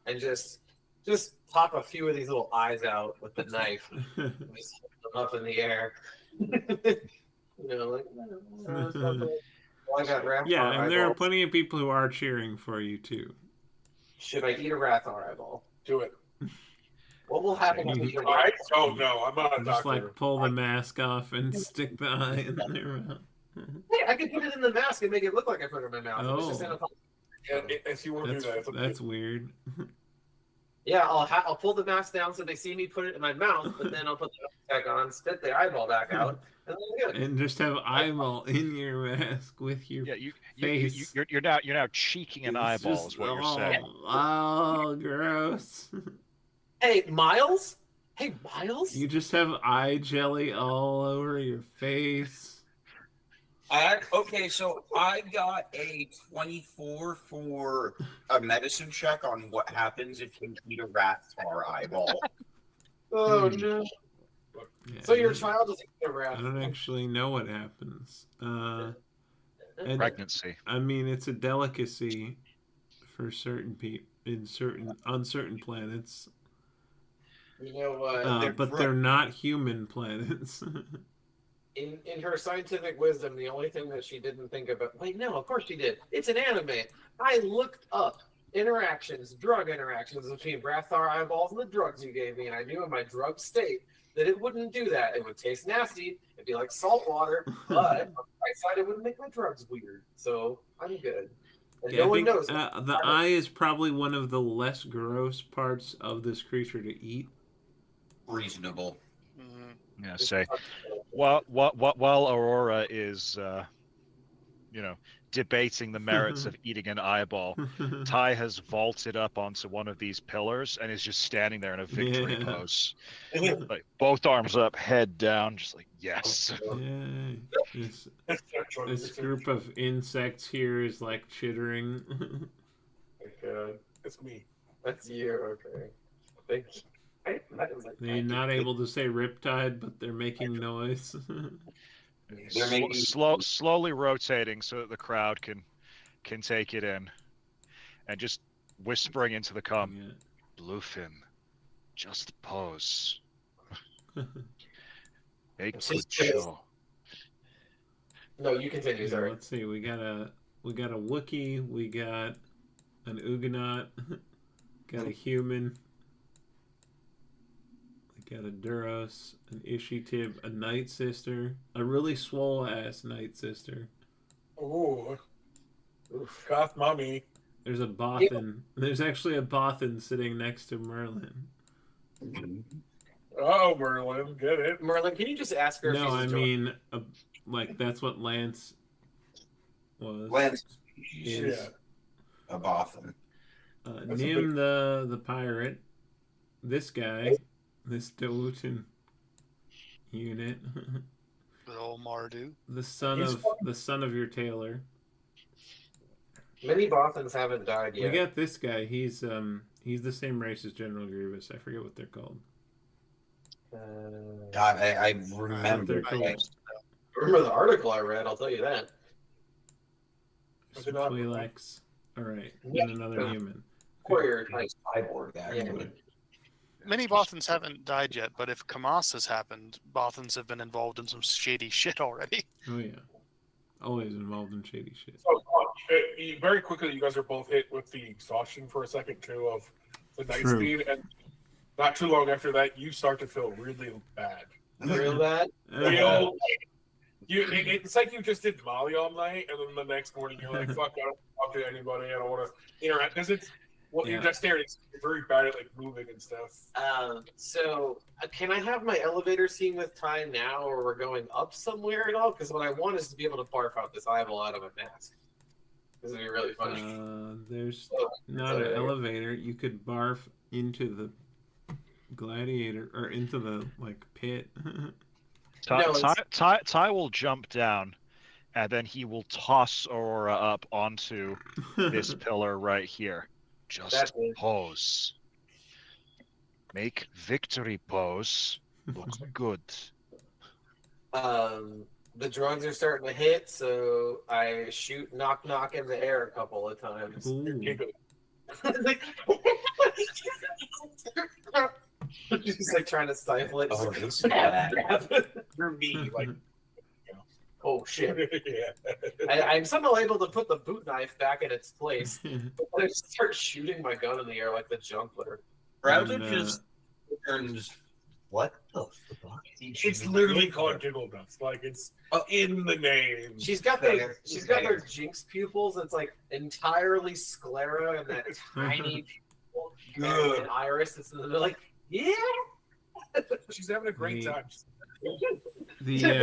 E: and just pop a few of these little eyes out with the knife, and just hold them up in the air. Like. I got RATHTAR
A: Yeah, and there are
E: eyeballs.
A: plenty of people who are cheering for you too.
E: Should I eat a RATHTAR eyeball?
F: Do it.
E: What will happen if you
F: I don't know. I'm not a
A: Just
F: doctor.
A: like pull the mask off and stick the eye in their mouth.
E: Hey, I could put it in the mask and make it look like I put it in my mouth.
A: Oh.
E: It's just
F: If you want to do that,
A: That's weird.
E: Yeah, I'll pull the mask down so they see me put it in my mouth, but then I'll put the mask back on, spit the eyeball back out, and then I'm good.
A: And just have eyeball in your mask with your face.
D: You're now cheeking an eyeball, is what you're saying.
A: Oh, gross.
E: Hey, Miles? Hey, Miles?
A: You just have eye jelly all over your face.
C: Okay, so I got a 24 for a medicine check on what happens if you eat a RATHTAR eyeball.
E: Oh, no.
A: Yeah,
E: So your child is a rat.
A: I don't actually know what happens. And,
D: Pregnancy.
A: I mean, it's a delicacy for certain people on certain planets.
E: You know what?
A: But they're not human planets.
E: In her scientific wisdom, the only thing that she didn't think about. Wait, no, of course she did. It's an anime. I looked up drug interactions between RATHTAR eyeballs and the drugs you gave me, and I knew in my drug state that it wouldn't do that. It would taste nasty. It'd be like salt water, but on the right side, it wouldn't make my drugs weird. So I'm good. And
A: Yeah,
E: no one
A: I think
E: knows.
A: the eye is probably one of the less gross parts of this creature to eat.
C: Reasonable.
D: Yeah, say, while Aurora is, debating the merits of eating an eyeball, Ty has vaulted up onto one of these pillars and is just standing there in a victory pose, like both arms up, head down, just like yes.
A: Yeah, this group of insects here is like chittering.
F: It's me.
E: That's you. Okay. Thank you.
A: They're not able to say riptide, but they're making noise.
D: Slowly rotating so that the crowd can take it in, and just whispering into the Bluefin, just pose. A good show.
E: No, you continue. Sorry.
A: Let's see. We got a Wookiee. We got an Ugonaut. Got a human. Got a Duros, an Ishitib, a Night Sister, a really swole ass Night Sister.
F: Ooh. Goth mommy.
A: There's a Bothan. There's actually a Bothan sitting next to Merlin.
F: Oh, Merlin, get it.
E: Merlin, can you just ask her?
A: No, I mean, like that's what Lance was.
C: Lance
A: is
C: a Bothan.
A: Nim the pirate. This guy. This Dowutin unit.
B: The old Mardu.
A: The son of your tailor.
E: Many Bothans haven't died yet.
A: We got this guy. He's the same race as General Grievous. I forget what they're called.
C: I remember.
E: Remember the article I read? I'll tell you that.
A: Twi'leks. All right, and another human.
E: Warrior
C: cyborg. Actually.
B: Many Bothans haven't died yet, but if Kamas has happened, Bothans have been involved in some shady shit already.
A: Oh yeah, always involved in shady shit.
F: So, very quickly, you guys are both hit with the exhaustion for a second too of the night speed, and not too long after that, you start to feel really bad.
E: Real bad.
F: It's like you just did Molly all night, and then the next morning you're like, "Fuck, I don't talk to anybody. I don't want to interact." Because it's you're just there. It's very bad at like moving and stuff.
E: So can I have my elevator scene with Ty now, or we're going up somewhere at all? Because what I want is to be able to barf out this eyeball out of my mask. This would be really funny.
A: There's not an elevator. You could barf into the gladiator or into the pit.
D: Ty will jump down, and then he will toss Aurora up onto this pillar right here. Just pose. Make victory pose look good.
E: The drugs are starting to hit, so I shoot knock knock in the air a couple of times. Just like trying to stifle it.
C: Oh, this is bad.
F: For me, like,
E: oh shit!
F: yeah.
E: I'm somehow able to put the boot knife back in its place, but I just start shooting my gun in the air like the juggler.
C: Router just turns. What the fuck?
F: It's literally called Giggle Nuts. Like, it's in the name.
E: She's got their Jinx pupils. It's like entirely sclera and that tiny pupil.
C: Good.
E: And iris. It's like, yeah.
F: She's having a great time.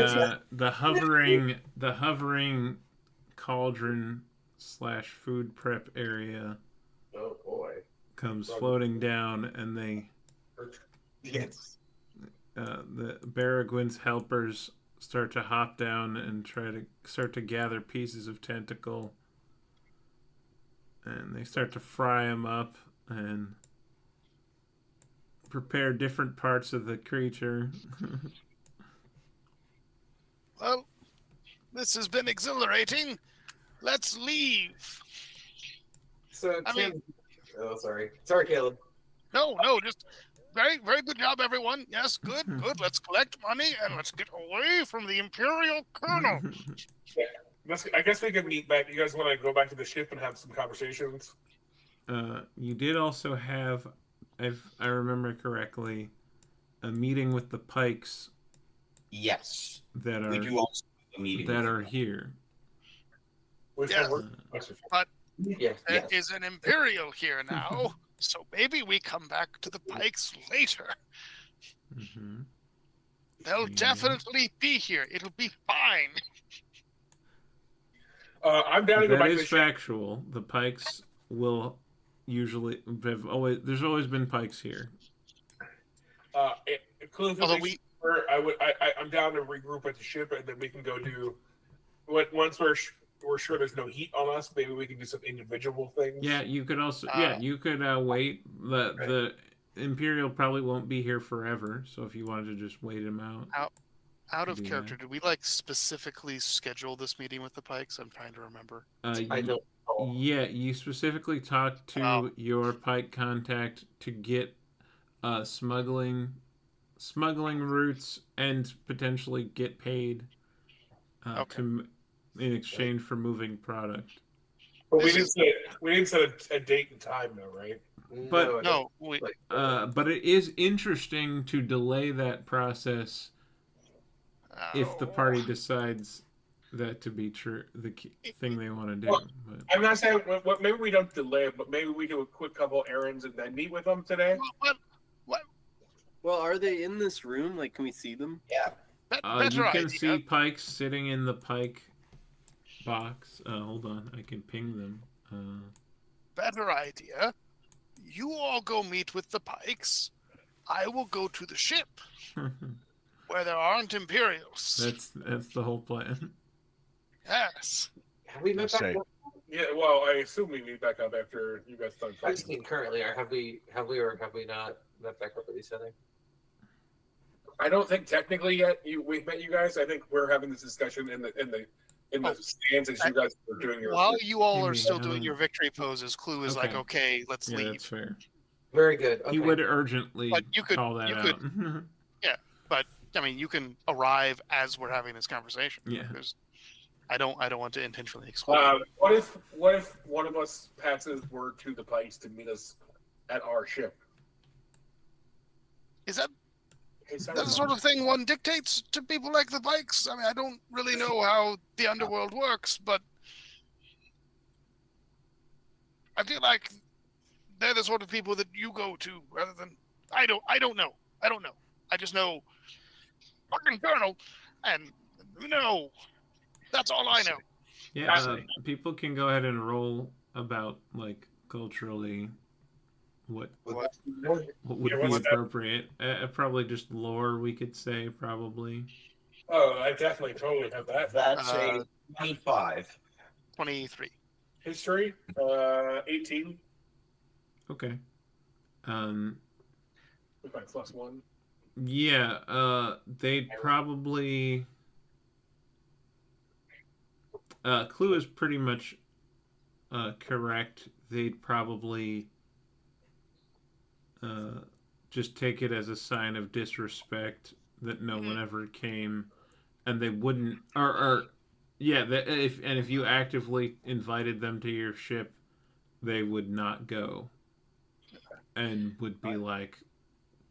A: The hovering cauldron / food prep area.
E: Oh boy.
A: Comes floating down, and they.
F: Yes.
A: The Baragwin's helpers start to hop down and start to gather pieces of tentacle, and they start to fry them up and prepare different parts of the creature.
B: Well, this has been exhilarating. Let's leave.
E: So, sorry, Caleb.
B: No, just very, very good job, everyone. Yes, good. Let's collect money and let's get away from the Imperial Colonel.
F: Yeah. I guess we can meet back. You guys want to go back to the ship and have some conversations?
A: You did also have, if I remember correctly, a meeting with the Pikes.
C: Yes.
A: That are
C: we do also have a meeting
A: that are here.
B: Yeah. But there is an Imperial here now. So maybe we come back to the Pikes later.
A: Mm-hmm.
B: They'll definitely be here. It'll be fine.
F: I'm down to go back to the ship.
A: That is factual. The Pikes will usually there's always been Pikes here.
F: I'm down to regroup at the ship, and then we can go do. Once we're sure there's no heat on us, maybe we can do some individual things.
A: Yeah, you could also wait. The Imperial probably won't be here forever, so if you wanted to just wait him out.
B: Out of character, did we specifically schedule this meeting with the Pikes? I'm trying to remember.
E: I don't.
A: Yeah, you specifically talked to your Pike contact to get smuggling routes and potentially get paid in exchange for moving product.
F: But we didn't set a date and time, though, right?
A: But
B: no,
A: but it is interesting to delay that process if the party decides that to be true, the thing they want to do. But
F: I'm not saying maybe we don't delay it, but maybe we do a quick couple errands and then meet with them today.
B: What?
G: Well, are they in this room? Like, can we see them?
C: Yeah.
A: You can see Pikes sitting in the Pike box. Hold on, I can ping them.
B: Better idea. You all go meet with the Pikes. I will go to the ship where there aren't Imperials.
A: That's the whole plan.
B: Yes.
E: Have we met back up?
F: Yeah, well, I assume we meet back up after you guys start.
E: I just mean currently, or have we not met back up at least? I think.
F: I don't think technically yet we've met you guys. I think we're having this discussion in the stands as you guys are doing your.
B: While you all are still doing your victory poses, Clue is okay, let's leave.
A: That's fair.
E: Very good. Okay.
A: He would urgently call that out.
B: Yeah, but I mean, you can arrive as we're having this conversation.
A: Yeah.
B: I don't want to intentionally exclude.
F: What if one of us passes word to the Pikes to meet us at our ship?
B: Is that the sort of thing one dictates to people like the Pikes? I mean, I don't really know how the underworld works, but I feel like they're the sort of people that you go to rather than I don't know. I just know fucking Colonel, and that's all I know.
A: Yeah, people can go ahead and roll about culturally what would be appropriate. Probably just lore, we could say, probably.
F: Oh, I definitely totally have that.
C: That's a 25.
B: 23.
F: History, 18.
A: Okay.
F: With my +1.
A: Yeah, they'd probably... Clue is pretty much correct. They'd probably just take it as a sign of disrespect that no one ever came, and they wouldn't... Yeah, if you actively invited them to your ship, they would not go, and would be like,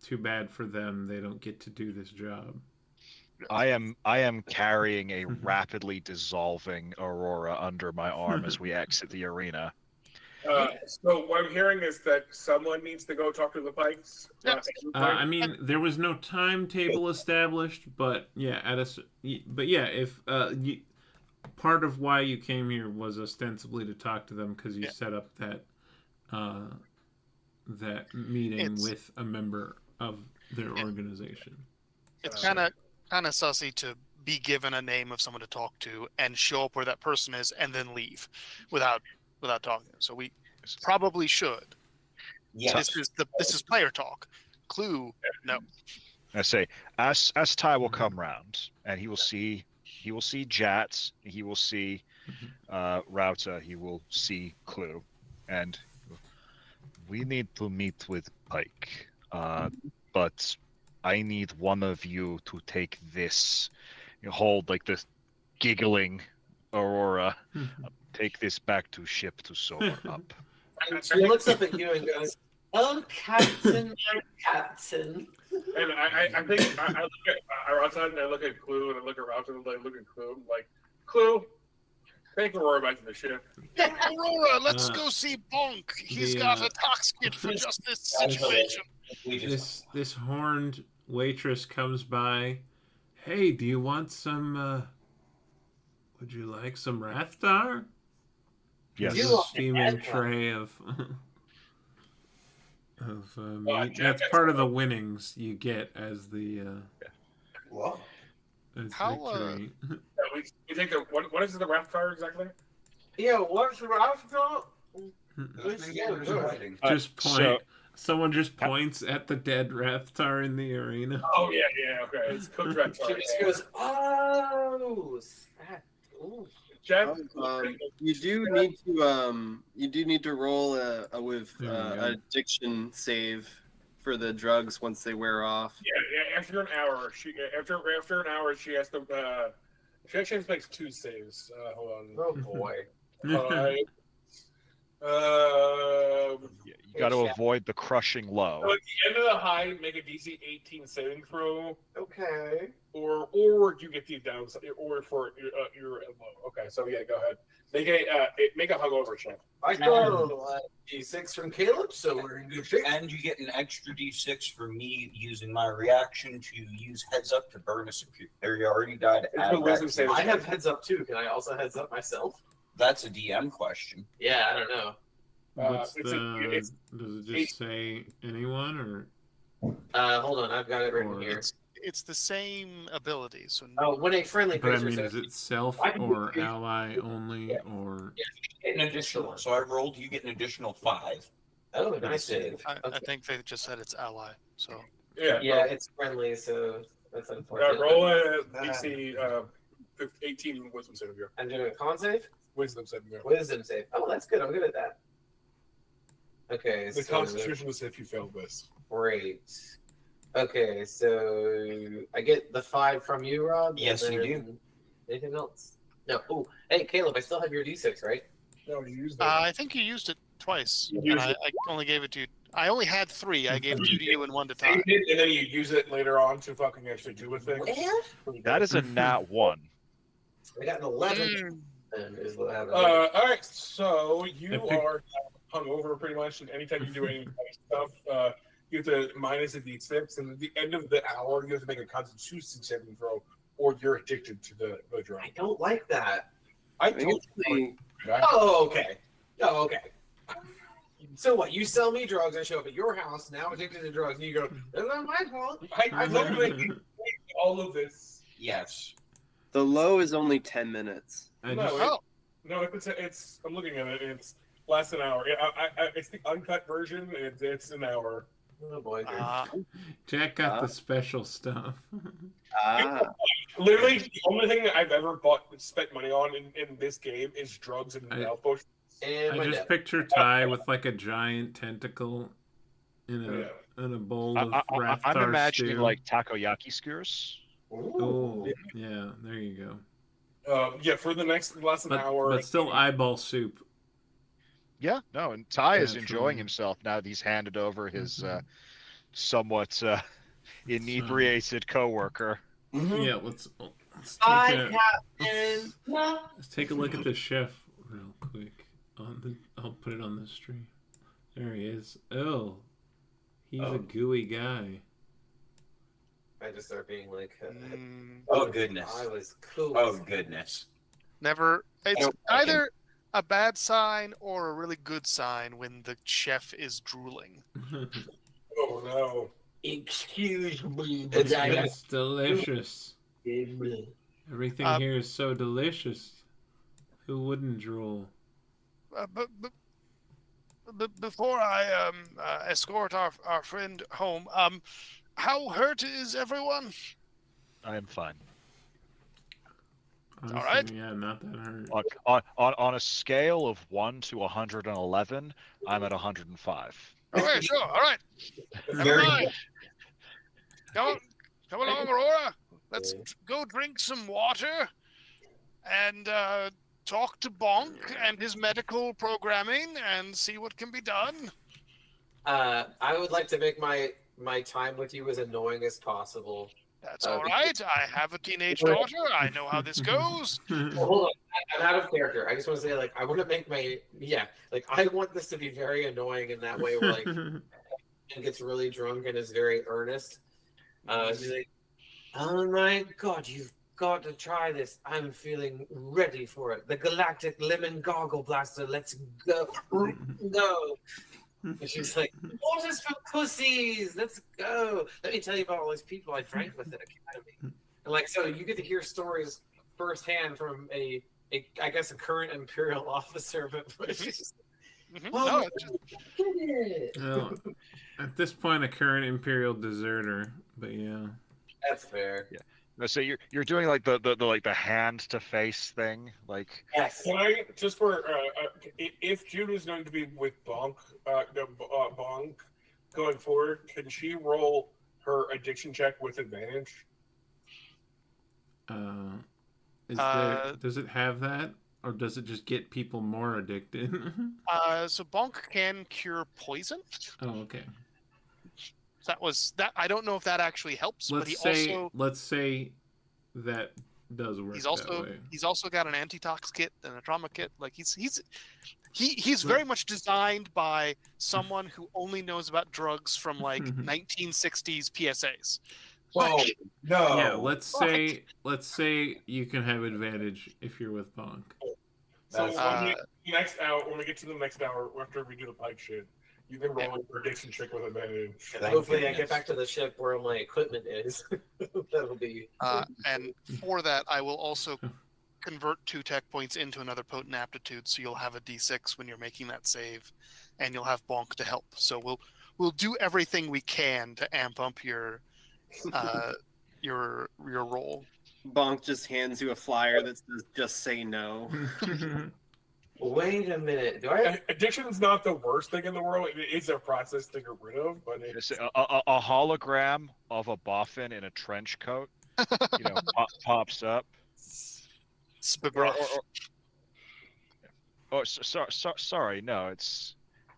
A: too bad for them, they don't get to do this job.
D: I am carrying a rapidly dissolving Aurora under my arm as we exit the arena.
F: So what I'm hearing is that someone needs to go talk to the Pikes.
A: I mean, there was no timetable established, but yeah, if part of why you came here was ostensibly to talk to them because you set up that that meeting with a member of their organization.
B: It's kind of sussy to be given a name of someone to talk to and show up where that person is and then leave without talking to them. So we probably should.
C: Yes.
B: This is player talk. Clue, no.
D: I say, as Ty will come round, and he will see Jats, he will see Rauta, he will see Clue, and we need to meet with Pike, but I need one of you to take this, hold like this giggling Aurora, take this back to ship to sober up.
E: She looks up at you and goes, "Oh, Captain, my Captain."
F: And I think I look at Rauta and I look at Clue and I look at Rauta and I look at Clue. I'm like, Clue, take Aurora back to the ship.
B: Aurora, let's go see Bonk. He's got a tox kit for just this situation.
A: This horned waitress comes by. Hey, do you want some? Would you like some RATHTAR?
D: Yes.
A: A steaming tray of meat. That's part of the winnings you get as the.
E: What?
A: Victory.
F: We take the what is the RATHTAR exactly?
E: Yeah, what's RATHTAR?
A: Just point. Someone just points at the dead RATHTAR in the arena.
F: Oh yeah, okay. It's cooked RATHTAR.
E: She just goes, "Oh, that." Ooh.
F: Jeff,
G: you do need to roll with addiction save for the drugs once they wear off.
F: Yeah. After an hour, she has to. She actually makes 2 saves. Hold on.
E: Oh boy.
F: All right.
D: You got to avoid the crushing low.
F: So at the end of the high, make a DC 18 saving throw.
E: Okay.
F: Or you get the downside, or for your low. Okay, so yeah, go ahead. Make a hungover check.
E: I got D6 from Caleb, so we're in good shape.
C: And you get an extra D6 for me using my reaction to use heads up to burn a superiority die to add back.
E: I have heads up too. Can I also heads up myself?
C: That's a DM question.
E: Yeah, I don't know.
A: Does it just say anyone or?
E: Hold on, I've got it written here.
B: It's the same ability. So
E: when a friendly
A: But I
E: creature
A: mean, is it self or ally only or?
C: An additional. So I rolled. You get an additional 5.
E: Oh, nice save.
B: I think they just said it's ally. So
F: yeah,
E: it's friendly, so that's unfortunate.
F: Roll a DC 18 wisdom save here.
E: I'm doing a con save.
F: Wisdom save here.
E: Wisdom save. Oh, that's good. I'm good at that. Okay.
F: The Constitution is if you failed this.
E: Great. Okay, so I get the 5 from you, Rob.
C: Yes, you do.
E: Anything else? No. Oh, hey, Caleb, I still have your D6, right?
F: No, you used it.
B: I think you used it twice. And I only gave it to you. I only had 3. I gave 2 to you and 1 to Ty.
F: And then you use it later on to fucking actually do a thing.
D: That is a nat 1.
E: I got an 11. Is what happened.
F: All right, so you are hungover pretty much, and anytime you do any stuff, you have to minus a d6, and at the end of the hour, you have to make a Constitution saving throw, or you're addicted to the drug.
E: I don't like that.
F: I told you.
E: Oh, okay. Oh, okay. So what? You sell me drugs, I show up at your house, now I'm addicted to drugs, and you go, "It's not my fault."
F: I literally all of this
C: Yes.
G: The low is only 10 minutes.
F: No, it's. I'm looking at it. It's less than an hour. It's the uncut version. It's an hour.
E: Oh boy.
A: Jack got the special stuff.
F: Literally, the only thing that I've ever spent money on in this game is drugs and health potions.
A: I just picture Ty with like a giant tentacle in a bowl of RATHTAR
D: I'm imagining
A: stew.
D: like takoyaki skewers.
A: Oh, yeah, there you
F: go. Yeah, for the next less than an hour.
A: But still eyeball soup.
D: Yeah, no, and Ty is enjoying himself now that he's handed over his somewhat inebriated coworker.
A: Yeah, let's take a look at the chef real quick. I'll put it on the stream. There he is. Oh, he's a gooey guy.
E: I just start being like,
C: oh goodness!
E: I was cool.
C: Oh goodness!
B: Never. It's either a bad sign or a really good sign when the chef is drooling.
F: Oh no!
C: Excuse me,
A: it's delicious. Everything here is so delicious. Who wouldn't drool?
B: But before I escort our friend home, how hurt is everyone?
D: I am fine.
A: Honestly,
B: all right.
A: Yeah, not that hurt.
D: On a scale of 1 to 111, I'm at 105.
B: Okay, sure. All right. Never mind. Come along, Aurora. Let's go drink some water and talk to Bonk and his medical programming and see what can be done.
E: I would like to make my time with you as annoying as possible.
B: That's all right. I have a teenage daughter. I know how this goes.
E: Well, hold on. I'm out of character. I just want to say, like, I want to make I want this to be very annoying in that way where, like, and gets really drunk and is very earnest. She's like, oh my god, you've got to try this. I'm feeling ready for it. The Galactic Lemon Goggle Blaster. Let's go. Go. And she's like, water's for pussies. Let's go. Let me tell you about all these people I drank with at Academy. And like, so you get to hear stories firsthand from I guess a current Imperial officer, but she's
A: well, at this point, a current Imperial deserter, but yeah.
E: That's fair.
D: Yeah. No, so you're doing like the hand to face thing, like.
E: Yes.
F: Can I just for if June is going to be with Bonk, Bonk going forward, can she roll her addiction check with advantage?
A: Does it have that, or does it just get people more addicted?
B: So Bonk can cure poison.
A: Oh, okay.
B: That was that. I don't know if that actually helps, but
A: let's say that does work.
B: He's also got an antitox kit and a trauma kit. Like he's very much designed by someone who only knows about drugs from like 1960s PSAs.
C: Oh no!
A: Yeah, let's say you can have advantage if you're with Bonk.
F: So when we get to the next hour after we do the pike shit, you can roll your addiction check with advantage.
E: Hopefully, I get back to the ship where my equipment is. That'll be.
B: And for that, I will also convert 2 tech points into another potent aptitude, so you'll have a D6 when you're making that save, and you'll have Bonk to help. So we'll do everything we can to amp up your roll.
G: Bonk just hands you a flyer that says "Just say no."
E: Wait a minute.
F: Addiction's not the worst thing in the world. It is a process to get rid of, but it's
D: a hologram of a boffin in a trench coat, pops up. Sorry, no,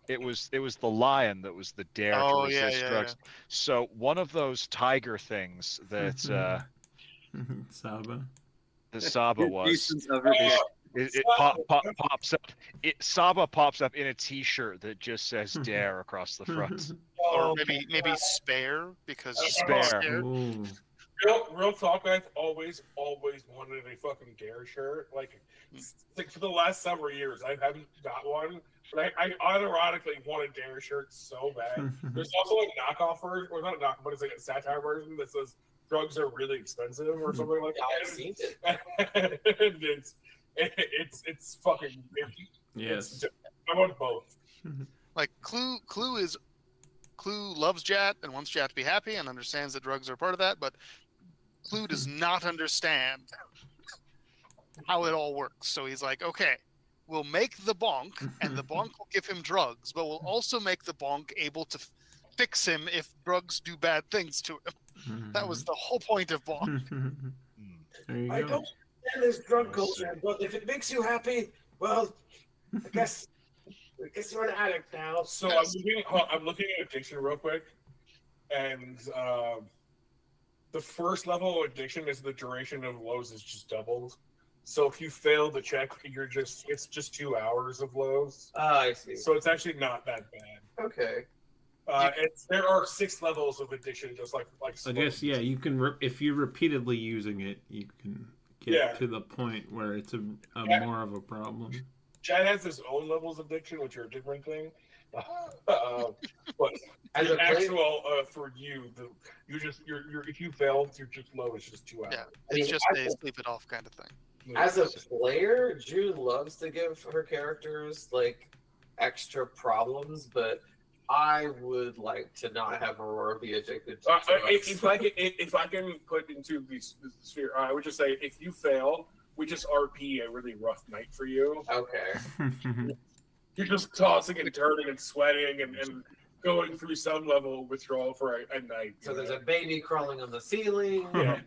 D: it was the lion that was the dare to resist drugs. Yeah. So one of those tiger things that
A: Saba.
D: The Saba was. It pops up. Saba pops up in a T-shirt that just says "Dare" across the front.
B: Or maybe spare because
D: spare.
F: Real talk. I've always wanted a fucking Dare shirt. Like for the last several years, I haven't got one. But I unironically want a Dare shirt so bad. There's also a knockoff version, or not a knockoff, but it's like a satire version that says drugs are really expensive or something like that.
E: I've seen it.
F: It's fucking.
A: Yes.
F: I want both.
B: Like Clue loves Jat and wants Jat to be happy and understands that drugs are part of that, but Clue does not understand how it all works. So he's like, okay, we'll make the bonk, and the bonk will give him drugs, but we'll also make the bonk able to fix him if drugs do bad things to him. That was the whole point of bonk.
A: There you
H: I
A: go.
H: don't understand this drug culture, but if it makes you happy, well, I guess you're an addict now.
F: So I'm looking at addiction real quick, and the first level of addiction is the duration of lows is just doubled. So if you fail the check, it's just 2 hours of lows.
E: I see.
F: So it's actually not that bad.
E: Okay.
F: There are 6 levels of addiction, just like.
A: I guess you can if you're repeatedly using it, you can get to the point where it's a more of a problem.
F: Chad has his own levels of addiction, which are a different thing. But
E: As
F: the
E: a player-
F: actual for you, you're if you fail, you're just low. It's just 2 hours.
B: Yeah,
E: I mean,
B: it's just a sleep it off kind of thing.
E: As a player, Jude loves to give her characters like extra problems, but I would like to not have Aurora be addicted to drugs.
F: If I can put into the sphere, I would just say if you fail, we just RP a really rough night for you.
E: Okay.
F: You're just tossing and turning and sweating and going through some level of withdrawal for a night.
E: So there's a baby crawling on the ceiling.
F: Yeah.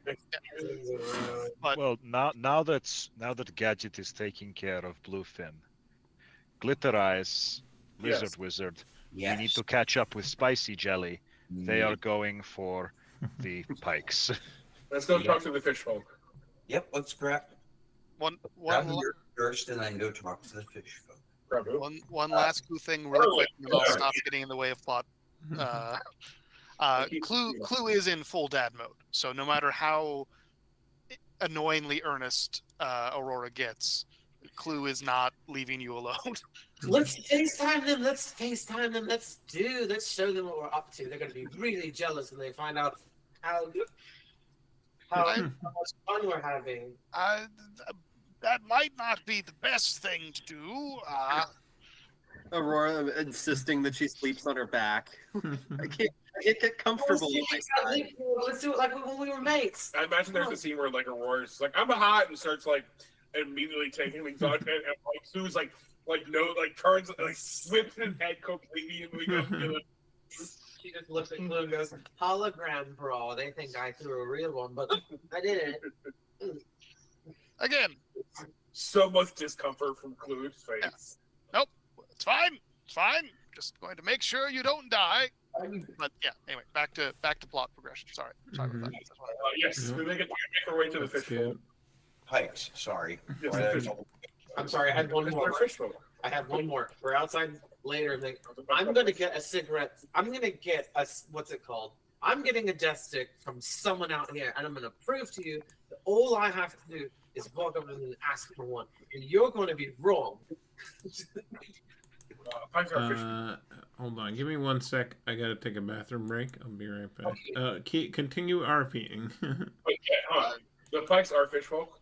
D: Well, now that Gadget is taking care of Bluefin, Glitter Eyes, Lizard
F: Yes.
D: Wizard,
C: Yes.
D: we need to catch up with Spicy Jelly. They are going for the pikes.
F: Let's go talk to the fish folk.
H: Yep, let's grab
B: One
H: here first and then go talk to the fish folk.
F: Grab who?
B: one last Clue thing really quick, and then I'll stop getting in the way of plot. Clue is in full dad mode, so no matter how annoyingly earnest Aurora gets, Clue is not leaving you alone.
E: Let's FaceTime them. Let's show them what we're up to. They're going to be really jealous when they find out how much fun we're having.
B: That might not be the best thing to do.
G: Aurora insisting that she sleeps on her back. I can't get comfortable with my side.
E: Let's do it like when we were mates.
F: I imagine there's a scene where like Aurora's like, I'm hot, and starts like immediately taking things on, and like Sue's like turns like whips his head completely, and we go.
E: She just looks at Clue and goes, hologram brawl. They think I threw a real one, but I didn't.
B: Again,
F: So much discomfort from Clue's face.
B: nope, it's fine. Just going to make sure you don't die. But yeah, anyway, back to plot progression. Sorry about that.
F: Yes, we make our way to the fish folk.
H: Pikes, sorry.
F: Yes, the fish folk.
E: I'm sorry, I had one
F: They're
E: more.
F: fish folk.
E: I have one more. We're outside later. I'm going to get a cigarette. I'm going to get what's it called? I'm getting a death stick from someone out here, and I'm going to prove to you that all I have to do is walk up and ask for one. And you're going to be wrong.
F: Pikes are fish folk.
A: Hold on, give me 1 sec. I gotta take a bathroom break. I'll be right back. Continue RPing.
F: Okay, the pikes are fish folk.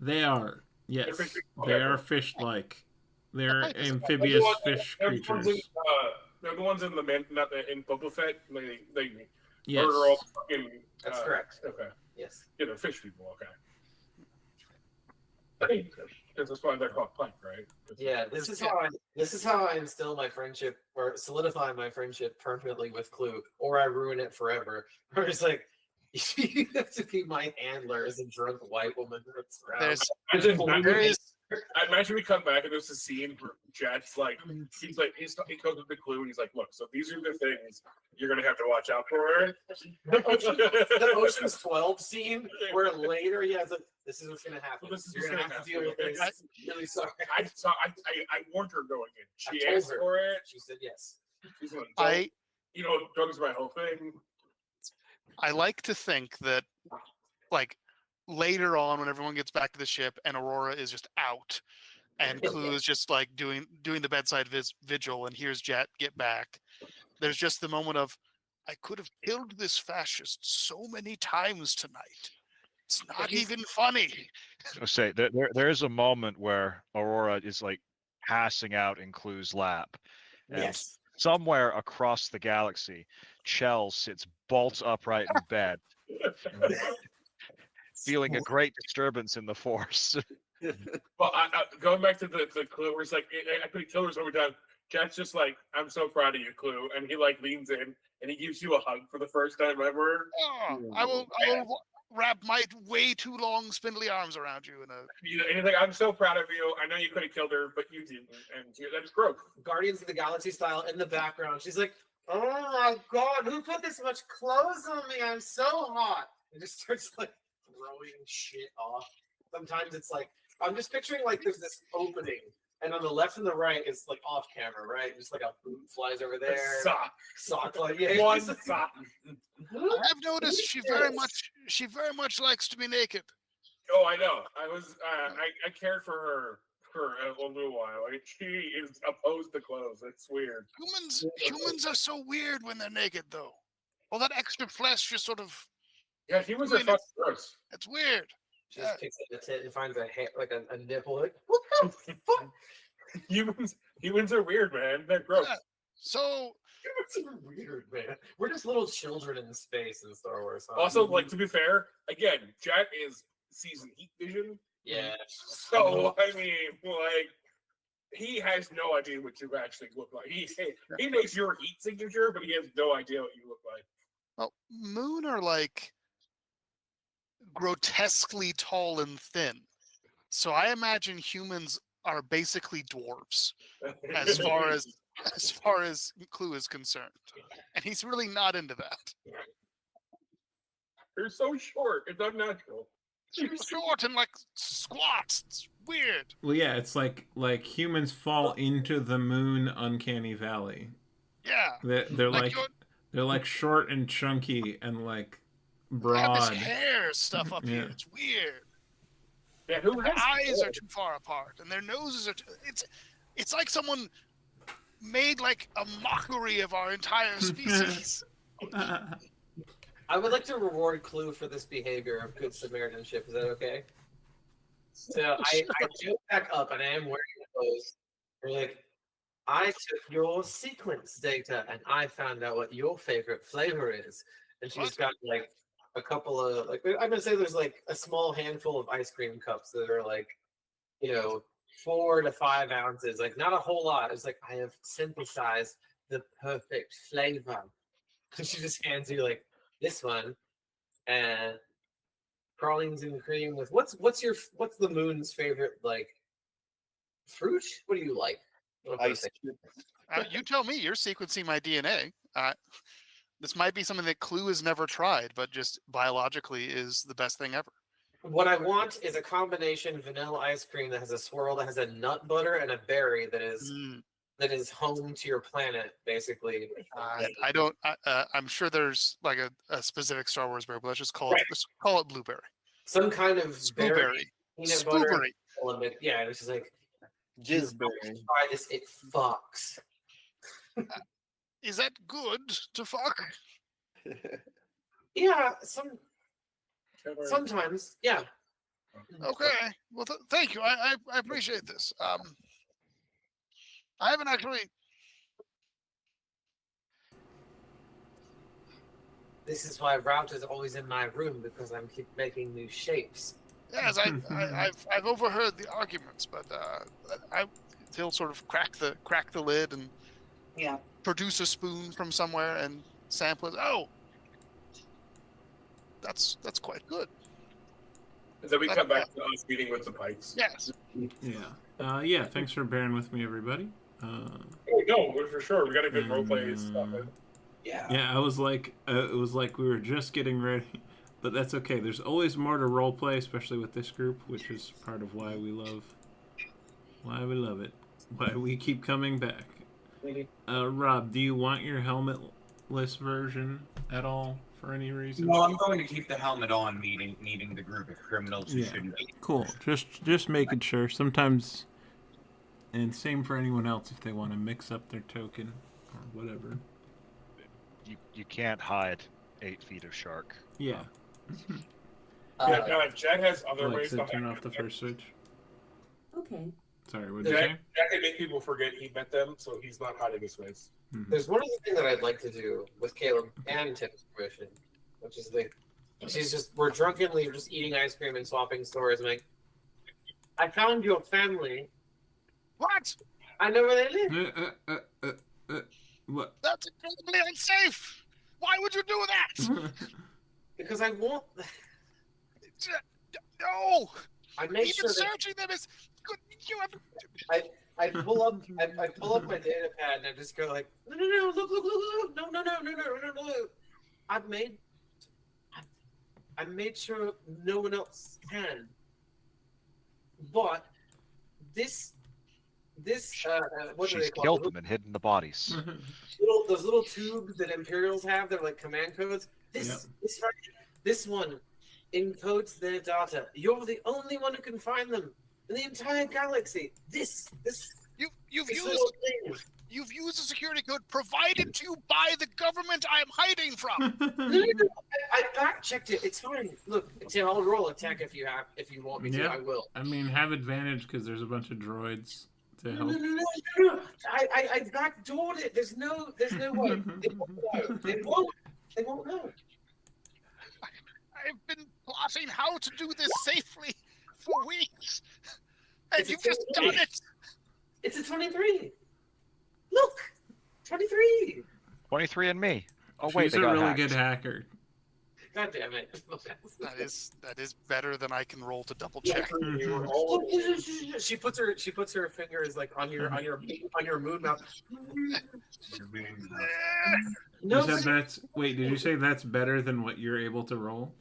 A: They are, yes,
F: They're fish-
A: they
F: okay.
A: are fish-like. They're amphibious fish creatures.
F: They're the ones in the in Boba Fett. They
A: Yes.
F: murder all the fucking.
E: That's correct.
F: Okay.
E: Yes.
F: Yeah, they're fish people. Okay. Because that's why they're called pike, right?
E: Yeah, this is how I instill my friendship or solidify my friendship permanently with Clue, or I ruin it forever. Or it's like you have to be my handler as a drunk white woman. That's
F: I imagine we come back and there's a scene where Jad's like, he goes with the Clue and he's like, look, so these are the things you're gonna have to watch out for.
E: the Ocean's 12 scene where later he has this is what's gonna happen.
F: This is
E: You're
F: what's
E: gonna
F: gonna
E: have to deal with
F: happen.
E: this. Really sorry.
F: I warned her going in.
E: I
F: She
E: told
F: asked
E: her.
F: for it.
E: She said yes.
F: She's like, drugs are my whole thing.
B: I like to think that, like, later on when everyone gets back to the ship and Aurora is just out, and Clue is just like doing the bedside vigil, and here's Jet get back. There's just the moment of, I could have killed this fascist so many times tonight. It's not even funny.
D: I'll say there is a moment where Aurora is like passing out in Clue's lap. And
E: Yes.
D: somewhere across the galaxy, Chell sits bolt upright in bed, feeling a great disturbance in the Force.
F: Well, going back to the Clue, where it's like, I think Killer's over time. Jack's just like, I'm so proud of you, Clue. And he like leans in and he gives you a hug for the first time ever.
B: Oh, I will wrap my way too long, spindly arms around you. And
F: he's like, I'm so proud of you. I know you could have killed her, but you didn't. And that's growth.
E: Guardians of the Galaxy style in the background. She's like, oh my God, who put this much clothes on me? I'm so hot. And just starts like throwing shit off. Sometimes it's like, I'm just picturing like there's this opening. And on the left and the right is like off camera, right? Just like a boot flies over there. Sock like
F: one sock.
B: I've noticed she very much likes to be naked.
F: Oh, I know. I cared for her for a little while. She is opposed to clothes. It's weird.
B: Humans are so weird when they're naked, though. All that extra flesh just sort of.
F: Yeah, humans are fucking gross.
B: It's weird.
E: She just picks up the tit and finds a hair, like a nipple. Like, what the fuck?
F: Humans are weird, man. They're gross. Yeah.
B: So
E: humans are weird, man. We're just little children in space in Star Wars. Huh?
F: Also, like, to be fair, again, Jack sees heat vision.
E: Yeah.
F: So I mean, like, he has no idea what you actually look like. He knows your heat signature, but he has no idea what you look like.
B: Well, Moon are like grotesquely tall and thin. So I imagine humans are basically dwarves as far as Clue is concerned. And he's really not into that.
F: They're so short, it's unnatural.
B: Short and like squats. It's weird.
A: Well, yeah, it's like humans fall into the Moon uncanny valley.
B: Yeah.
A: They're like short and chunky and like broad.
B: Have this hair stuff up here. It's weird.
F: Yeah,
B: their eyes are too far apart, and their noses are. It's like someone made like a mockery of our entire species.
E: I would like to reward Clue for this behavior of good Samaritanship. Is that okay? So I jump back up, and I am wearing clothes. We're like, I took your sequence data, and I found out what your favorite flavor is. And she's got like a couple of like, I'm gonna say there's like a small handful of ice cream cups that are like, 4 to 5 ounces, like not a whole lot. It's like, I have synthesized the perfect flavor. And she just hands you like this one, and pralines and cream with what's the Moon's favorite like fruit? What do you like?
G: Ice.
B: You tell me. You're sequencing my DNA. This might be something that Clue has never tried, but just biologically is the best thing ever.
E: What I want is a combination vanilla ice cream that has a swirl that has a nut butter and a berry that is home to your planet, basically.
B: I'm sure there's like a specific Star Wars berry, but let's just call it blueberry.
E: Some kind of
B: berry.
E: Peanut butter element. Yeah, it's just like
G: jizzberry.
E: Try this, it fucks.
B: Is that good to fuck?
E: Yeah, sometimes, yeah.
B: Okay. Well, thank you. I appreciate this. I haven't actually.
E: This is why Route is always in my room, because I'm keep making new shapes.
B: Yes, I've overheard the arguments, but he'll sort of crack the lid and produce a spoon from somewhere and sample it. Oh, that's quite good.
F: And then we come back to us meeting with the Pikes.
B: Yes.
A: Yeah. Thanks for bearing with me, everybody.
F: No, for sure. We got a good roleplay stuff.
A: Yeah, it was like we were just getting ready, but that's okay. There's always more to roleplay, especially with this group, which is part of why we love it, why we keep coming back. Rob, do you want your helmetless version at all for any reason?
C: No, I'm going to keep the helmet on, meeting the group of criminals who shouldn't be.
A: Cool. Just making sure. Sometimes, and same for anyone else if they want to mix up their token or whatever.
D: you can't hide 8 feet of shark.
A: Yeah.
F: Yeah, Jack has other ways
A: Alexa,
F: to
A: turn
F: hide
A: off the first switch.
I: Okay.
A: Sorry, what did you say?
F: Jack can make people forget he met them, so he's not hiding his face.
E: There's one other thing that I'd like to do with Caleb and Tim's permission, which is we're drunkenly just eating ice cream and swapping stories, and I found your family.
B: What?
E: I know where they live.
A: What?
B: That's incredibly unsafe. Why would you do that?
E: Because I want.
B: No.
E: I make
B: Even
E: sure that
B: searching them is good. You have.
E: I pull up my data pad and I just go like, no, look, no. I made sure no one else can. But this what do they
D: She's
E: call
D: killed
E: it?
D: them and hidden the bodies.
E: Those little tubes that Imperials have, they're like command codes. This one encodes their data. You're the only one who can find them in the entire galaxy.
B: You've used a security code provided to you by the government I am hiding from.
E: No, I fact checked it. It's fine. Look, Tim, I'll roll attack if you want me to. I will.
A: I mean, have advantage because there's a bunch of droids to help.
E: No. I backdoored it. There's no way. They won't know.
B: I've been plotting how to do this safely for weeks, and you've just done it.
E: It's a 23. Look, 23.
D: 23 and me. Oh wait,
A: She's
D: they
A: a
D: got
A: really
D: hacked.
A: good hacker.
E: God damn it.
B: That is better than I can roll to double check.
E: She puts her fingers like on your moon mouth.
A: No, wait, did you say that's better than what you're able to roll?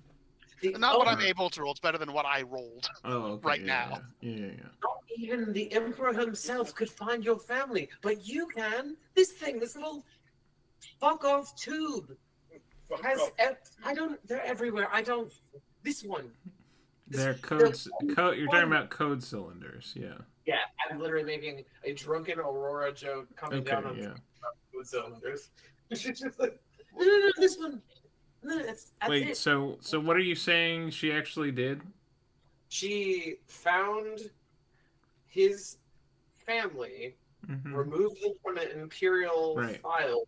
B: Not what I'm able to roll. It's better than what I rolled.
A: Oh, okay,
B: right now.
A: Yeah.
E: Not even the Emperor himself could find your family, but you can. This little fuck off tube has. They're everywhere. This one.
A: They're codes. You're talking about code cylinders, yeah.
E: Yeah, I'm literally making a drunken Aurora joke coming down on code cylinders. She's just like, no, this one. No, that's
A: Wait,
E: it.
A: so what are you saying she actually did?
E: She found his family, removed them from the Imperial files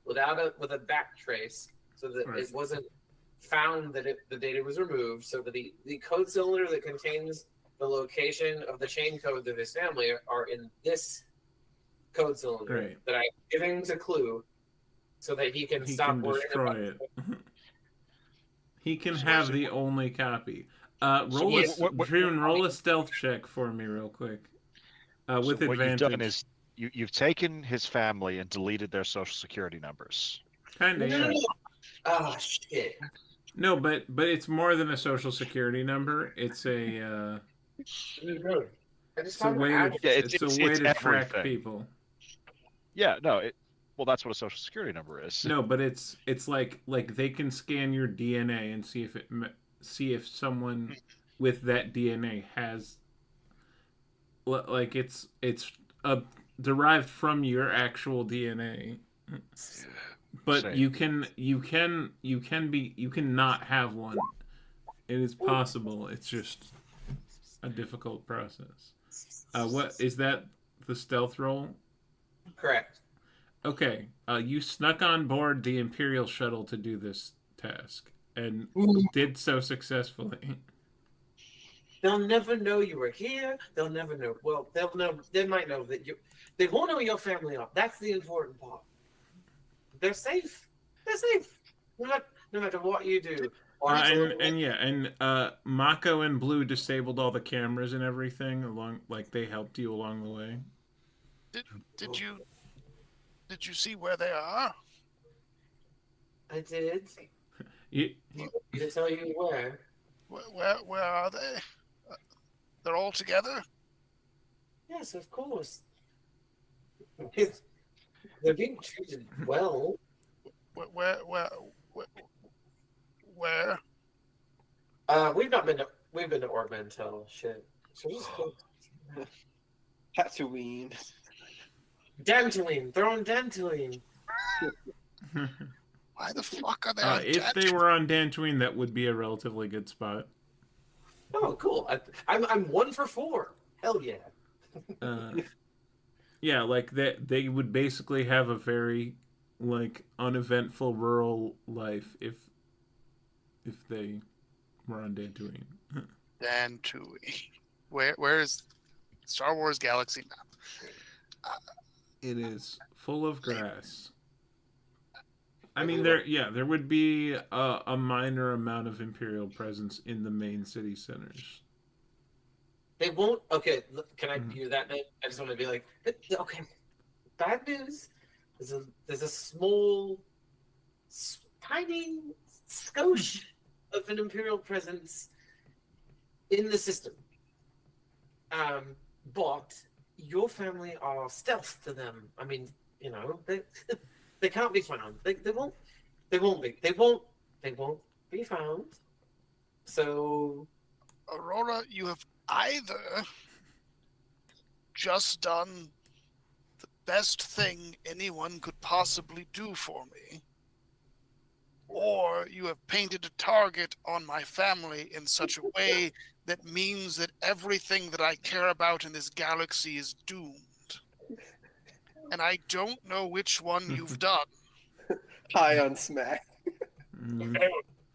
E: with a backtrace, so that it wasn't found that the data was removed, so that the code cylinder that contains the location of the chain codes of his family are in this code cylinder that I'm giving to Clue, so that he can
A: destroy it. He can have the only copy. Roll a stealth check for me real quick. With advantage. What you've done is
D: you've taken his family and deleted their social security numbers.
A: Kinda, yeah.
E: Oh shit.
A: No, but it's more than a social security number. It's a it's a way to track people.
D: Yeah, no, well, that's what a social security number is.
A: No, but it's like they can scan your DNA and see if someone with that DNA has it's derived from your actual DNA. But you can not have one. It is possible. It's just a difficult process. What is that? The stealth roll?
E: Correct.
A: Okay, you snuck on board the Imperial shuttle to do this task, and did so successfully.
E: They'll never know you were here. They'll never know. Well, they'll know. They might know that you. They won't know your family are. That's the important part. They're safe. They're safe. No matter what you do.
A: Mako and Blue disabled all the cameras and everything they helped you along the way.
B: Did you see where they are?
E: I did.
A: To
E: tell you where.
B: Where are they? They're all together?
E: Yes, of course. They're being treated well.
B: Where?
E: We've been to Ord Mantell. Shit. So just go.
G: Tatooine.
E: Dantooine. They're on Dantooine.
B: Why the fuck are they on
A: If they
B: Dantooine?
A: were on Dantooine, that would be a relatively good spot.
E: Oh, cool. I'm 1 for 4. Hell yeah.
A: Yeah, like they would basically have a very like uneventful rural life if they were on Dantooine.
B: Dantooine. Where is Star Wars Galaxy map?
A: It is full of grass. I mean, there would be a minor amount of Imperial presence in the main city centers.
E: They won't. Okay, can I hear that? I just want to be like, okay. Bad news. There's a small, tiny skosh of an Imperial presence in the system. But your family are stealth to them. I mean, you know, they can't be found. They won't be found. So,
B: Aurora, you have either just done the best thing anyone could possibly do for me, or you have painted a target on my family in such a way that means that everything that I care about in this galaxy is doomed. And I don't know which one you've done.
G: High on smack.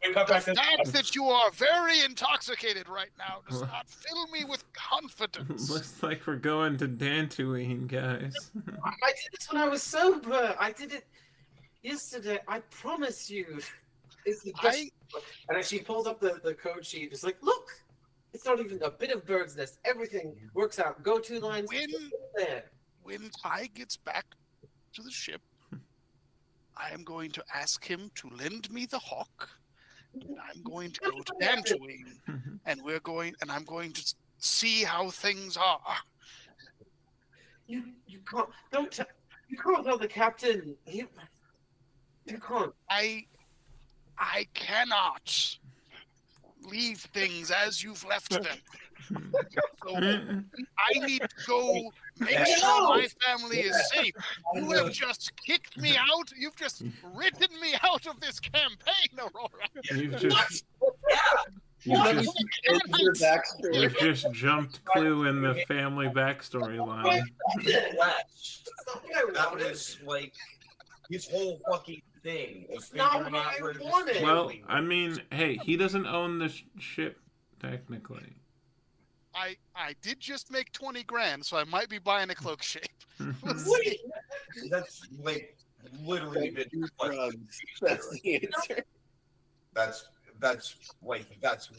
B: The fact that you are very intoxicated right now does not fill me with confidence.
A: Looks like we're going to Dantooine, guys.
E: I did this when I was sober. I did it yesterday. I promise you. It's the best. And as she pulls up the code sheet, it's like, look, it's not even a bit of bird's nest. Everything works out. Go 2 lines.
B: When Ty gets back to the ship, I am going to ask him to lend me the hawk. And I'm going to go to Dantooine, and I'm going to see how things are.
E: You can't you can't tell the captain. You can't.
B: I cannot leave things as you've left them. So I need to go make sure my family is safe. You have just kicked me out. You've just written me out of this campaign, Aurora.
A: You've just jumped Clue in the family backstory line.
C: That was like his whole fucking thing.
A: Well, I mean, hey, he doesn't own the ship, technically.
B: I did just make 20 grand, so I might be buying a cloak shape.
C: That's like literally the
G: drugs. That's the answer.
C: That's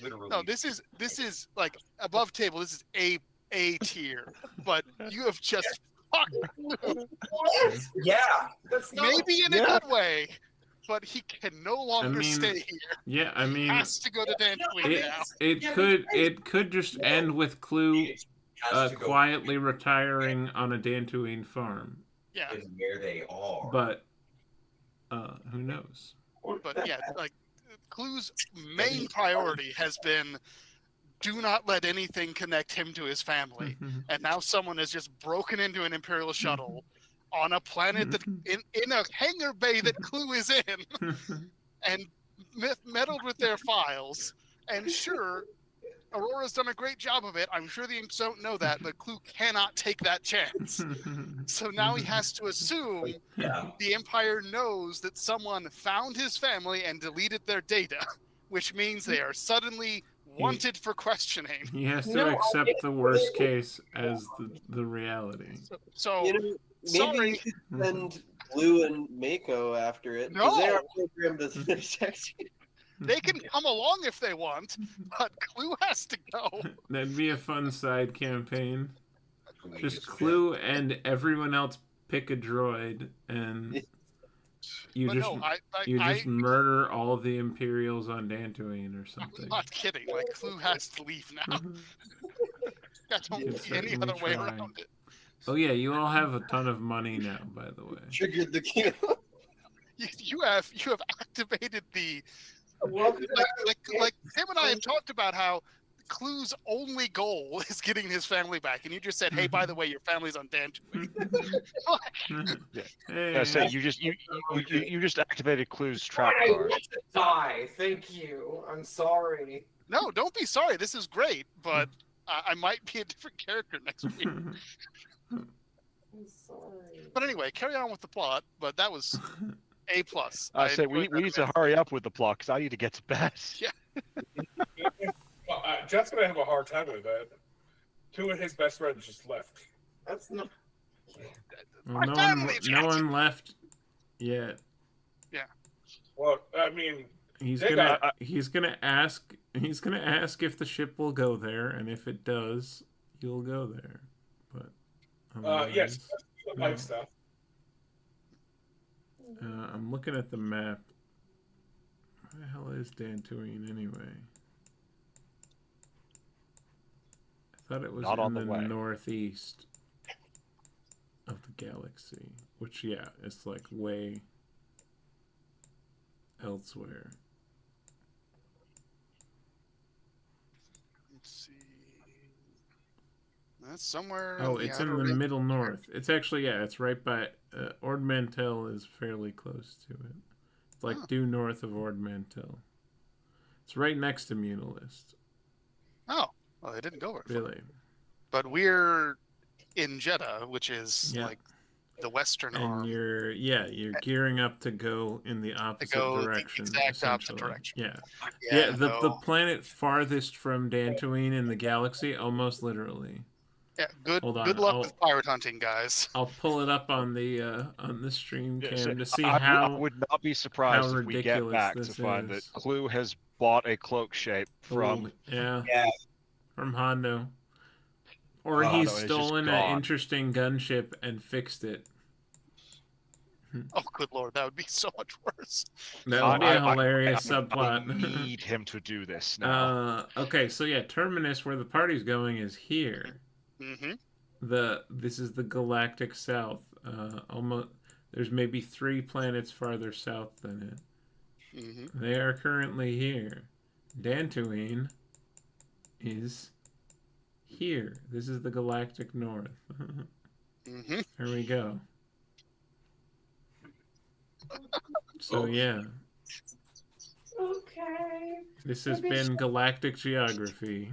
C: literally.
B: No, this is like above table. This is A tier, but you have just fucked.
C: Yeah,
B: maybe in a good way, but he can no longer stay here.
A: Yeah, I mean,
B: he has to go to Dantooine now.
A: It could just end with Clue quietly retiring on a Dantooine farm.
B: Yeah,
C: is where they are.
A: But who knows?
B: But yeah, like Clue's main priority has been do not let anything connect him to his family. And now someone has just broken into an Imperial shuttle on a planet that in a hangar bay that Clue is in and meddled with their files. And sure, Aurora's done a great job of it. I'm sure the Imps don't know that, but Clue cannot take that chance. So now he has to assume the Empire knows that someone found his family and deleted their data, which means they are suddenly wanted for questioning.
A: He has to accept the worst case as the reality.
B: So
G: maybe you could send Blue and Mako after it.
B: No,
G: they are programmed as finish texting.
B: They can come along if they want, but Clue has to go.
A: That'd be a fun side campaign. Just Clue and everyone else pick a droid, and you just murder all of the Imperials on Dantooine or something.
B: I'm not kidding. Like, Clue has to leave now. I don't see any other way around it.
A: Oh yeah, you all have a ton of money now, by the way.
G: Triggered the kill.
B: You have activated the like Tim and I have talked about how Clue's only goal is getting his family back, and you just said, "Hey, by the way, your family's on Dantooine."
D: I say you just activated Clue's trap
E: I
D: card.
E: want to die. Thank you. I'm sorry.
B: No, don't be sorry. This is great, but I might be a different character next week.
E: I'm sorry.
B: But anyway, carry on with the plot. But that was A+.
D: I say we need to hurry up with the plot because I need to get to bed.
B: Yeah.
F: Jeff's gonna have a hard time with that. 2 of his best friends just left.
E: That's not.
A: Well, no one left yet.
B: Yeah.
F: Well, I mean,
A: He's
F: They
A: gonna ask if the ship will go there, and if it does, you'll go there. But
F: yes,
A: otherwise,
F: that's the bike stuff.
A: I'm looking at the map. Where the hell is Dantooine anyway? I thought it was
D: Not
A: in
D: on the
A: the
D: way.
A: northeast of the galaxy, which it's like way elsewhere.
B: Let's see. That's somewhere.
A: Oh, it's in the middle north. It's actually it's right by Ord Mantell is fairly close to it. It's like due north of Ord Mantell. It's right next to Munilist.
B: Oh, well, they didn't go very far.
A: Really?
B: But we're in Jeddah, which is like the western arm.
A: And you're gearing up to go in the opposite direction.
B: The exact opposite direction.
A: Yeah. The planet farthest from Dantooine in the galaxy, almost literally.
B: Yeah. Good luck with pirate hunting, guys.
A: I'll pull it up on the stream cam to see
D: I would not be surprised if we get back to find
A: is.
D: that Clue has bought a cloak shape from
A: from Hondo. Or
D: Oh,
A: he's
D: no, it's just
A: stolen an
D: gone.
A: interesting gunship and fixed it.
B: Oh, good lord, that would be so much worse.
A: That would be a hilarious subplot.
D: I need him to do this now.
A: Okay, so Terminus, where the party's going, is here.
B: Mm-hmm.
A: This is the galactic south. Almost, there's maybe 3 planets farther south than it.
B: Mm-hmm.
A: They are currently here. Dantooine is here. This is the galactic north.
B: Mm-hmm.
A: Here we go. So
E: Okay.
A: This has been Galactic Geography.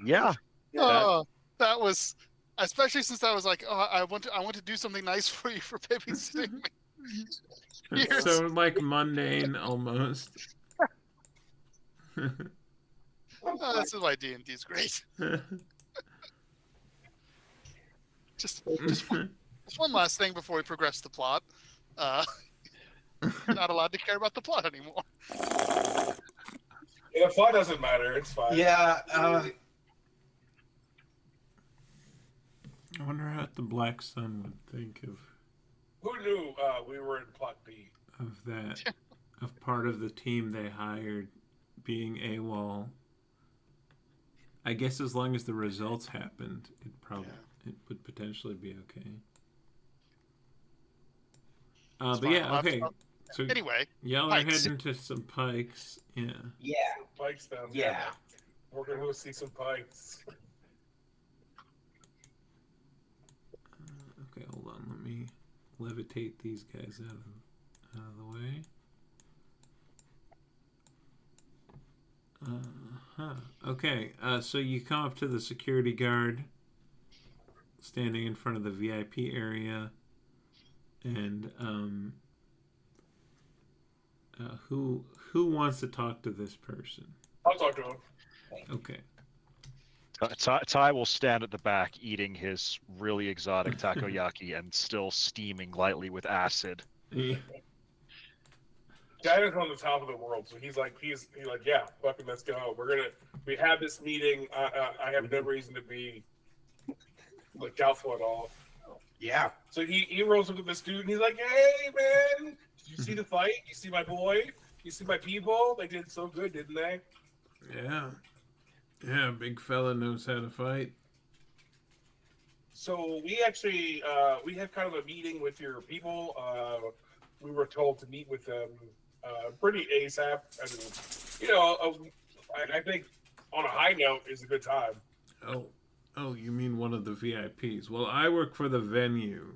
D: Yeah.
B: Oh, that was, especially since I was like, I want to do something nice for you for babysitting me.
A: It's so like mundane almost.
B: This is why D&D is great. Just one last thing before we progress the plot. You're not allowed to care about the plot anymore.
F: Yeah, the plot doesn't matter. It's fine.
E: Yeah.
A: I wonder what the Black Sun would think of
F: Who knew we were in plot B?
A: Of that, of part of the team they hired being AWOL. I guess as long as the results happened, it would potentially be okay. Okay. So
B: anyway,
A: y'all are heading to some pikes. Yeah.
C: Yeah.
F: Pikes down.
C: Yeah.
F: We're gonna go see some pikes.
A: Okay, hold on. Let me levitate these guys out of the way. Okay, so you come up to the security guard standing in front of the VIP area, and who wants to talk to this person?
F: I'll talk to him.
A: Okay.
D: Ty will stand at the back eating his really exotic takoyaki and still steaming lightly with acid.
A: Yeah.
F: Dad is on the top of the world, so he's like, yeah, fucking let's go. We have this meeting. I have no reason to be like doubtful at all.
C: Yeah.
F: So he rolls up to this dude and he's like, hey man, did you see the fight? You see my boy? You see my people? They did so good, didn't they?
A: Yeah. Yeah, big fella knows how to fight.
F: So we actually we had kind of a meeting with your people. We were told to meet with them pretty ASAP, and I think on a high note is a good time.
A: Oh, you mean one of the VIPs? Well, I work for the venue.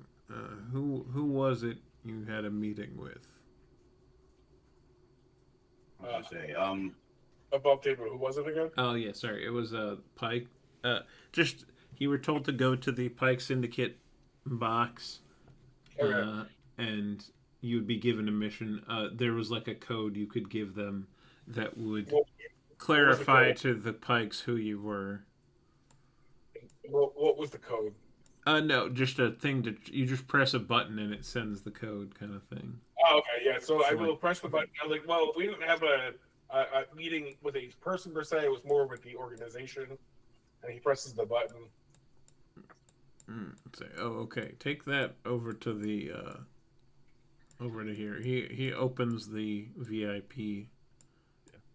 A: Who was it you had a meeting with?
F: Above table. Who was it again?
A: Oh yeah, sorry. It was Pike. Just you were told to go to the Pike Syndicate box, and you would be given a mission. There was like a code you could give them that would clarify to the Pikes who you were.
F: What was the code?
A: No, just a thing that you just press a button and it sends the code, kind of thing.
F: Oh, okay, yeah. So I will press the button. I was like, well, we didn't have a meeting with a person per se. It was more with the organization. And he presses the button.
A: Say, oh, okay. Take that over to the over to here. He opens the VIP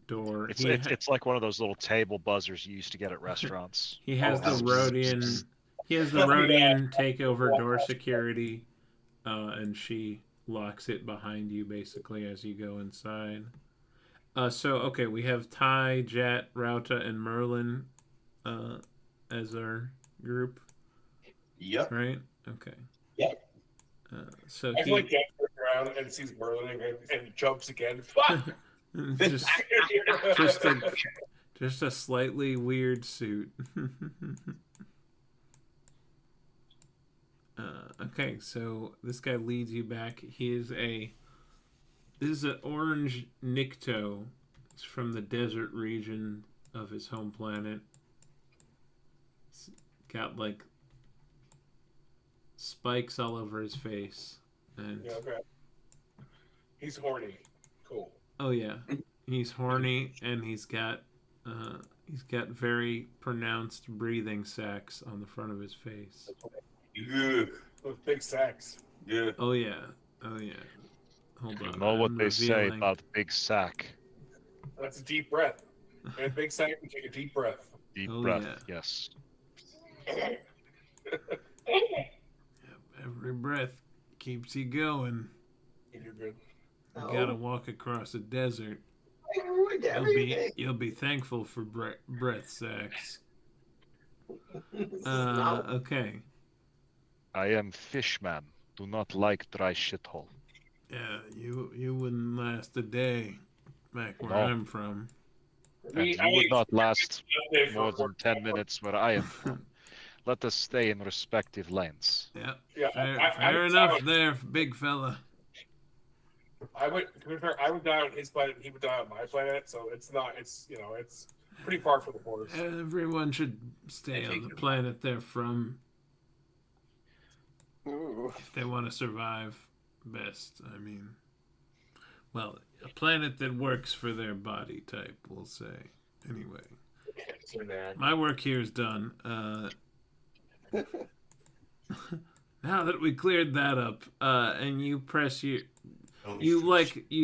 A: door.
D: It's like one of those little table buzzers you used to get at restaurants.
A: He has the Rhodian. He has the Rhodian take over door security, and she locks it behind you basically as you go inside. So okay, we have Ty, Jet, Rauta, and Merlin as our group.
C: Yep.
A: Right. Okay.
C: Yep.
A: So
F: I feel like Jet turns around and sees Merlin and jumps again.
A: just a slightly weird suit. Okay, so this guy leads you back. This is an orange Nikto. It's from the desert region of his home planet. It's got like spikes all over his face, and
F: okay. He's horny. Cool.
A: Oh yeah, he's horny, and he's got very pronounced breathing sacs on the front of his face.
C: Yeah.
F: Those big sacks.
C: Yeah.
A: Oh yeah. Hold on.
D: You know what they say about big sack.
F: That's a deep breath. And big sack, you take a deep breath.
D: Deep breath, yes.
A: Every breath keeps you going.
F: You're good.
A: You gotta walk across a desert. You'll be thankful for breath sacks. Okay.
D: I am fishman. Do not like dry shithole.
A: Yeah, you wouldn't last a day back where I'm from.
D: And you would not last more than 10 minutes where I am from. Let us stay in respective lanes.
A: Yeah. Fair enough there, big fella.
F: I would die on his planet, he would die on my planet, so it's pretty far from the borders.
A: Everyone should stay on the planet they're from.
G: Ooh.
A: If they want to survive best, I mean. Well, a planet that works for their body type, we'll say. Anyway. My work here is done. Now that we cleared that up, and you press you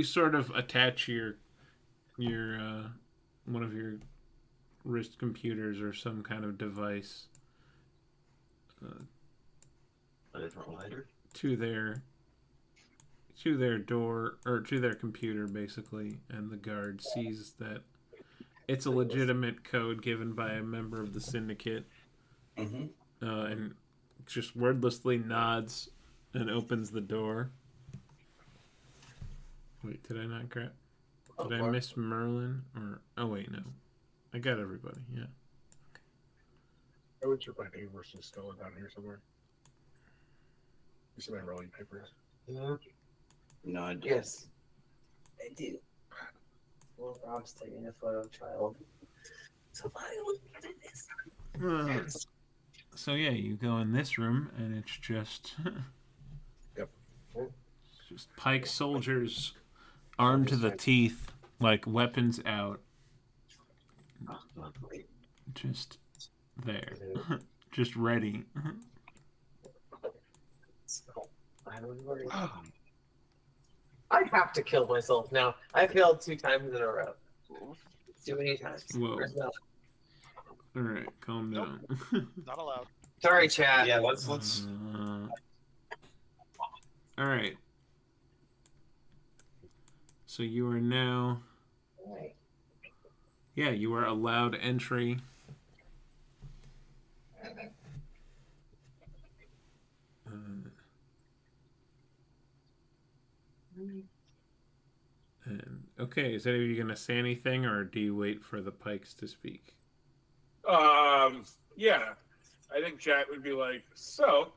A: sort of attach your one of your wrist computers or some kind of device to their door or to their computer basically, and the guard sees that it's a legitimate code given by a member of the syndicate, and just wordlessly nods and opens the door. Wait, did I not grab? Did I miss Merlin? Or oh wait, no, I got everybody. Yeah.
F: I would check my neighbors and still down here somewhere. You see my rolling papers?
C: No, I do.
H: Yes, I do. Well, Rob's taking a photo of child. So I look at this.
A: So yeah, you go in this room, and it's just just Pike soldiers, armed to the teeth, like weapons out, just there, just ready.
H: I have to kill myself now. I failed 2 times in a row. Too many times.
A: Whoa. All right, calm down.
B: Not allowed.
H: Sorry, chat.
C: Yeah, let's.
A: All right. So you are now Yeah, you are allowed entry. And okay, is any of you going to say anything, or do you wait for the pikes to speak?
F: Yeah, I think Jack would be like, so,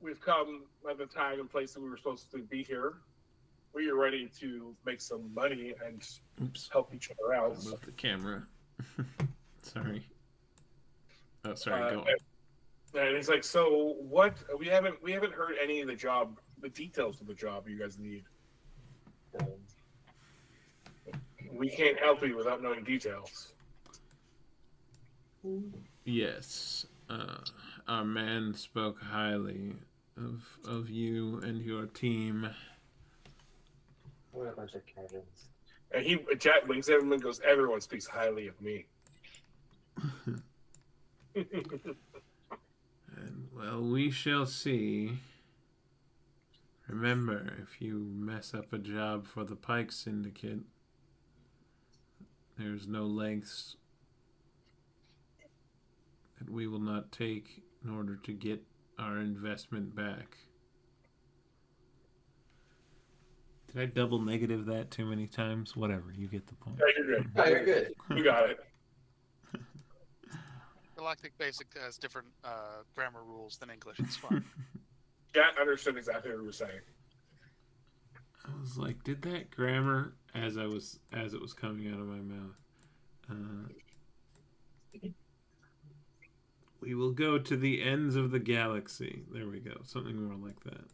F: we've come at the time and place that we were supposed to be here. We are ready to make some money and help each other out.
A: Move the camera. Sorry. Oh, sorry. Go on.
F: And he's like, so what? We haven't heard any of the details of the job you guys need. We can't help you without knowing details.
A: Yes, our man spoke highly of you and your team.
H: We're a bunch of Kevins.
F: And Jack winks at him and goes, everyone speaks highly of me.
A: And, well, we shall see. Remember, if you mess up a job for the Pike Syndicate, there's no lengths that we will not take in order to get our investment back. Did I double negative that too many times? Whatever, you get the point.
F: Yeah, you're good.
E: Oh, you're good.
F: You got it.
B: Galactic Basic has different grammar rules than English. It's fine.
F: Jack understood exactly what you were saying.
A: I was like, did that grammar as it was coming out of my mouth. We will go to the ends of the galaxy. There we go. Something more like that.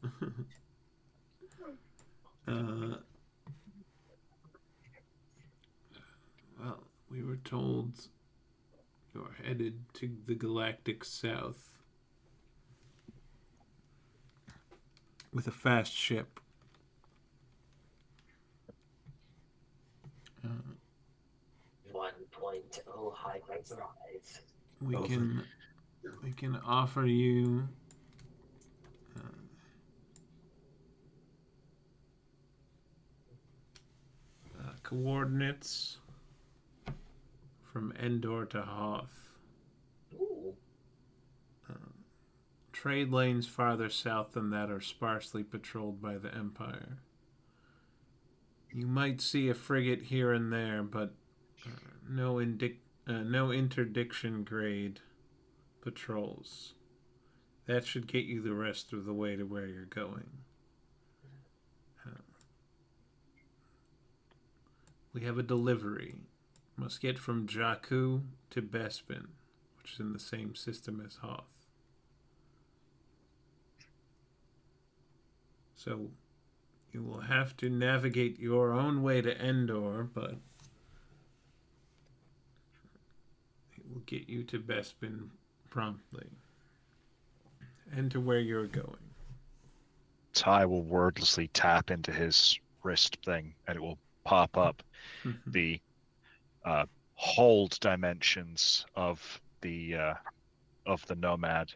A: Well, we were told you're headed to the galactic south with a fast ship.
H: 1.0 hyperdrive.
A: We can offer you coordinates from Endor to Hoth.
H: Ooh.
A: Trade lanes farther south than that are sparsely patrolled by the Empire. You might see a frigate here and there, but no interdiction grade patrols. That should get you the rest of the way to where you're going. We have a delivery. Must get from Jakku to Bespin, which is in the same system as Hoth. So you will have to navigate your own way to Endor, but it will get you to Bespin promptly and to where you're going.
D: Ty will wordlessly tap into his wrist thing, and it will pop up the hold dimensions of the Nomad.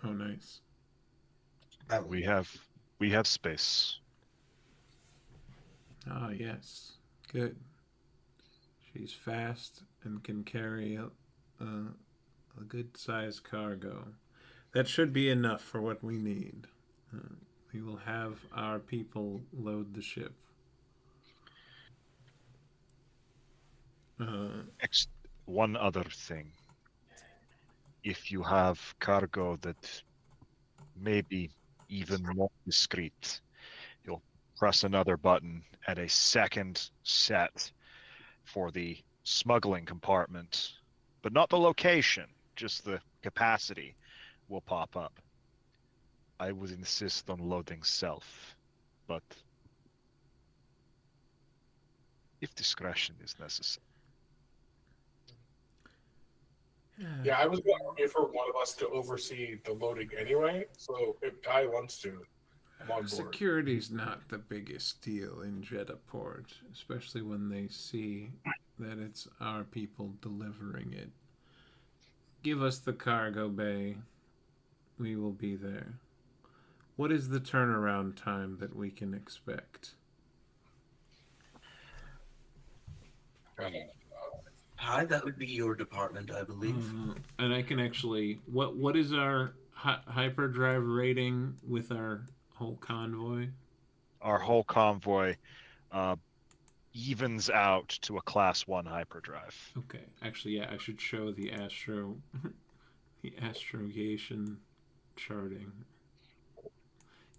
A: Oh, nice.
D: We have space.
A: Ah, yes. Good. She's fast and can carry a good-sized cargo. That should be enough for what we need. We will have our people load the ship.
D: One other thing. If you have cargo that may be even more discreet, you'll press another button and a second set for the smuggling compartment, but not the location, just the capacity, will pop up. I would insist on loading self, but if discretion is necessary.
F: Yeah, I was going for one of us to oversee the loading anyway, so if Ty wants to, I'm on board.
A: Security's not the biggest deal in Jeddah-Port, especially when they see that it's our people delivering it. Give us the cargo bay. We will be there. What is the turnaround time that we can expect?
H: Hi, that would be your department, I believe.
A: And I can actually. What is our hyperdrive rating with our whole convoy?
D: Our whole convoy evens out to a class 1 hyperdrive.
A: Okay, actually, yeah, I should show the the astrogation charting.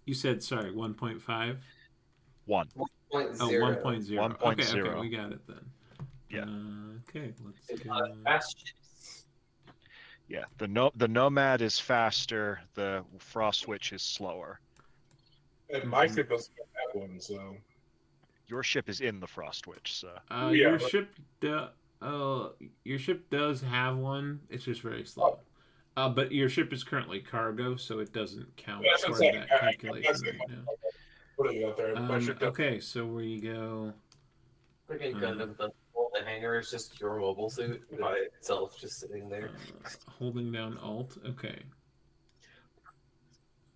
A: You said, sorry, 1.5?
D: 1.
E: 1.0.
A: Oh, 1.0.
D: 1.0.
A: Okay, we got it then.
D: Yeah.
A: Okay, let's go.
D: Yeah, the Nomad is faster, the Frost Witch is slower.
F: And my ship doesn't have one, so.
D: Your ship is in the Frost Witch, so.
A: Your ship does have one. It's just very slow. But your ship is currently cargo, so it doesn't count toward that calculation right now.
F: Put it out there.
A: Okay, so we go.
E: Freaking Gundam, the hangar is just your mobile suit by itself, just sitting there.
A: Holding down Alt. Okay.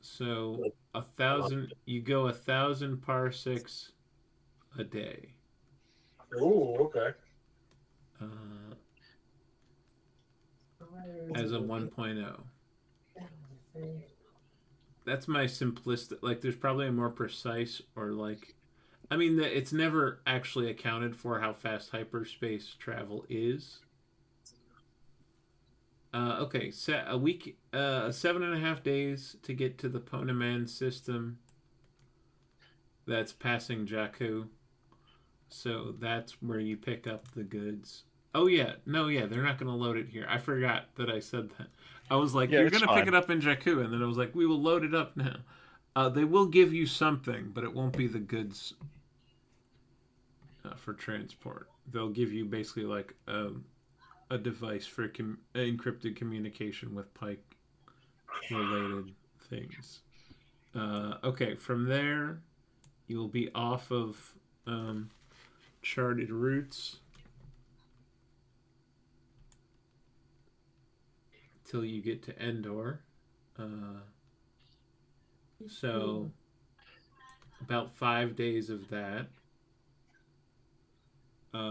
A: So 1,000. You go 1,000 parsecs a day.
F: Oh, okay.
A: As a 1.0. That's my simplistic. Like, there's probably a more precise or like. I mean, it's never actually accounted for how fast hyperspace travel is. Okay, a week, 7.5 days to get to the Ponaman system. That's passing Jakku. So that's where you pick up the goods. Oh yeah, no, yeah, they're not going to load it here. I forgot that I said that. I was like, you're going to pick it up in Jakku, and then I was like, we will load it up now. They will give you something, but it won't be the goods for transport. They'll give you basically like a device for encrypted communication with Pike related things. Okay, from there you'll be off of charted routes till you get to Endor. So about 5 days of that.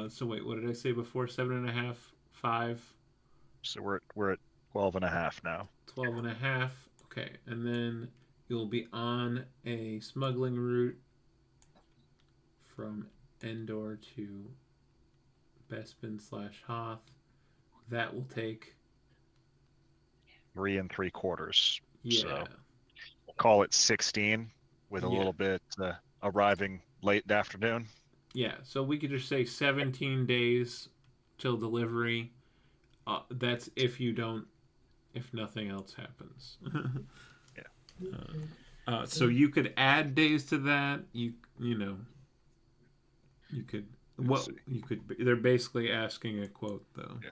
A: So wait, what did I say before? 7.5, 5.
D: So we're at 12.5 now.
A: 12.5. Okay, and then you'll be on a smuggling route from Endor to Bespin/Hoth. That will take
D: 3 3/4.
A: Yeah.
D: So we'll call it 16 with a little bit arriving late in the afternoon.
A: Yeah, so we could just say 17 days till delivery. That's if nothing else happens. So you could add days to that. You could. They're basically asking a quote though.
D: Yeah.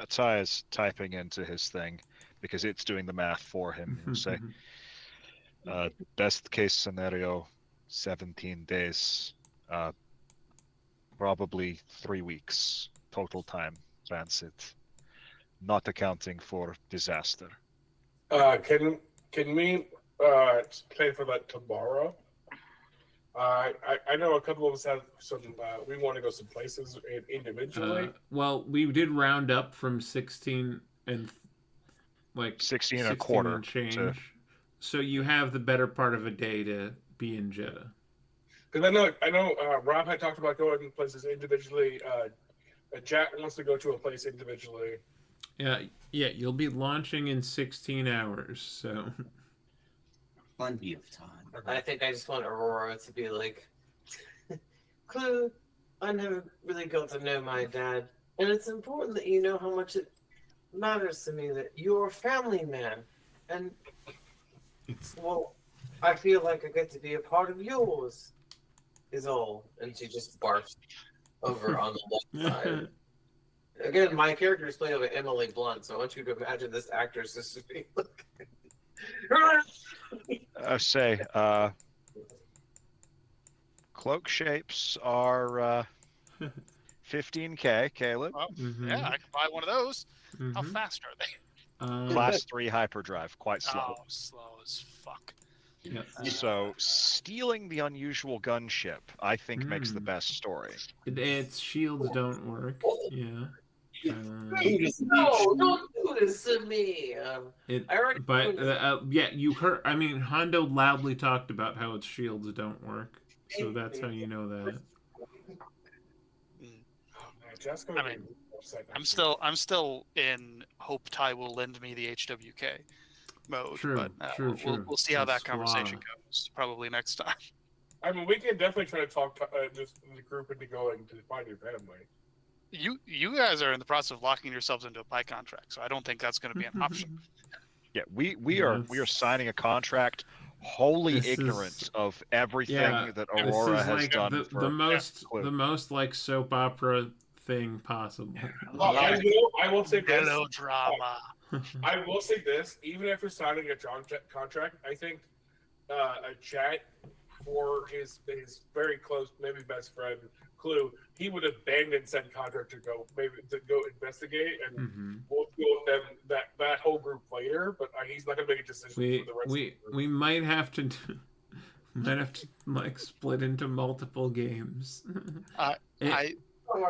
D: Ty is typing into his thing because it's doing the math for him. He'll say, best case scenario, 17 days. Probably 3 weeks total time transit, not accounting for disaster.
F: Can we plan for that tomorrow? I know a couple of us have some. We want to go some places individually.
A: Well, we did round up from 16 and
D: 16 and a quarter
A: and change. So you have the better part of a day to be in Jeddah.
F: Because I know Rob had talked about going to places individually. Jack wants to go to a place individually.
A: Yeah, you'll be launching in 16 hours, so
H: plenty of time.
E: I think I just want Aurora to be like, Clue, I never really got to know my dad, and it's important that you know how much it matters to me that you're a family man, and well, I feel like I get to be a part of yours. Is all, and she just barfs over on the left side. Again, my character is played by Emily Blunt, so I want you to imagine this actress just being like.
D: I say, cloak shapes are 15K, Caleb.
B: Oh, yeah, I can buy one of those. How fast are they?
D: Class 3 hyperdrive, quite slow.
B: Oh, slow as fuck.
A: Yeah.
D: So stealing the unusual gunship, I think, makes the best story.
A: Its shields don't work. Yeah.
H: No, don't do this to me. I already.
A: Yeah, you heard. I mean, Hondo loudly talked about how its shields don't work, so that's how you know that.
B: I mean, I'm still in hope Ty will lend me the HWK mode,
A: True,
B: but
A: true.
B: we'll see how that conversation goes. Probably next time.
F: I mean, we can definitely try to talk just the group into going to find your family.
B: You guys are in the process of locking yourselves into a pie contract, so I don't think that's going to be an option.
D: Yeah, we are signing a contract wholly ignorant of everything that Aurora has done.
A: The most like soap opera thing possible.
F: I will say this.
B: Melodrama.
F: I will say this. Even after signing a contract, I think a chat for his very close, maybe best friend, Clue, he would abandon said contract to go investigate, and we'll deal with them that whole group later. But he's not going to make a decision for the rest of the group.
A: We might have to like split into multiple games.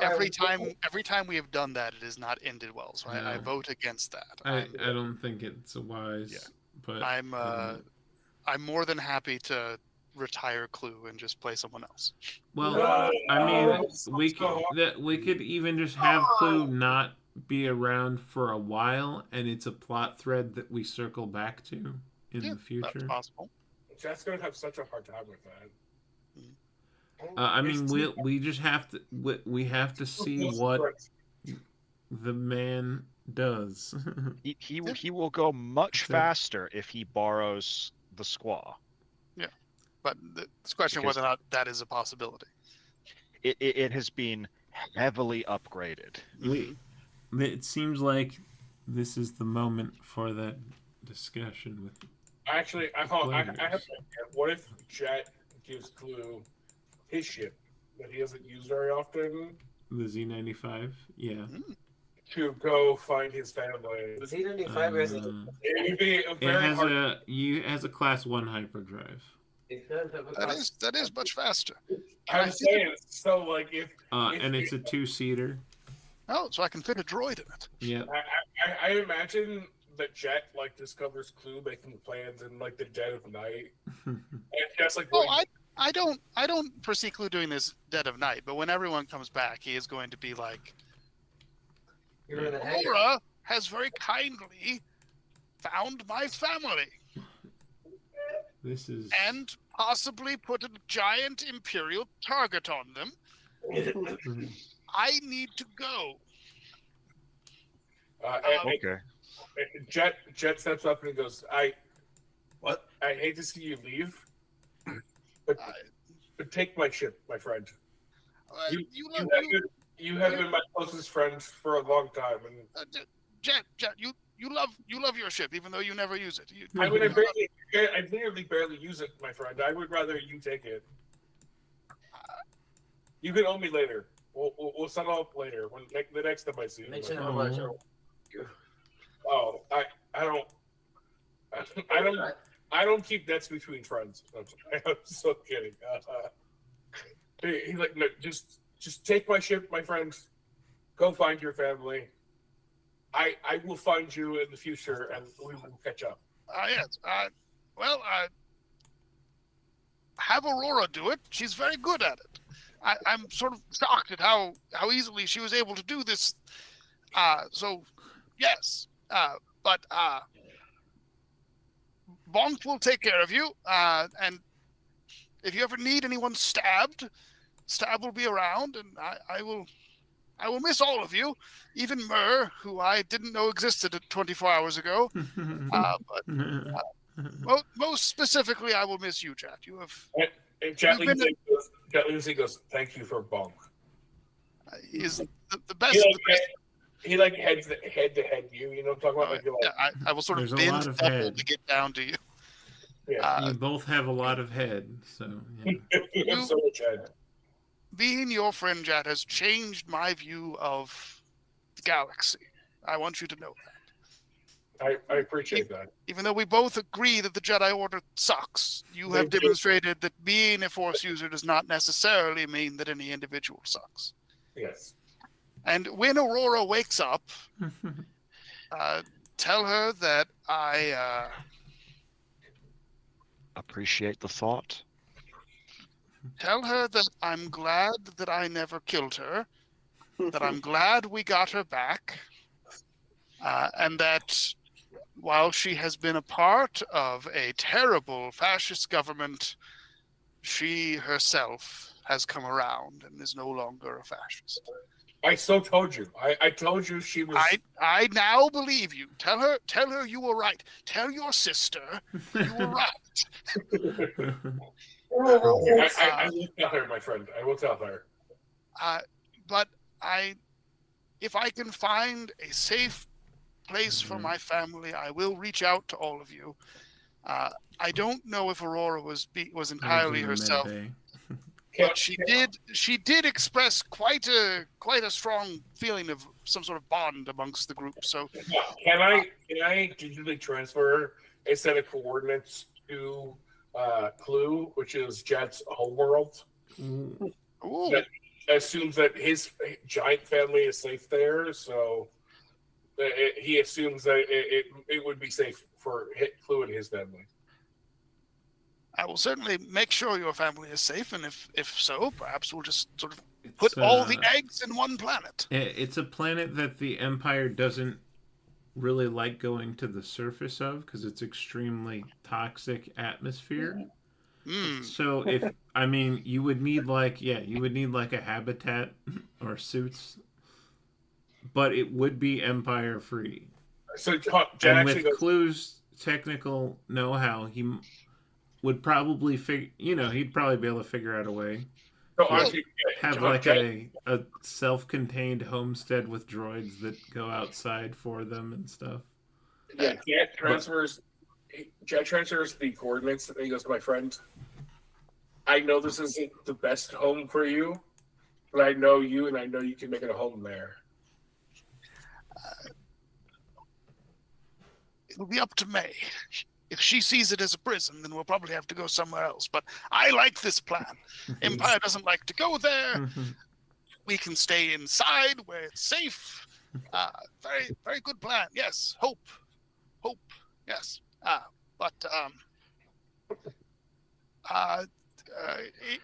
B: Every time we have done that, it has not ended well. So I vote against that.
A: I don't think it's wise. But
B: I'm more than happy to retire Clue and just play someone else.
A: Well, I mean, we could even just have Clue not be around for a while, and it's a plot thread that we circle back to in the future.
B: That's possible.
F: Chat's going to have such a hard time with that.
A: I mean, we just have to we have to see what the man does.
D: he will go much faster if he borrows the squaw.
B: Yeah, but the question whether or not that is a possibility.
D: It has been heavily upgraded.
A: It seems like this is the moment for that discussion with.
F: Actually, I have. What if Chat gives Clue his ship that he doesn't use very often?
A: The Z95, yeah.
F: To go find his family.
H: The Z95
A: has a class 1 hyperdrive.
B: That is much faster.
F: I'm saying so. Like if
A: and it's a 2-seater.
B: Oh, so I can fit a droid in it.
A: Yeah.
F: I imagine that Jet like discovers Clue making plans in like the dead of night. And just like
B: I don't foresee Clue doing this dead of night, but when everyone comes back, he is going to be like, Aurora has very kindly found my family. And possibly put a giant Imperial target on them. I need to go.
D: Okay.
F: Jet steps up and he goes, I hate to see you leave, but take my ship, my friend. You have been my closest friend for a long time, and
B: Jet, you love your ship, even though you never use it.
F: I literally barely use it, my friend. I would rather you take it. You can owe me later. We'll settle up later when the next time I see you.
H: Mention how much.
F: Oh, I don't keep debts between friends. I'm so kidding. He's like, no, just take my ship, my friend. Go find your family. I will find you in the future, and we will catch up.
B: Yes. Have Aurora do it. She's very good at it. I'm sort of shocked at how easily she was able to do this. So, yes. But Bonk will take care of you. And if you ever need anyone stabbed, Stab will be around, and I will miss all of you, even Mur, who I didn't know existed 24 hours ago. But most specifically, I will miss you, Jet. You have.
F: And Jet Lucy goes, "Thank you for Bonk."
B: He is the best.
F: He like head to head you. You know what I'm talking about?
B: I will sort of bend double to get down to you.
F: Yeah.
A: You both have a lot of head, so yeah.
F: So much head.
B: Being your friend, Jet, has changed my view of the galaxy. I want you to know
F: I appreciate that.
B: Even though we both agree that the Jedi Order sucks, you have demonstrated that being a Force user does not necessarily mean that any individual sucks.
F: Yes.
B: And when Aurora wakes up, tell her that I
D: appreciate the thought.
B: Tell her that I'm glad that I never killed her, that I'm glad we got her back, and that while she has been a part of a terrible fascist government, she herself has come around and is no longer a fascist.
F: I so told you. I told you she was.
B: I now believe you. Tell her you were right. Tell your sister you were right.
F: I will tell her, my friend. I will tell her.
B: But if I can find a safe place for my family, I will reach out to all of you. I don't know if Aurora was entirely herself, but she did express quite a strong feeling of some sort of bond amongst the group. So
F: can I digitally transfer a set of coordinates to Clue, which is Jet's homeworld? That assumes that his giant family is safe there, so he assumes that it would be safe for Clue and his family.
B: I will certainly make sure your family is safe, and if so, perhaps we'll just sort of put all the eggs in one planet.
A: It's a planet that the Empire doesn't really like going to the surface of because it's extremely toxic atmosphere. So you would need like a habitat or suits, but it would be Empire free.
F: So
A: and with Clue's technical know-how, he would probably he'd probably be able to figure out a way. Have like a self-contained homestead with droids that go outside for them and stuff.
F: Yeah, Jet transfers the coordinates, and he goes, my friend, I know this isn't the best home for you, but I know you, and I know you can make it a home there.
B: It'll be up to May. If she sees it as a prison, then we'll probably have to go somewhere else. But I like this plan. Empire doesn't like to go there. We can stay inside where it's safe. Very, very good plan. Yes. Hope. Yes.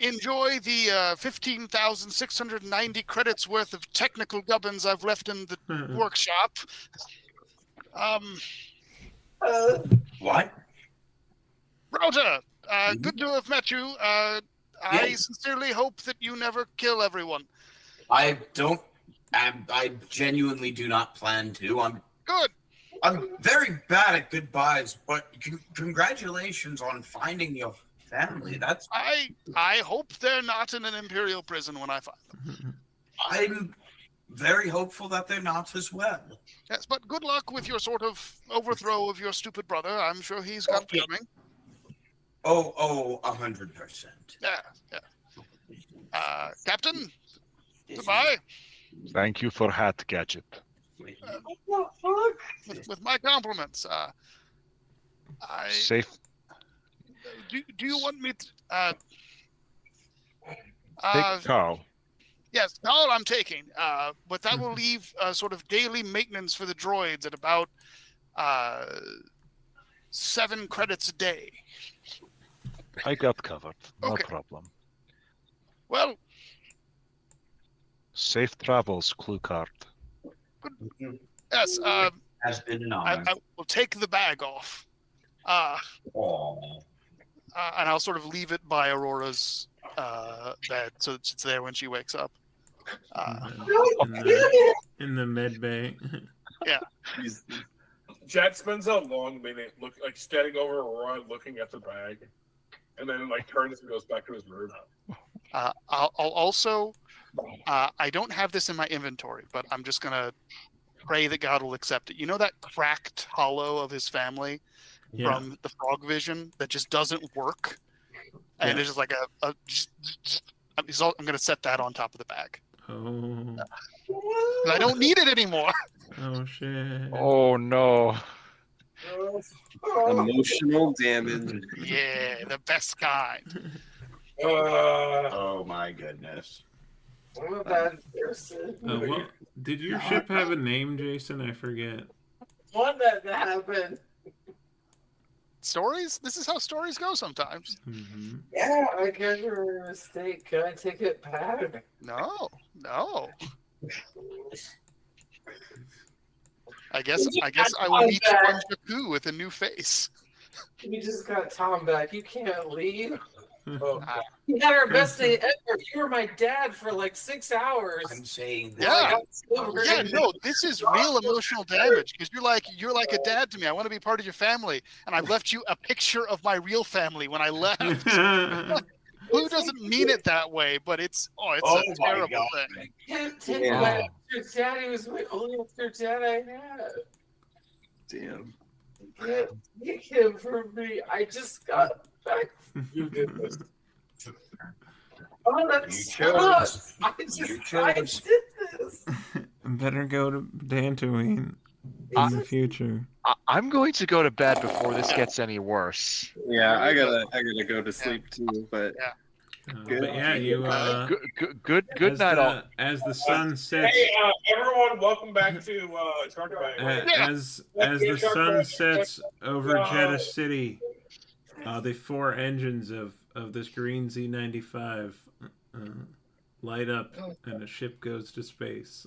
B: Enjoy the 15,690 credits worth of technical gubbins I've left in the workshop.
C: What?
B: Rota, good to have met you. I sincerely hope that you never kill everyone.
C: I genuinely do not plan to.
B: Good.
C: I'm very bad at goodbyes, but congratulations on finding your family.
B: I hope they're not in an Imperial prison when I find them.
C: I'm very hopeful that they're not as well.
B: Yes, but good luck with your sort of overthrow of your stupid brother. I'm sure he's got it coming.
C: 100%.
B: Yeah. Captain, goodbye.
D: Thank you for hat gadget.
B: With my compliments.
D: Safe.
B: Do you want me to...
D: Take Carl.
B: Yes, Carl I'm taking. But that will leave sort of daily maintenance for the droids at about 7 credits a day.
D: I got covered. No
B: Okay.
D: problem.
B: Well...
D: Safe travels, Clue card.
B: Yes,
C: Has been an honor.
B: I will take the bag off. And I'll sort of leave it by Aurora's bed so it's there when she wakes up.
A: In the med bay.
B: Yeah.
F: Jet spends a long minute standing over Aurora looking at the bag, and then turns and goes back to his room.
B: I'll also, I don't have this in my inventory, but I'm just gonna pray that God will accept it. You know that cracked hollow of his family from the frog vision that just doesn't work, and it's just like I'm gonna set that on top of the bag.
A: Oh.
B: I don't need it anymore.
A: Oh shit.
D: Oh no.
G: Emotional damage.
B: Yeah, the best kind.
C: Oh my goodness.
H: I'm a bad person.
A: Well, did your ship have a name, Jason? I forget.
H: What that happened?
B: Stories? This is how stories go sometimes.
A: Mm-hmm.
H: Yeah, I guess you're a mistake. Can I take it back?
B: No. I guess I will meet you on Jakku with a new face.
H: You just got Tom back. You can't leave.
F: Oh,
H: We had our best day ever. You were my dad for like 6 hours.
C: I'm saying
B: Yeah. Yeah, no, this is real emotional damage because you're like a dad to me. I want to be part of your family, and I've left you a picture of my real family when I left. Who doesn't mean it that way? But it's a terrible thing.
H: Can't take my extra dad. He was my only extra dad I had.
G: Damn.
H: Can't take him from me. I just got back.
F: you did this.
H: Oh, that
C: You
H: sucks. I
C: chose.
H: did this.
A: Better go to Dantooine in the future.
D: I'm going to go to bed before this gets any worse.
G: Yeah, I gotta go to sleep too. But
A: But yeah, you.
D: Good night, all.
A: As the sun sets.
F: Hey, everyone, welcome back to Sharkbite.
A: As the sun sets over Jeddah City, the 4 engines of this green Z95 light up, and a ship goes to space.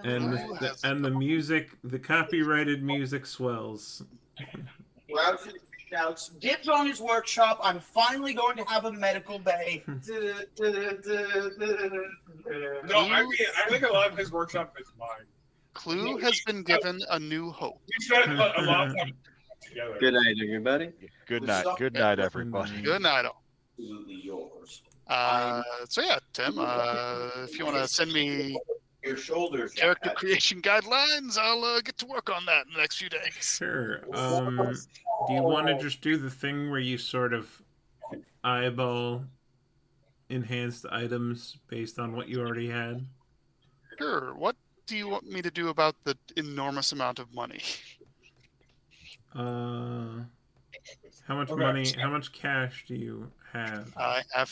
A: And the music, the copyrighted music swells.
C: Rousey shouts, "Dibs on his workshop! I'm finally going to have a medical bay."
F: No, I think a lot of his workshop is mine.
B: Clue has been given a new hope.
F: We spent a lot of time together.
G: good night, everybody.
D: Good night, everybody.
B: Good night, all.
C: Absolutely yours.
B: So yeah, Tim, if you want to send me
C: Your shoulders.
B: character creation guidelines, I'll get to work on that in the next few days.
A: Sure. Do you want to just do the thing where you sort of eyeball enhanced items based on what you already had?
B: Sure. What do you want me to do about the enormous amount of money?
A: How much money? How much cash do you have?
B: I have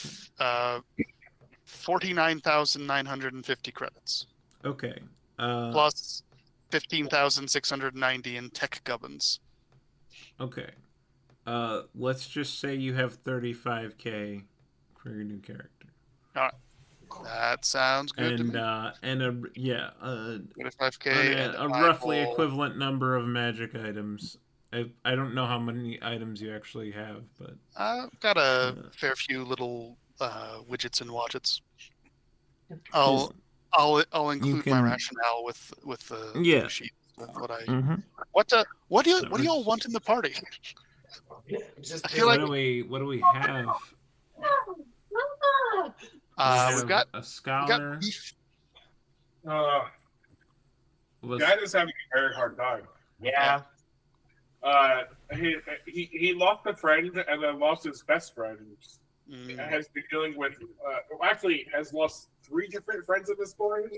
B: 49,950 credits.
A: Okay.
B: Plus 15,690 in tech gubbins.
A: Okay. Let's just say you have 35K for your new character.
B: All right. That sounds good to me. 35K
A: a roughly equivalent number of magic items. I don't know how many items you actually have, but
B: I've got a fair few little widgets and wadgets. I'll include my rationale with the sheet. What what do you all want in the party? I feel like
A: what do we have?
B: we've got
A: a scholar.
F: Guy is having a very hard time.
C: Yeah.
F: He lost a friend and then lost his best friend. Has been dealing with actually has lost 3 different friends at this point.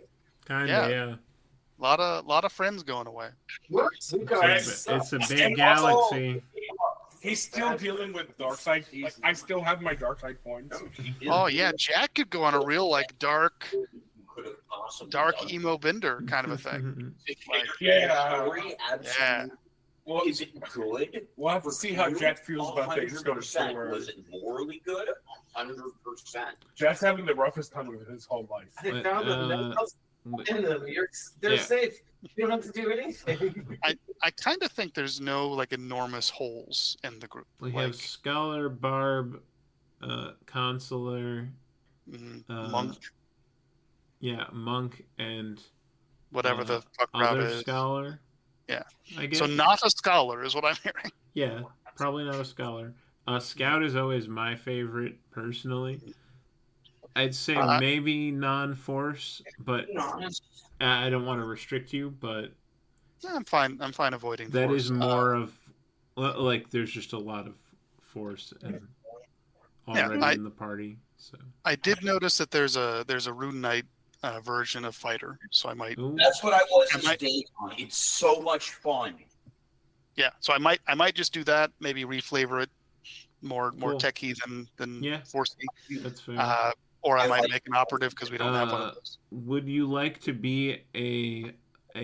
A: Yeah.
B: A lot of friends going away.
A: It's a big galaxy.
F: He's still dealing with dark side. I still have my dark side points.
B: Oh yeah, Jack could go on a real like dark emo bender kind of a thing.
F: Yeah.
C: Well, is it good?
F: We'll have to see how Jack feels about things going forward.
C: Was it morally good? 100%.
F: Jack's having the roughest time of his whole life.
H: They found them. In them. They're safe. You don't have to do anything.
B: I kind of think there's no like enormous holes in the group.
A: We have scholar, barb, consular,
B: monk.
A: Yeah, monk and
B: whatever the fuck route is.
A: Scholar.
B: Yeah.
A: I guess.
B: So not a scholar is what I'm hearing.
A: Yeah, probably not a scholar. Scout is always my favorite personally. I'd say maybe non-force, but I don't want to restrict you, but
B: yeah, I'm fine avoiding
A: that
B: force.
A: Is more of like there's just a lot of force and already in the party. So
B: I did notice that there's a Rune Knight version of Fighter, so I might.
A: Ooh.
C: That's what I was today on. It's so much fun.
B: Yeah, so I might just do that. Maybe reflavor it more
A: Cool.
B: techie than
A: Yeah.
B: 4C.
A: That's fair.
B: Or I might make an operative because we don't have one of those.
A: Would you like to be a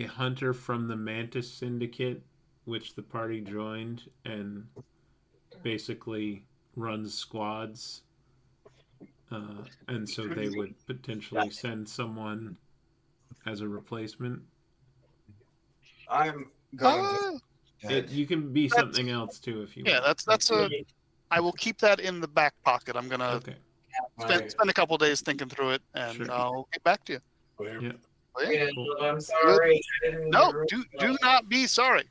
A: hunter from the Mantis Syndicate, which the party joined, and basically runs squads? And so they would potentially send someone as a replacement.
E: I'm going
A: You can be something else too if you want.
B: Yeah, that's a. I will keep that in the back pocket. I'm gonna spend a couple days thinking through it, and I'll get back to you.
A: Yeah.
E: Cool. I'm sorry.
B: No, do not be sorry.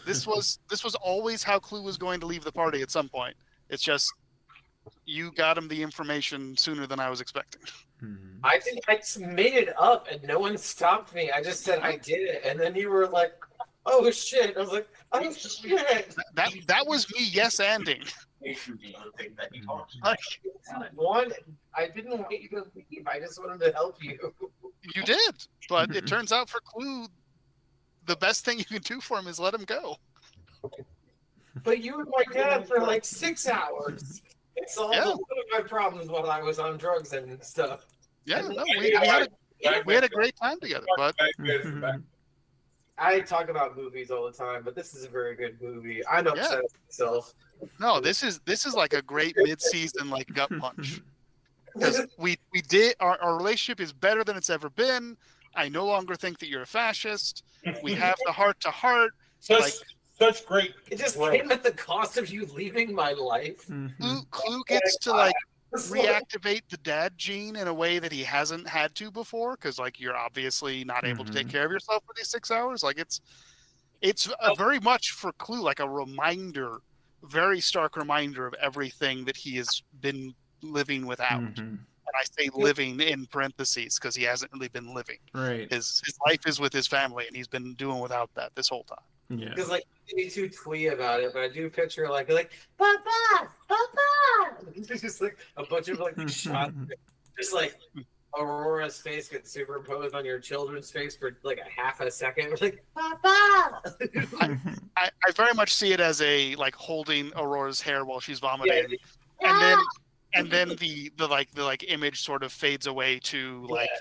B: This was always how Clue was going to leave the party at some point. It's just you got him the information sooner than I was expecting.
E: I made it up and no one stopped me. I just said I did it, and then you were like, "Oh shit!" I was like, "Oh shit!"
B: That was me yes-anding.
E: One, I didn't want you to leave. I just wanted to help you.
B: You did, but it turns out for Clue, the best thing you can do for him is let him go.
E: But you were my dad for like 6 hours. It solved a lot of my problems while I was on drugs and stuff.
B: Yeah, no, we had a great time together. But
E: I talk about movies all the time, but this is a very good movie. I'm upset with myself.
B: No, this is like a great mid-season like gut punch. Because we did our relationship is better than it's ever been. I no longer think that you're a fascist. We have the heart to heart.
F: Such great.
E: It just came at the cost of you leaving my life.
B: Clue gets to like reactivate the dad gene in a way that he hasn't had to before, because like you're obviously not able to take care of yourself for these 6 hours. Like it's very much for Clue like a reminder, very stark reminder of everything that he has been living without. And I say living in parentheses because he hasn't really been living.
A: Right.
B: His life is with his family, and he's been doing without that this whole time.
A: Yeah.
E: Because like you too twee about it, but I do picture like Papa, it's just like a bunch of like shots, just like Aurora's face gets superimposed on your children's face for like a half a second. It's like Papa.
B: I very much see it as a like holding Aurora's hair while she's vomiting, and then the image sort of fades away to like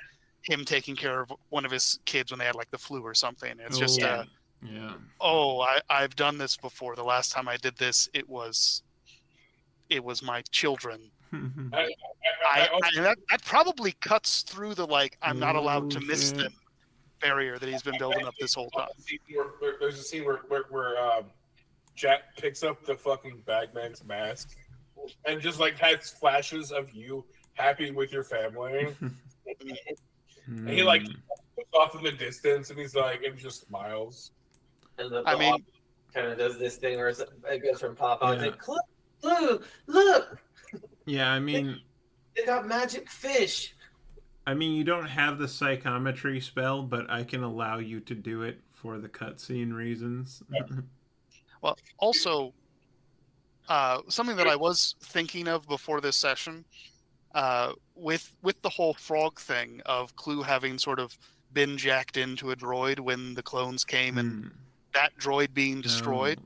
B: him taking care of one of his kids when they had like the flu or something. It's just I've done this before. The last time I did this, it was my children. That probably cuts through the like I'm not allowed to miss them barrier that he's been building up this whole time.
F: There's a scene where Jack picks up the fucking Bagman's mask and just like has flashes of you happy with your family. And he like looks off in the distance and he's like, and just smiles.
E: And the kind of does this thing where it goes from Papa and like, Clue, look.
A: Yeah, I mean,
E: they got magic fish.
A: I mean, you don't have the psychometry spell, but I can allow you to do it for the cutscene reasons.
B: Well, also, something that I was thinking of before this session, with the whole frog thing of Clue having sort of been jacked into a droid when the clones came and that droid being destroyed.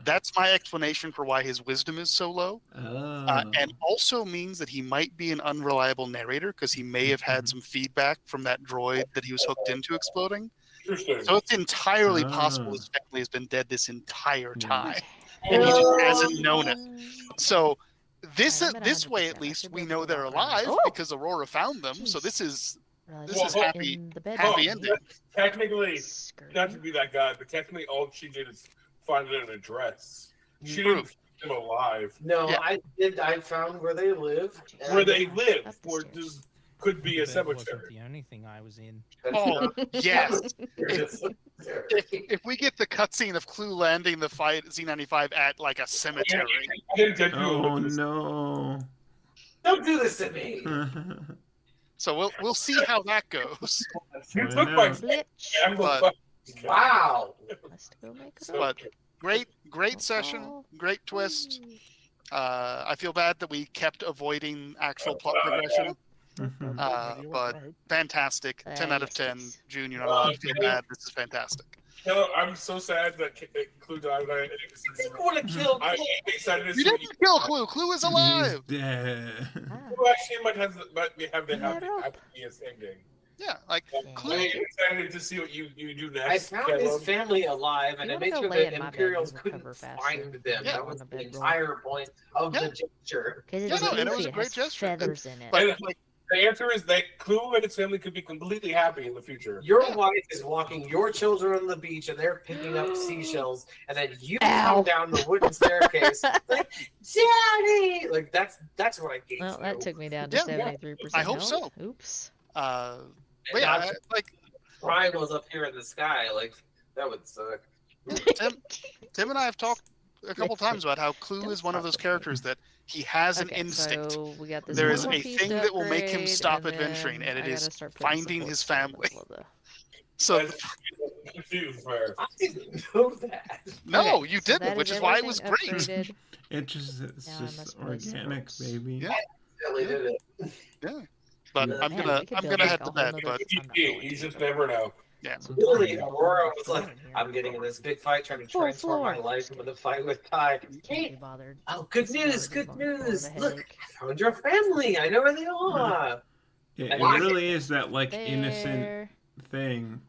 B: That's my explanation for why his wisdom is so low. And also means that he might be an unreliable narrator because he may have had some feedback from that droid that he was hooked into exploding. So it's entirely possible his family has been dead this entire time and he just hasn't known it. So this way at least we know they're alive because Aurora found them. So this is happy ending.
F: Technically, not to be that guy, but technically all she did is find an address. She didn't find them alive.
E: No, I did. I found where they live.
F: Where they live, where this could be a cemetery.
I: Wasn't the only thing I was in.
B: Oh yes. If we get the cutscene of Clue landing the Z95 at like a cemetery.
A: Oh no!
E: Don't do this to me.
B: So we'll see how that goes.
E: Wow!
B: But great session, great twist. I feel bad that we kept avoiding actual plot progression. But fantastic, 10 out of 10. June, you're not allowed to feel bad. This is fantastic.
F: No, I'm so sad that Clue died. I
E: want to kill Clue.
F: I'm excited to
B: You
F: see.
B: didn't kill Clue. Clue is alive.
A: He's dead.
F: Clue actually might have the happiest ending.
B: Yeah, like Clue.
F: I'm excited to see what you do next.
E: I found his family alive, and
I: You
E: it
I: wanna
E: makes
I: go
E: sure
I: lay
E: that
I: in my bed
E: Imperials
I: and
E: couldn't
I: recover faster.
E: find them.
B: Yeah.
E: That was
I: On
E: the
I: the bedroll.
E: entire point of
B: Yeah.
E: the gesture.
I: Because
B: Yeah,
I: it's
B: no, and it was
I: goofy,
B: a
I: it
B: great
I: has
B: gesture.
I: feathers in it.
B: But like,
F: The answer is that Clue and his family could be completely happy in the future.
E: Your wife is walking your children on the beach, and they're picking up seashells, and then you come down the wooden staircase, like Daddy. Like that's what I gave
I: Well,
E: you.
I: that took me down to
B: Yeah.
I: 73%.
B: I hope so.
I: Oops.
E: And
B: but yeah,
E: now
B: like
E: Brian was up here in the sky. Like that would suck.
B: Tim and I have talked a couple times about how Clue is one of those characters that he has an
I: Okay,
B: instinct.
I: so we got this
B: There
I: one
B: is
I: more
B: a
I: piece
B: thing
I: to
B: that will make him
I: upgrade,
B: stop
I: and
B: adventuring,
I: then
B: and it
I: I
B: is
I: gotta start putting
B: finding
I: support
B: his
I: stuff in the
B: family.
I: middle of the-
B: So
E: I didn't know that.
B: no,
I: Okay,
B: you
I: so
B: didn't,
I: that
B: which
I: is
B: is why it was
I: everything
B: great.
I: upgraded.
A: It's
I: Now I must
A: just
I: place
A: organic,
I: books.
A: baby.
B: Yeah.
E: Really did it.
B: But
E: Man,
B: I'm
I: we
B: gonna
I: could build
B: head
I: like
B: to
I: a whole
B: bed.
I: nother-
B: But
I: I'm not going
F: You
I: to,
F: just
I: but-
F: never know.
B: yeah,
E: Literally, Aurora was like,
I: Here.
E: I'm getting in this big fight trying to
I: Full
E: transform my
I: floor.
E: life into the fight with Pi.
I: Can't
E: Hey,
I: be bothered.
E: oh, good
I: It's
E: news,
I: bothered
E: good
I: more of a
E: news. Look,
I: headache.
E: I found your family. I know where they are.
A: It
E: Why?
A: really is that like innocent
I: There.
A: thing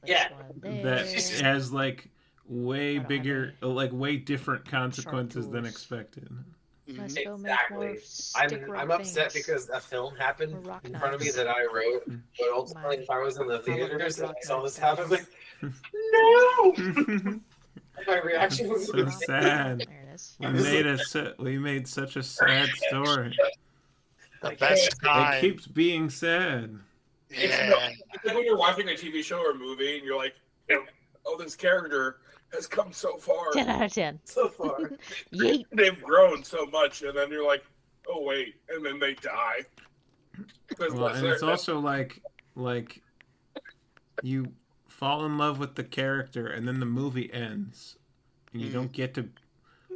I: Place
E: Yeah.
I: one
A: that
I: there.
A: has like way
I: I don't have
A: bigger,
I: any
A: like way different consequences than
I: tools.
A: expected.
I: Let's
B: mhm.
I: go make more
E: Exactly.
I: stick rock
E: I'm upset
I: things.
E: because a film happened
I: Or rock
E: in front of me
I: knives.
E: that I wrote, but ultimately,
I: My-
E: if I was in the
I: love
E: theaters
I: those
E: and I
I: rock
E: saw
I: knives,
E: this happen,
I: guys.
E: like, no! My reaction was
A: So sad.
I: There it is.
A: We made such a sad story.
B: The best
A: It
B: kind.
A: keeps being sad.
B: Yeah.
F: It's like when you're watching a TV show or a movie and you're like, oh, this character has come so far.
I: 10 out of 10.
E: so far.
I: Yeet.
F: They've grown so much, and then you're like, oh wait, and then they die.
A: Well, and it's also like you fall in love with the character, and then the movie ends, and you don't get to.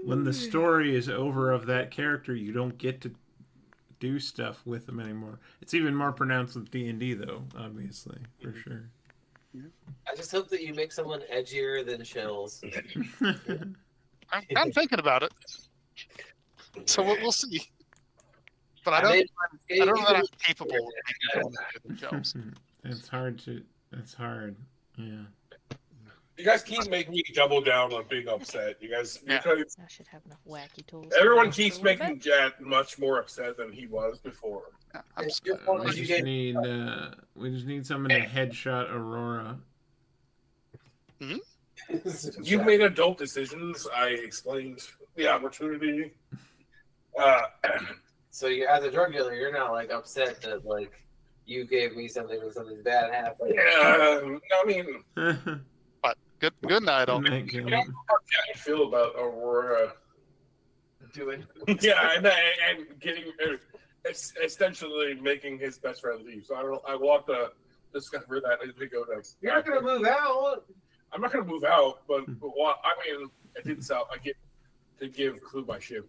A: When the story is over of that character, you don't get to do stuff with them anymore. It's even more pronounced with D&D, though, obviously, for sure.
E: I just hope that you make someone edgier than Chills.
B: I'm thinking about it. So we'll see. But I don't know that I'm capable of making the jokes.
A: It's hard to. It's hard. Yeah.
F: You guys keep making me double down on being upset. You guys,
B: Yeah.
F: because
I: I should have enough wacky tools.
F: everyone
I: to
F: keeps
I: last a little
F: making
I: bit.
F: Jet much more upset than he was before.
B: Yeah, I'm
E: It's
B: just-
E: your fault
A: We
E: that you
A: just
E: get
A: need. We just need someone to headshot Aurora.
F: You made adult decisions. I explained the opportunity.
E: So you, as a drug dealer, you're not like upset that like you gave me something when something bad happened.
F: Yeah, I mean,
B: But good night, all.
A: Thank you.
F: how do you feel about Aurora?
E: Doing
F: Yeah, and getting it's essentially making his best friend leave. So I want to discover that as we go next.
E: You're not gonna move out.
F: I'm not gonna move out, but what I mean, I did sell. I get to give Clue my ship.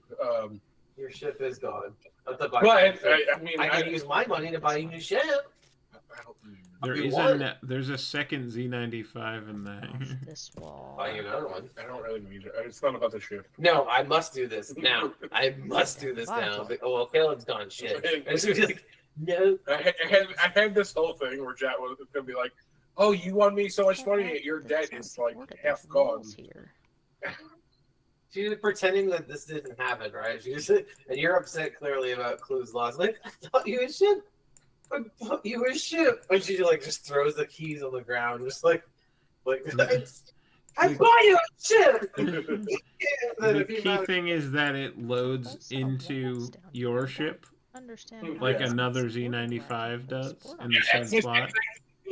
E: Your ship is gone. But
F: I mean,
E: I can use my money to buy you a new ship.
A: There's a second Z95 in there.
I: This wall.
E: Buy you another one.
F: I don't really need it. It's not about the ship.
E: No, I must do this now. I must do this now. But, oh well, Caleb's gone. Shit. And it's gonna be like, no.
F: I had this whole thing where Jack was gonna be like, "Oh, you won me so much money. Your debt is like half gone."
I: Here.
E: She's pretending that this didn't happen, right? She's and you're upset clearly about Clue's loss. Like, I thought you a ship. I thought you a ship. And she like just throws the keys on the ground, just like I bought you a ship.
A: The key thing is that it loads into your ship
I: Understand.
A: like
F: Yeah.
A: another Z95 does in the same slot.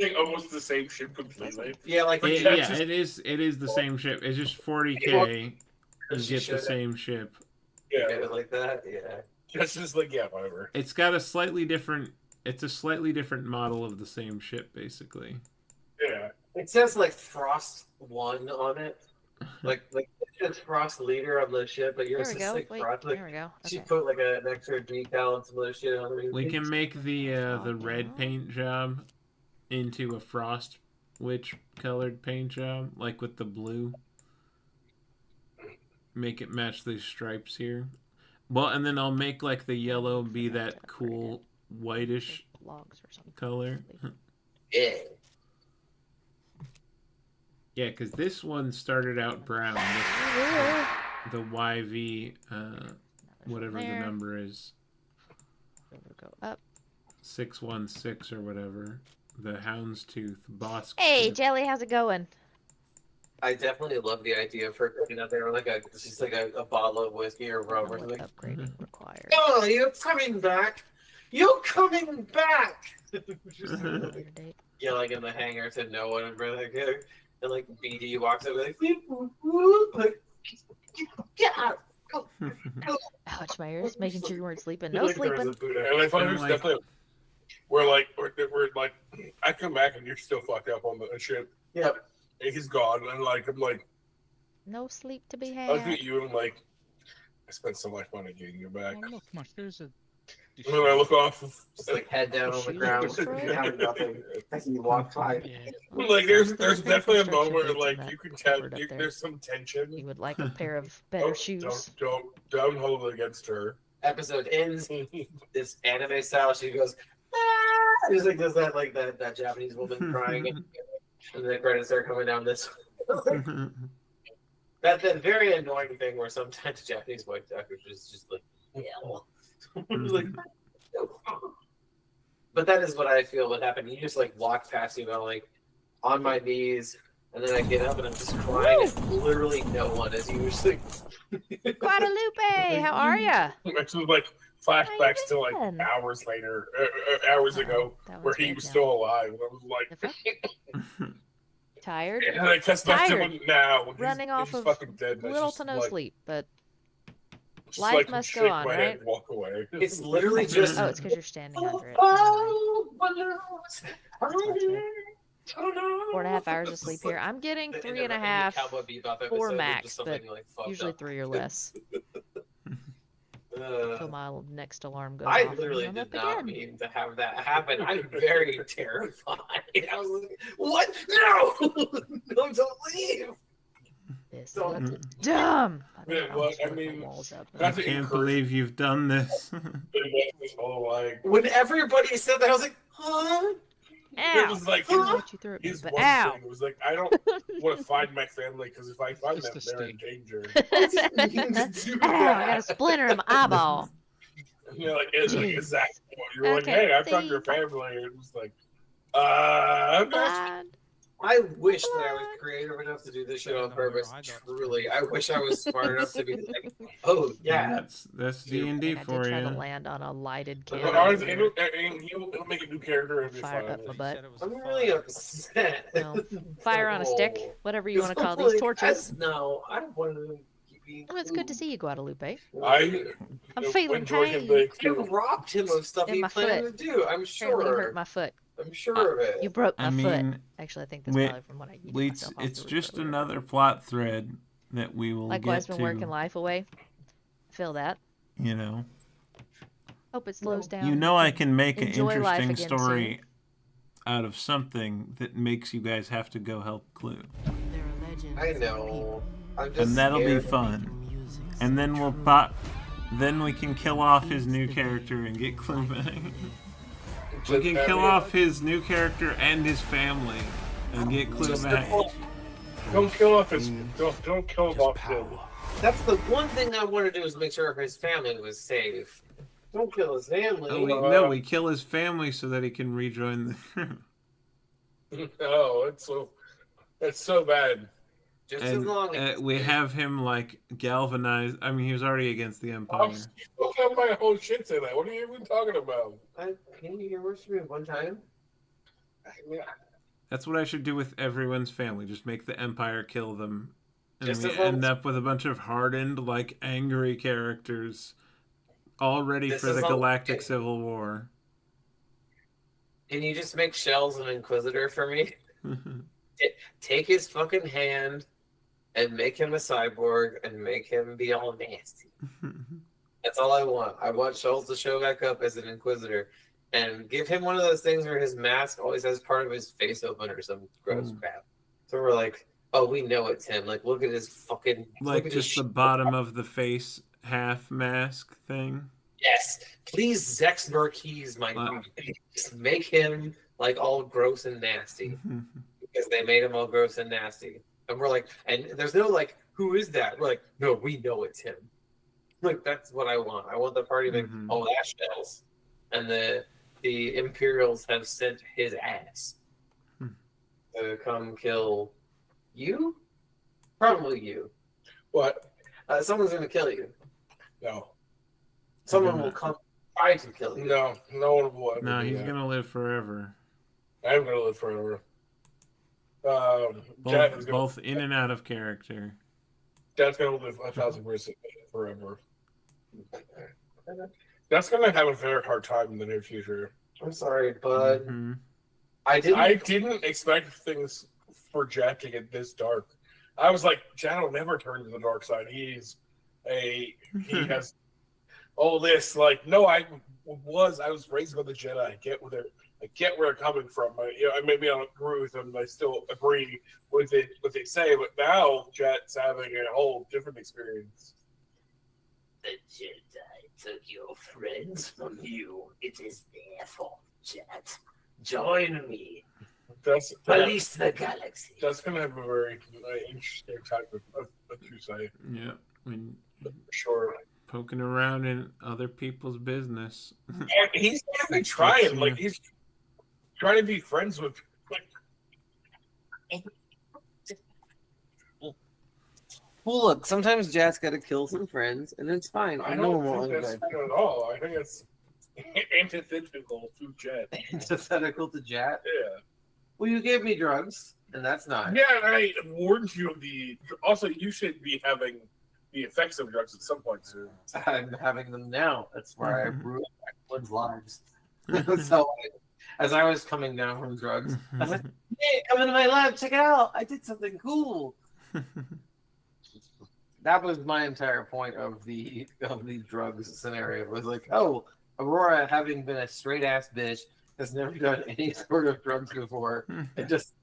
F: Like almost the same ship completely.
E: Yeah, like
A: It is the same ship. It's just 40K. You get the same ship.
E: get
F: Yeah,
E: it like that. Yeah.
F: it's just like whatever.
A: It's got a slightly different. It's a slightly different model of the same ship, basically.
F: Yeah,
E: It says like Frost 1 on it. Like It's Frost leader on the ship, but you're
I: There we
E: just
I: go.
E: like
I: Wait,
E: Frost.
I: there we go.
E: She
I: Okay.
E: put like an extra decal and some other shit on it.
A: We can make the red
I: down.
A: paint job into a Frost Witch colored paint job, like with the blue. Make it match these stripes here. Well, and then I'll make like the yellow be that cool whitish
I: Logs or something.
A: color.
E: Yeah.
A: Yeah, because this one started out brown. The YV, whatever the number is.
I: Go up.
A: 616 or whatever. The Houndstooth boss.
I: Hey, Jelly, how's it going?
E: I definitely love the idea for cooking out there like just like a bottle of whiskey or rum or something.
I: Upgrading required.
E: Oh, you're coming back! You're coming back! Yelling in the hangar to no one and and like BD walks over like, like get out!
I: Ouch, my ears, making sure you weren't sleeping. No sleeping.
F: And I thought it was definitely we're like I come back and you're still fucked up on the ship.
E: Yep.
F: And he's gone, and like I'm like,
I: no sleep to be
F: I look
I: had.
F: at you and I'm like, I spent so much money getting you back.
J: Oh, look, my there's a.
F: And then I look off,
E: Just like head down on the ground, having nothing. As you walk by.
F: like there's definitely a moment where like you can tell there's some tension.
I: You would like a pair of better shoes.
F: Don't hold it against her.
E: Episode ends this anime style. She goes, ah! Just like does that Japanese woman crying, and the credits are coming down this. That very annoying thing where sometimes Japanese voice actors is just like, like, but that is what I feel would happen. You just like walk past me, like on my knees, and then I get up and I'm just crying at literally no one, as you just like.
I: Guadalupe, how are ya?
F: Actually, like flashbacks to like hours later, hours ago, where he was still alive. And I was like,
I: tired.
F: And I test back to him now.
I: Running off of
F: fucking dead.
I: little to no sleep, but
F: just
I: life
F: like
I: must
F: shake
I: go on,
F: my head
I: right?
F: and walk away.
E: It's literally just.
I: Oh, it's because you're standing under it. 4.5 hours of sleep here. I'm getting 3.5, 4 max, but usually 3 or less. Until my next alarm goes
E: I
I: off.
E: literally
I: and I'm
E: did
I: up
E: not
I: again.
E: mean to have that happen. I'm very terrified. I was like, what? No! No, don't leave!
I: This
E: Don't.
I: looks dumb.
F: Yeah, well, I mean,
A: I can't believe you've done this.
F: When
E: everybody said that, I was like, huh?
F: It was like his one
I: ow.
F: thing. It was like, I don't want to find my family because if I find them, they're in danger.
I: Ow, I got a splinter in my eyeball.
F: You're like, it's like exactly what you're like.
I: Okay,
F: Hey, I found
I: see?
F: your family. And it was like,
E: I wish that I was creative enough to do this shit on purpose. Truly, I wish I was smart enough to be like, oh yeah,
A: that's D&D
I: I
A: for
I: did try
A: you.
I: to land on a lighted
F: But
I: camera.
F: ours, he'll make a new character every
I: Fire
F: five.
I: up my butt.
E: I'm really upset.
I: Well, fire on a stick, whatever you want to call these torches.
E: No, I don't want to.
I: Oh, it's good to see you, Guadalupe.
F: I'm
I: feeling
F: enjoy him
I: pain.
E: You robbed him of stuff
I: In
E: he
I: my
E: planned
I: foot.
E: to do. I'm
I: Apparently
E: sure.
I: hurt my foot.
E: I'm sure of it.
I: You broke my
A: I
I: foot.
A: mean,
I: Actually, I think that's probably from what I eat myself.
A: It's just another plot thread that we will
I: Likewise,
A: get
I: been
A: to.
I: working life away. Feel that.
A: You know.
I: Hope it slows down.
A: You know I can make an
I: Enjoy life
A: interesting
I: again
A: story out of something that makes you guys have to go help Clue.
E: I know. I'm just
A: And that'll be
E: scared.
A: fun. And then then we can kill off his new character and get Clue back. We can kill off his new character and his family and get Clue back.
F: Don't kill off his. Don't kill him off him.
E: That's the one thing I want to do is make sure his family was safe. Don't kill his family.
A: No, we kill his family so that he can rejoin the crew.
F: Oh, it's so bad.
E: Just
A: And
E: as long as
A: we have him like galvanized. I mean, he was already against the Empire.
F: Look at my whole shit today. What are you even talking about?
E: Can you hear words from me one time?
A: That's what I should do with everyone's family. Just make the Empire kill them. And
E: Just
A: we
E: as long
A: end
E: as-
A: up with a bunch of hardened, like, angry characters all ready
E: Just
A: for
E: as
A: the
E: long-
A: Galactic Civil War.
E: Can you just make Shells an Inquisitor for me? Take his fucking hand and make him a cyborg and make him be all nasty. That's all I want. I want Schultz to show back up as an Inquisitor and give him one of those things where his mask always has part of his face open or some gross crap. So we're like, oh, we know it's him. Like, look at his fucking...
A: Like just the bottom of the face half mask thing?
E: Yes. Please, Zex Marquise, just make him, like, all gross and nasty. Because they made him all gross and nasty. And we're like... And there's no, like, who is that? We're like, no, we know it's him. Like, that's what I want. I want the party to be, oh, that's Shells. And the Imperials have sent his ass to come kill you? Probably you.
F: What?
E: Someone's going to kill you.
F: No.
E: Someone will come try to kill you.
F: No, no one will ever
A: No,
F: do
A: he's
F: that.
A: going to live forever.
F: I'm going to live forever.
A: Both in and out of character.
F: Dad's going to live 1,000% forever. That's going to have a very hard time in the near future.
E: I'm sorry, but I didn't
F: expect things for Jack to get this dark. I was like, Jack will never turn to the dark side. He has all this. Like, no, I was raised by the Jedi. I get where they're coming from. Maybe I don't agree with them. I still agree with what they say. But now Jet's having a whole different experience.
H: The Jedi took your friends from you. It is their fault, Jet. Join me. Police the galaxy.
F: That's going to have a very interesting type of crusade.
A: Yeah.
F: For sure.
A: Poking around in other people's business.
F: And he's actually trying. Like, he's trying to be friends with...
E: Well, look, sometimes Jat's got to kill some friends, and it's fine.
F: I don't think that's fair at all. I think it's antithetical to Jet.
E: Antithetical to Jat?
F: Yeah.
E: Well, you gave me drugs, and that's not.
F: Yeah, and I warned you of the... Also, you should be having the effects of drugs at some point soon.
E: I'm having them now. That's where I ruined everyone's lives. So, as I was coming down from drugs, I was like, hey, come into my lab, check it out. I did something cool. That was my entire point of the drugs scenario. It was like, oh, Aurora, having been a straight ass bitch, has never done any sort of drugs before. It just,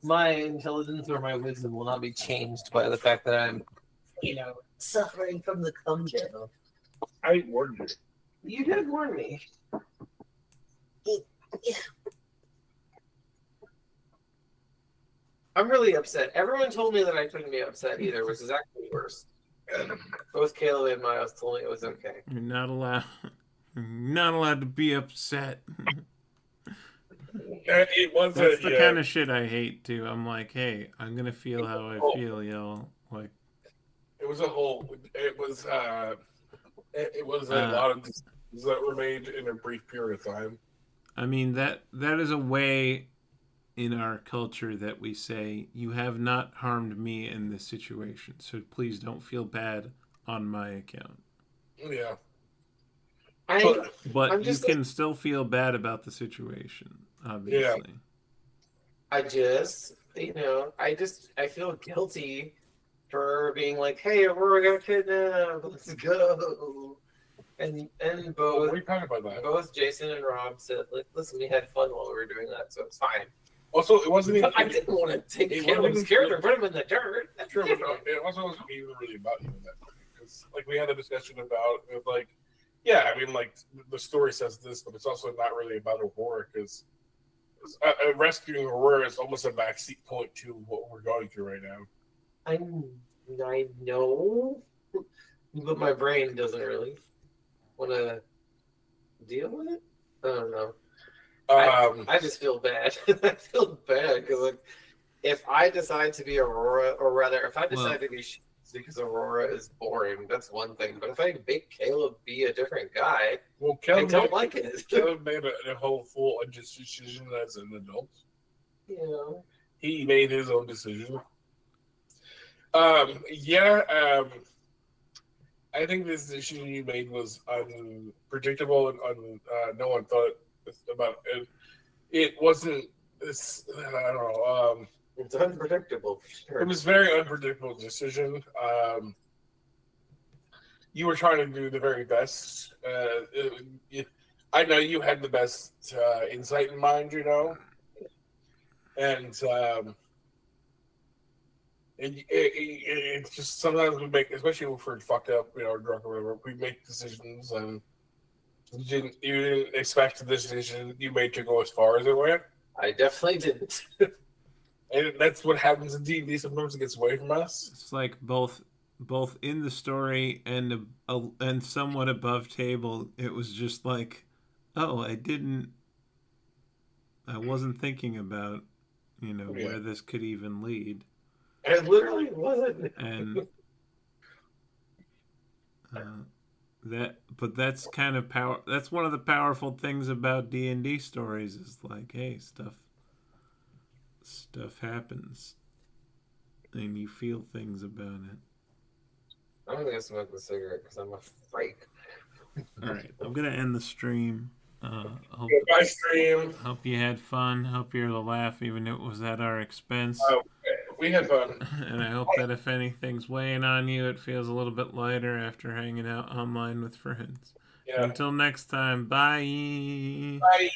E: my intelligence or my wisdom will not be changed by the fact that I'm, suffering from the cum channel.
F: I warned you.
E: You did warn me. I'm really upset. Everyone told me that I couldn't be upset either, which is actually worse. Both Caleb and Miles told me it was okay.
A: You're not allowed to be upset.
F: That's
A: the kind of shit I hate too. I'm like, hey, I'm gonna feel how I feel, y'all. Like,
F: it was a lot of decisions that were made in a brief period of time.
A: I mean, that is a way in our culture that we say, you have not harmed me in this situation, so please don't feel bad on my account.
F: Yeah.
A: But you can still feel bad about the situation, obviously.
E: Yeah. I feel guilty for being like, hey, Aurora got kidnapped, let's go. And both,
F: what are you talking about that?
E: Both Jason and Rob said, like, listen, we had fun while we were doing that, so it's fine.
F: Also, it wasn't even...
E: I didn't want to take Caleb's character, put him in the dirt.
F: True, but it also wasn't even really about you in that way. Because, like, we had a discussion about, like, yeah, I mean, like, the story says this, but it's also not really about Aurora, because rescuing Aurora is almost a backseat point to what we're going through right now.
E: I know, but my brain doesn't really want to deal with it. I don't know. I just feel bad. I feel bad because, like, if I decide to be Aurora, or rather, if I decide to be because Aurora is boring, that's one thing. But if I make Caleb be a different guy, I don't like it.
F: Caleb made a whole full decision as an adult.
E: Yeah.
F: He made his own decision. I think this decision you made was unpredictable and no one thought about it. It wasn't this. I don't know.
E: It's unpredictable for sure.
F: It was a very unpredictable decision. You were trying to do the very best. I know you had the best insight in mind, and it just sometimes we make, especially if we're fucked up, or drunk or whatever, we make decisions and you didn't expect the decision you made to go as far as it went.
E: I definitely didn't.
F: And that's what happens in D&D. Sometimes it gets away from us.
A: It's like both in the story and somewhat above table. It was just like, oh, I wasn't thinking about, where this could even lead.
E: It literally wasn't.
A: And but that's kind of that's one of the powerful things about D&D stories is like, hey, stuff happens and you feel things about it.
E: I'm gonna smoke the cigarette because I'm a freak.
A: All right, I'm gonna end the stream.
F: Goodbye, stream.
A: Hope you had fun. Hope you're able to laugh, even if it was at our expense.
F: We had fun.
A: And I hope that if anything's weighing on you, it feels a little bit lighter after hanging out online with friends. Yeah. Until next time, bye.
F: Bye.